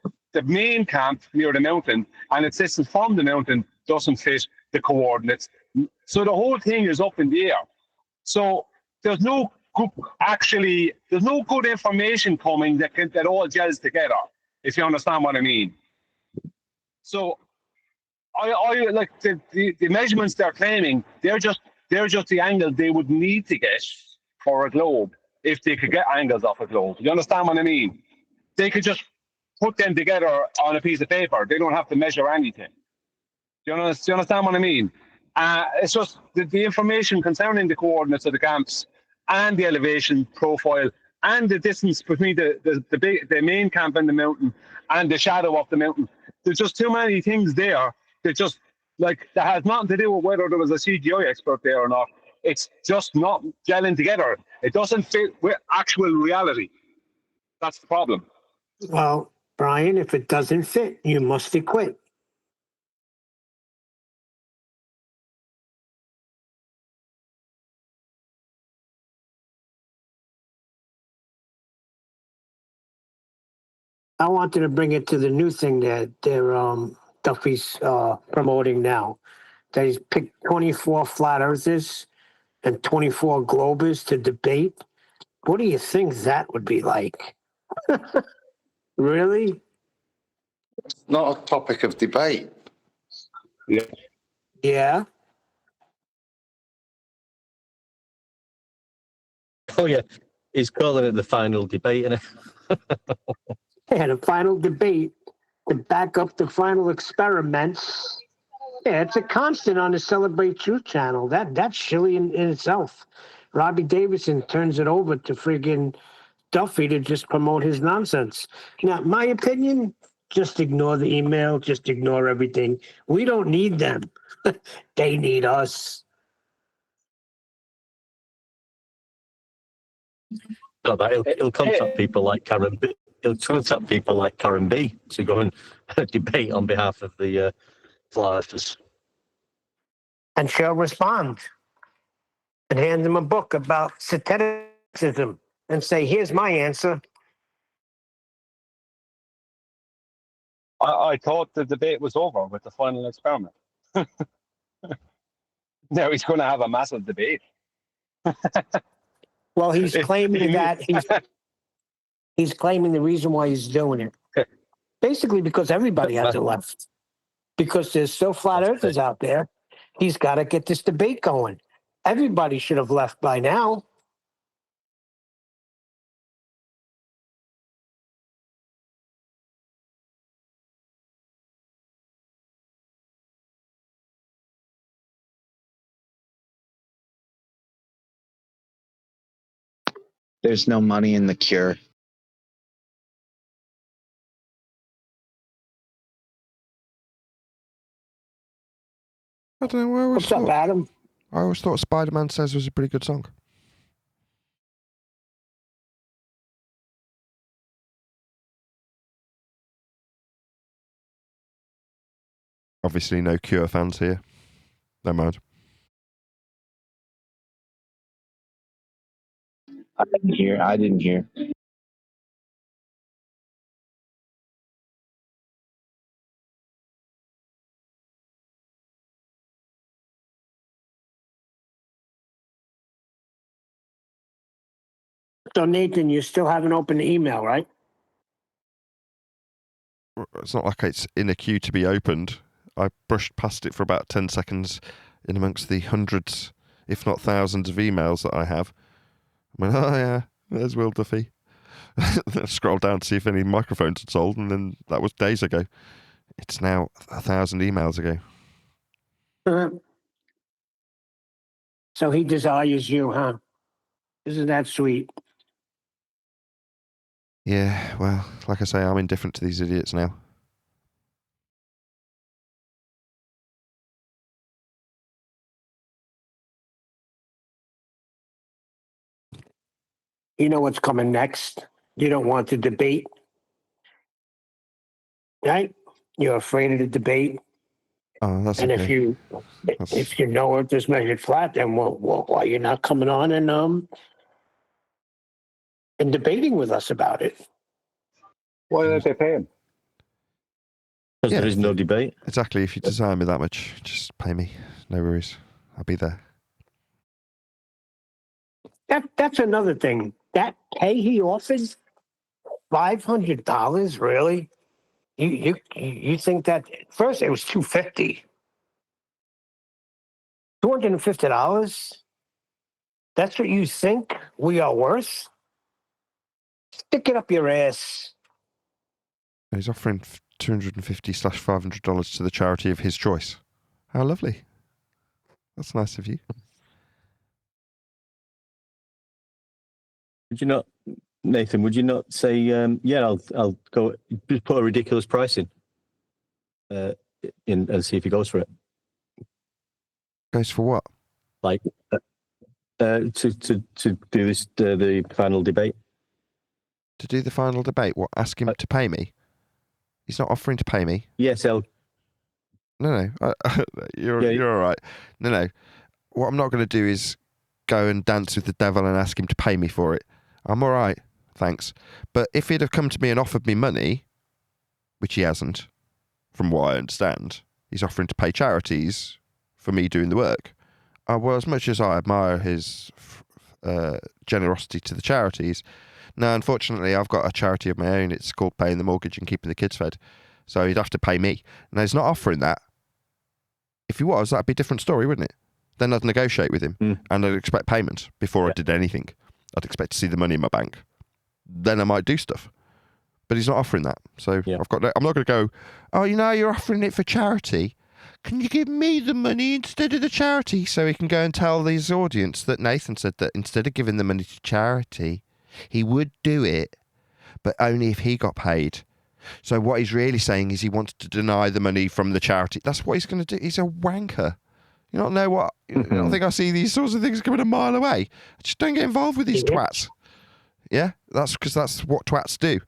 main camp near the mountain and its distance from the mountain doesn't fit the coordinates. So the whole thing is up in the air. So there's no good information coming that all gels together, if you understand what I mean. So I like the measurements they're claiming, they're just the angle they would need to get for a globe if they could get angles off a globe. You understand what I mean? They could just put them together on a piece of paper. They don't have to measure anything. Do you understand what I mean? It's just the information concerning the coordinates of the camps and the elevation profile and the distance between the main camp and the mountain and the shadow of the mountain. There's just too many things there that just that has nothing to do with whether there was a CGI expert there or not. It's just not gelling together. It doesn't fit with actual reality. That's the problem. Well, Brian, if it doesn't fit, you must acquit. I wanted to bring it to the new thing that Duffy's promoting now. That he's picked 24 flat earthers and 24 globers to debate. What do you think that would be like? Really? It's not a topic of debate. Yeah. Oh yeah, he's calling it the final debate, and Yeah, the final debate to back up the final experiments. Yeah, it's a constant on the Celebrate Truth channel. That's silly in itself. Robbie Davidson turns it over to friggin' Duffy to just promote his nonsense. Now, my opinion, just ignore the email, just ignore everything. We don't need them. They need us. he'll contact people like Karen B. He'll contact people like Karen B to go and debate on behalf of the flat earthers. And she'll respond and hand them a book about Scientism and say, here's my answer. I thought the debate was over with the final experiment. Now he's going to have a massive debate. Well, he's claiming that he's claiming the reason why he's doing it. Basically because everybody hasn't left. Because there's still flat earthers out there. He's got to get this debate going. Everybody should have left by now. There's no money in the cure. I don't know. What's up, Adam? I always thought Spider-Man Says was a pretty good song. Obviously, no Cure fans here. No mind. I didn't hear. So, Nathan, you still haven't opened the email, right? It's not like it's in a queue to be opened. I brushed past it for about 10 seconds in amongst the hundreds, if not thousands of emails that I have. I went, oh yeah, there's Will Duffy. Then scroll down to see if any microphones had sold, and then that was days ago. It's now 1,000 emails ago. So he desires you, huh? Isn't that sweet? Yeah, well, like I say, I'm indifferent to these idiots now. You know what's coming next. You don't want to debate, right? You're afraid of the debate. Oh, that's and okay. if you know Earth is measured flat, then why you're not coming on and debating with us about it? Why don't they pay him? Because there is no debate. Exactly. If you desire me that much, just pay me. No worries. I'll be there. That's another thing. That pay he offers, $500, really? You think that first it was $250. $250? That's what you think we are worth? Stick it up your ass. He's offering $250/$500 to the charity of his choice. How lovely. That's nice of you. Would you not, Nathan? Would you not say, yeah, I'll go. Just put a ridiculous price in and see if he goes for it. Goes for what? Like to do this the final debate. To do the final debate? What? Ask him to pay me? He's not offering to pay me. Yes, I'll. No. You're all right. No. What I'm not going to do is go and dance with the devil and ask him to pay me for it. I'm all right, thanks. But if he'd have come to me and offered me money, which he hasn't, from what I understand, he's offering to pay charities for me doing the work. Well, as much as I admire his generosity to the charities, no, unfortunately, I've got a charity of my own. It's called paying the mortgage and keeping the kids fed. So he'd have to pay me. And he's not offering that. If he was, that'd be a different story, wouldn't it? Then I'd negotiate with him and I'd expect payment before I did anything. I'd expect to see the money in my bank. Then I might do stuff. But he's not offering that. So I'm not going to go, oh, you're offering it for charity. Can you give me the money instead of the charity? So he can go and tell his audience that Nathan said that instead of giving the money to charity, he would do it, but only if he got paid. So what he's really saying is he wants to deny the money from the charity. That's what he's going to do. He's a wanker. You don't know what? I don't think I see these sorts of things coming a mile away. I just don't get involved with these twats. Yeah? That's because that's what twats do.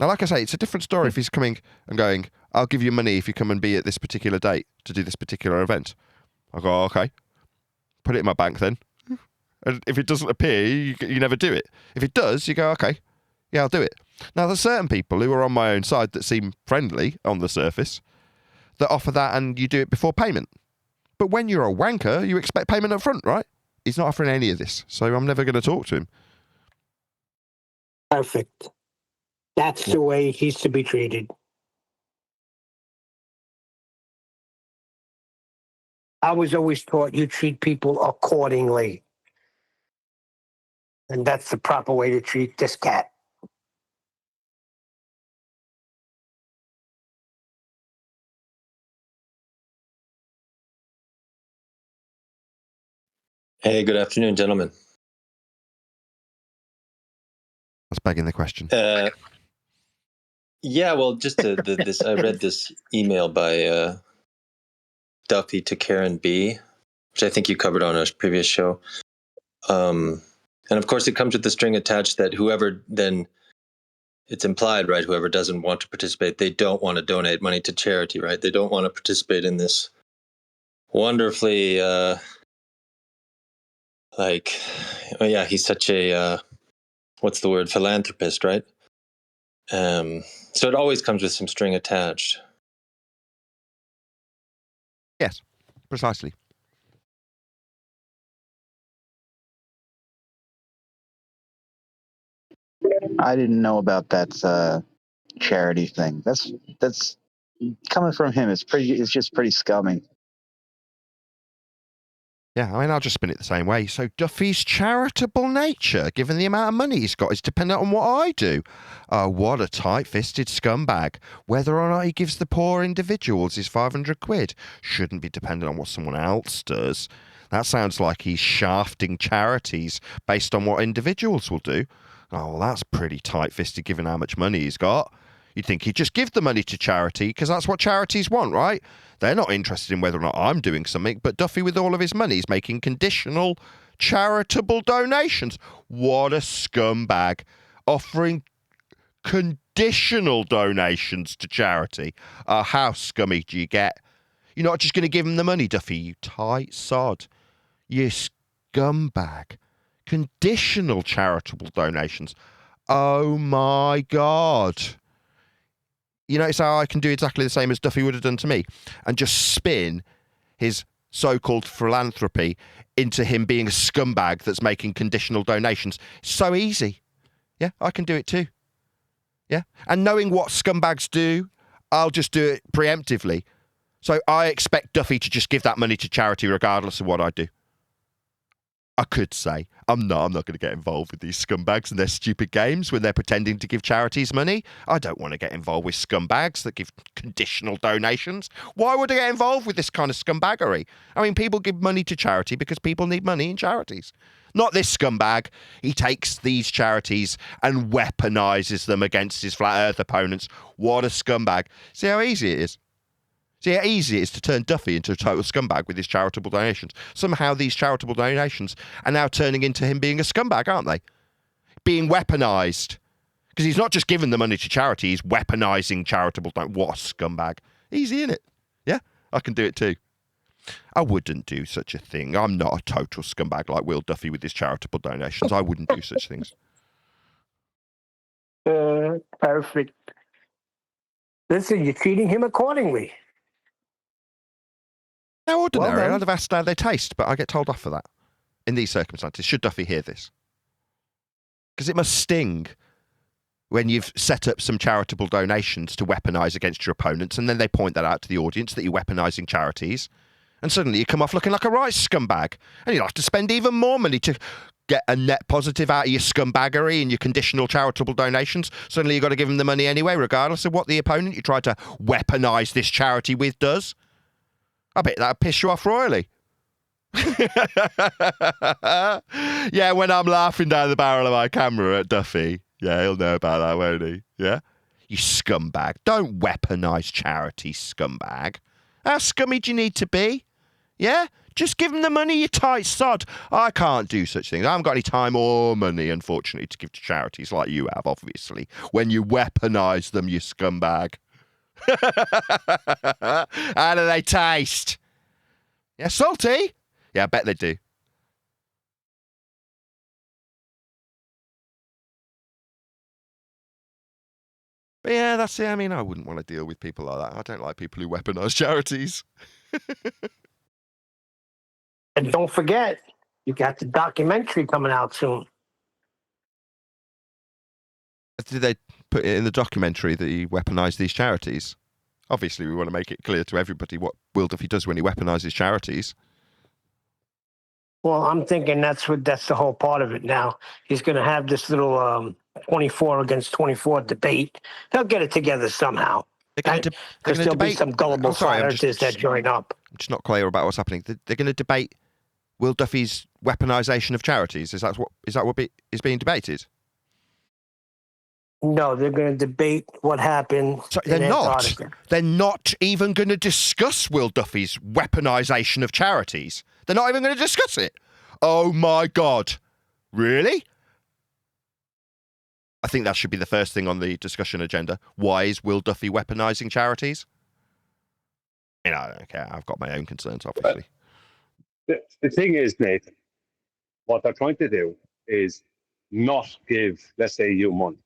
Now, like I say, it's a different story if he's coming and going, I'll give you money if you come and be at this particular date to do this particular event. I go, okay. Put it in my bank then. And if it doesn't appear, you never do it. If it does, you go, okay, yeah, I'll do it. Now, there's certain people who are on my own side that seem friendly on the surface that offer that and you do it before payment. But when you're a wanker, you expect payment up front, right? He's not offering any of this, so I'm never going to talk to him Perfect. That's the way he's to be treated. I was always taught you treat people accordingly. And that's the proper way to treat this cat. Hey, good afternoon, gentlemen. That's begging the question. Yeah, well, just this, I read this email by Duffy to Karen B, which I think you covered on a previous show. And of course, it comes with the string attached that whoever then, it's implied, right? Whoever doesn't want to participate, they don't want to donate money to charity, right? They don't want to participate in this wonderfully, he's such a, what's the word, philanthropist, right? So it always comes with some string attached. Yes, precisely. I didn't know about that charity thing. That's coming from him. It's just pretty scummy. Yeah, I mean, I'll just spin it the same way. So Duffy's charitable nature, given the amount of money he's got, is dependent on what I do. Oh, what a tight-fisted scumbag. Whether or not he gives the poor individuals his 500 quid shouldn't be dependent on what someone else does. That sounds like he's shafting charities based on what individuals will do. Oh, well, that's pretty tight-fisted given how much money he's got. You'd think he'd just give the money to charity because that's what charities want, right? They're not interested in whether or not I'm doing something, but Duffy, with all of his money, is making conditional charitable donations. What a scumbag. Offering conditional donations to charity. How scummy do you get? You're not just going to give him the money, Duffy, you tight sod. You scumbag. Conditional charitable donations. Oh my God. You notice how I can do exactly the same as Duffy would have done to me and just spin his so-called philanthropy into him being a scumbag that's making conditional donations. So easy. Yeah, I can do it too. Yeah. And knowing what scumbags do, I'll just do it preemptively. So I expect Duffy to just give that money to charity regardless of what I do. I could say, I'm not going to get involved with these scumbags and their stupid games when they're pretending to give charities money. I don't want to get involved with scumbags that give conditional donations. Why would I get involved with this kind of scumbaggery? I mean, people give money to charity because people need money in charities. Not this scumbag. He takes these charities and weaponizes them against his flat earth opponents. What a scumbag. See how easy it is? See how easy it is to turn Duffy into a total scumbag with his charitable donations. Somehow these charitable donations are now turning into him being a scumbag, aren't they? Being weaponized. Because he's not just giving the money to charity, he's weaponizing charitable donations. What a scumbag. Easy, innit? Yeah, I can do it too. I wouldn't do such a thing. I'm not a total scumbag like Will Duffy with his charitable donations. I wouldn't do such things. Perfect. Listen, you're treating him accordingly. Now, ordinary, Well I'd have asked how they taste, but I get told off for that. In these circumstances, should Duffy hear this? Because it must sting when you've set up some charitable donations to weaponise against your opponents, and then they point that out to the audience that you're weaponising charities, and suddenly you come off looking like a right scumbag, and you'll have to spend even more money to get a net positive out of your scumbaggery and your conditional charitable donations. Suddenly you've got to give them the money anyway, regardless of what the opponent you try to weaponise this charity with does. I bet that'd piss you off royally. Yeah, when I'm laughing down the barrel of my camera at Duffy. Yeah, he'll know about that, won't he? Yeah? You scumbag. Don't weaponise charity, scumbag. How scummy do you need to be? Yeah? Just give them the money, you tight sod. I can't do such things. I haven't got any time or money, unfortunately, to give to charities like you have, obviously. When you weaponise them, you scumbag. How do they taste? Yeah, salty? Yeah, I bet they do. But yeah, that's it. I mean, I wouldn't want to deal with people like that. I don't like people who weaponise charities. And don't forget, you got the documentary coming out soon. Did they put it in the documentary that he weaponised these charities? Obviously, we want to make it clear to everybody what Will Duffy does when he weaponises charities. Well, I'm thinking that's the whole part of it now. He's going to have this little 24 against 24 debate. He'll get it together somehow. Because there'll be some gullible flat earthers that join up. I'm just not clear about what's happening. They're going to debate Will Duffy's weaponisation of charities. Is that what is being debated? No, they're going to debate what happened. So they're not. They're not even going to discuss Will Duffy's weaponisation of charities. They're not even going to discuss it. Oh my God. Really? I think that should be the first thing on the discussion agenda. Why is Will Duffy weaponising charities? I don't care. I've got my own concerns, obviously. The thing is, Nathan, what they're trying to do is not give, let's say, you money.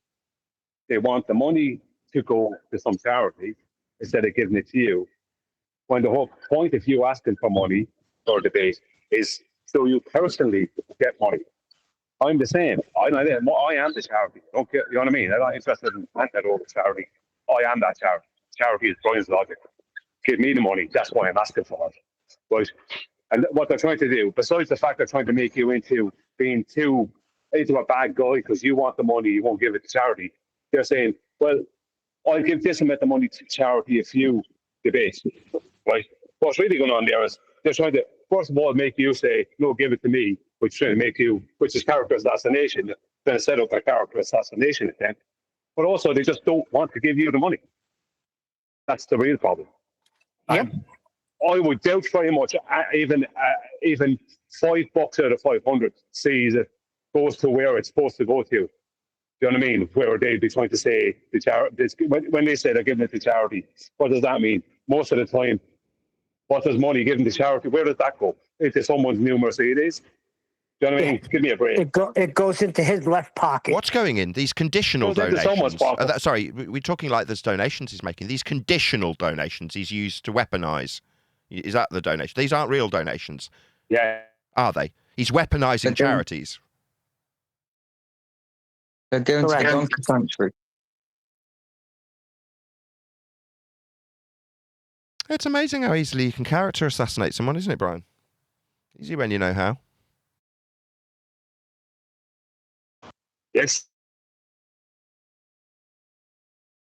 They want the money to go to some charity instead of giving it to you. When the whole point of you asking for money or debate is so you personally get money. I'm the same. I am the charity. Don't get, you know what I mean? I'm not interested in that over charity. I am that charity. Charity is Brian's logic. Give me the money. That's why I'm asking for it. Right? And what they're trying to do, besides the fact they're trying to make you into being into a bad guy because you want the money, you won't give it to charity. They're saying, well, I'll give this amount of money to charity if you debate. Right? What's really going on there is they're trying to, first of all, make you say, no, give it to me, which is character assassination. Then set up a character assassination attempt. But also, they just don't want to give you the money. That's the real problem. Yep. I would doubt very much even $5 out of 500 sees it goes to where it's supposed to go to. Do you know what I mean? Where they'd be trying to say the charity, when they say they're giving it to charity, what does that mean? Most of the time, what does money given to charity? Where does that go? Into someone's new Mercedes? Do you know what I mean? Give me a break. It goes into his left pocket. What's going in? These conditional donations. Sorry, we're talking like there's donations he's making. These conditional donations he's used to weaponise. Is that the donation? These aren't real donations. Yeah. Are they? He's weaponising charities. They're going to the wrong country. It's amazing how easily you can character assassinate someone, isn't it, Brian? Easy when you know how. Yes.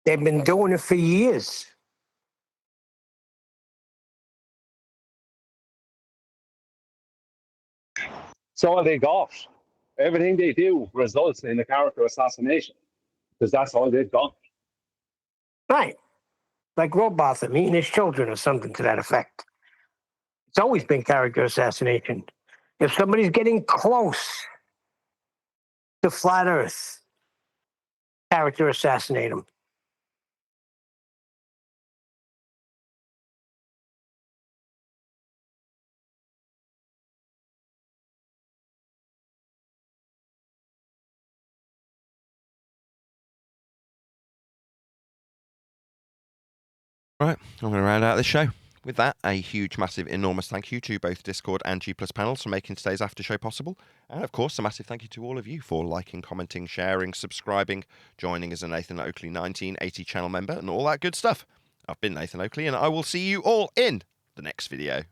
They've been doing it for years. So they got. Everything they do results in a character assassination because that's all they've got. Right. Like Robotham eating his children or something to that effect. It's always been character assassination. If somebody's getting close to flat Earth, character assassinate them. Right, I'm going to round out this show. With that, a huge, massive, enormous thank you to both Discord and G Plus panels for making today's after show possible. And of course, a massive thank you to all of you for liking, commenting, sharing, subscribing, joining as a Nathan Oakley 1980 channel member, and all that good stuff. I've been Nathan Oakley, and I will see you all in the next video.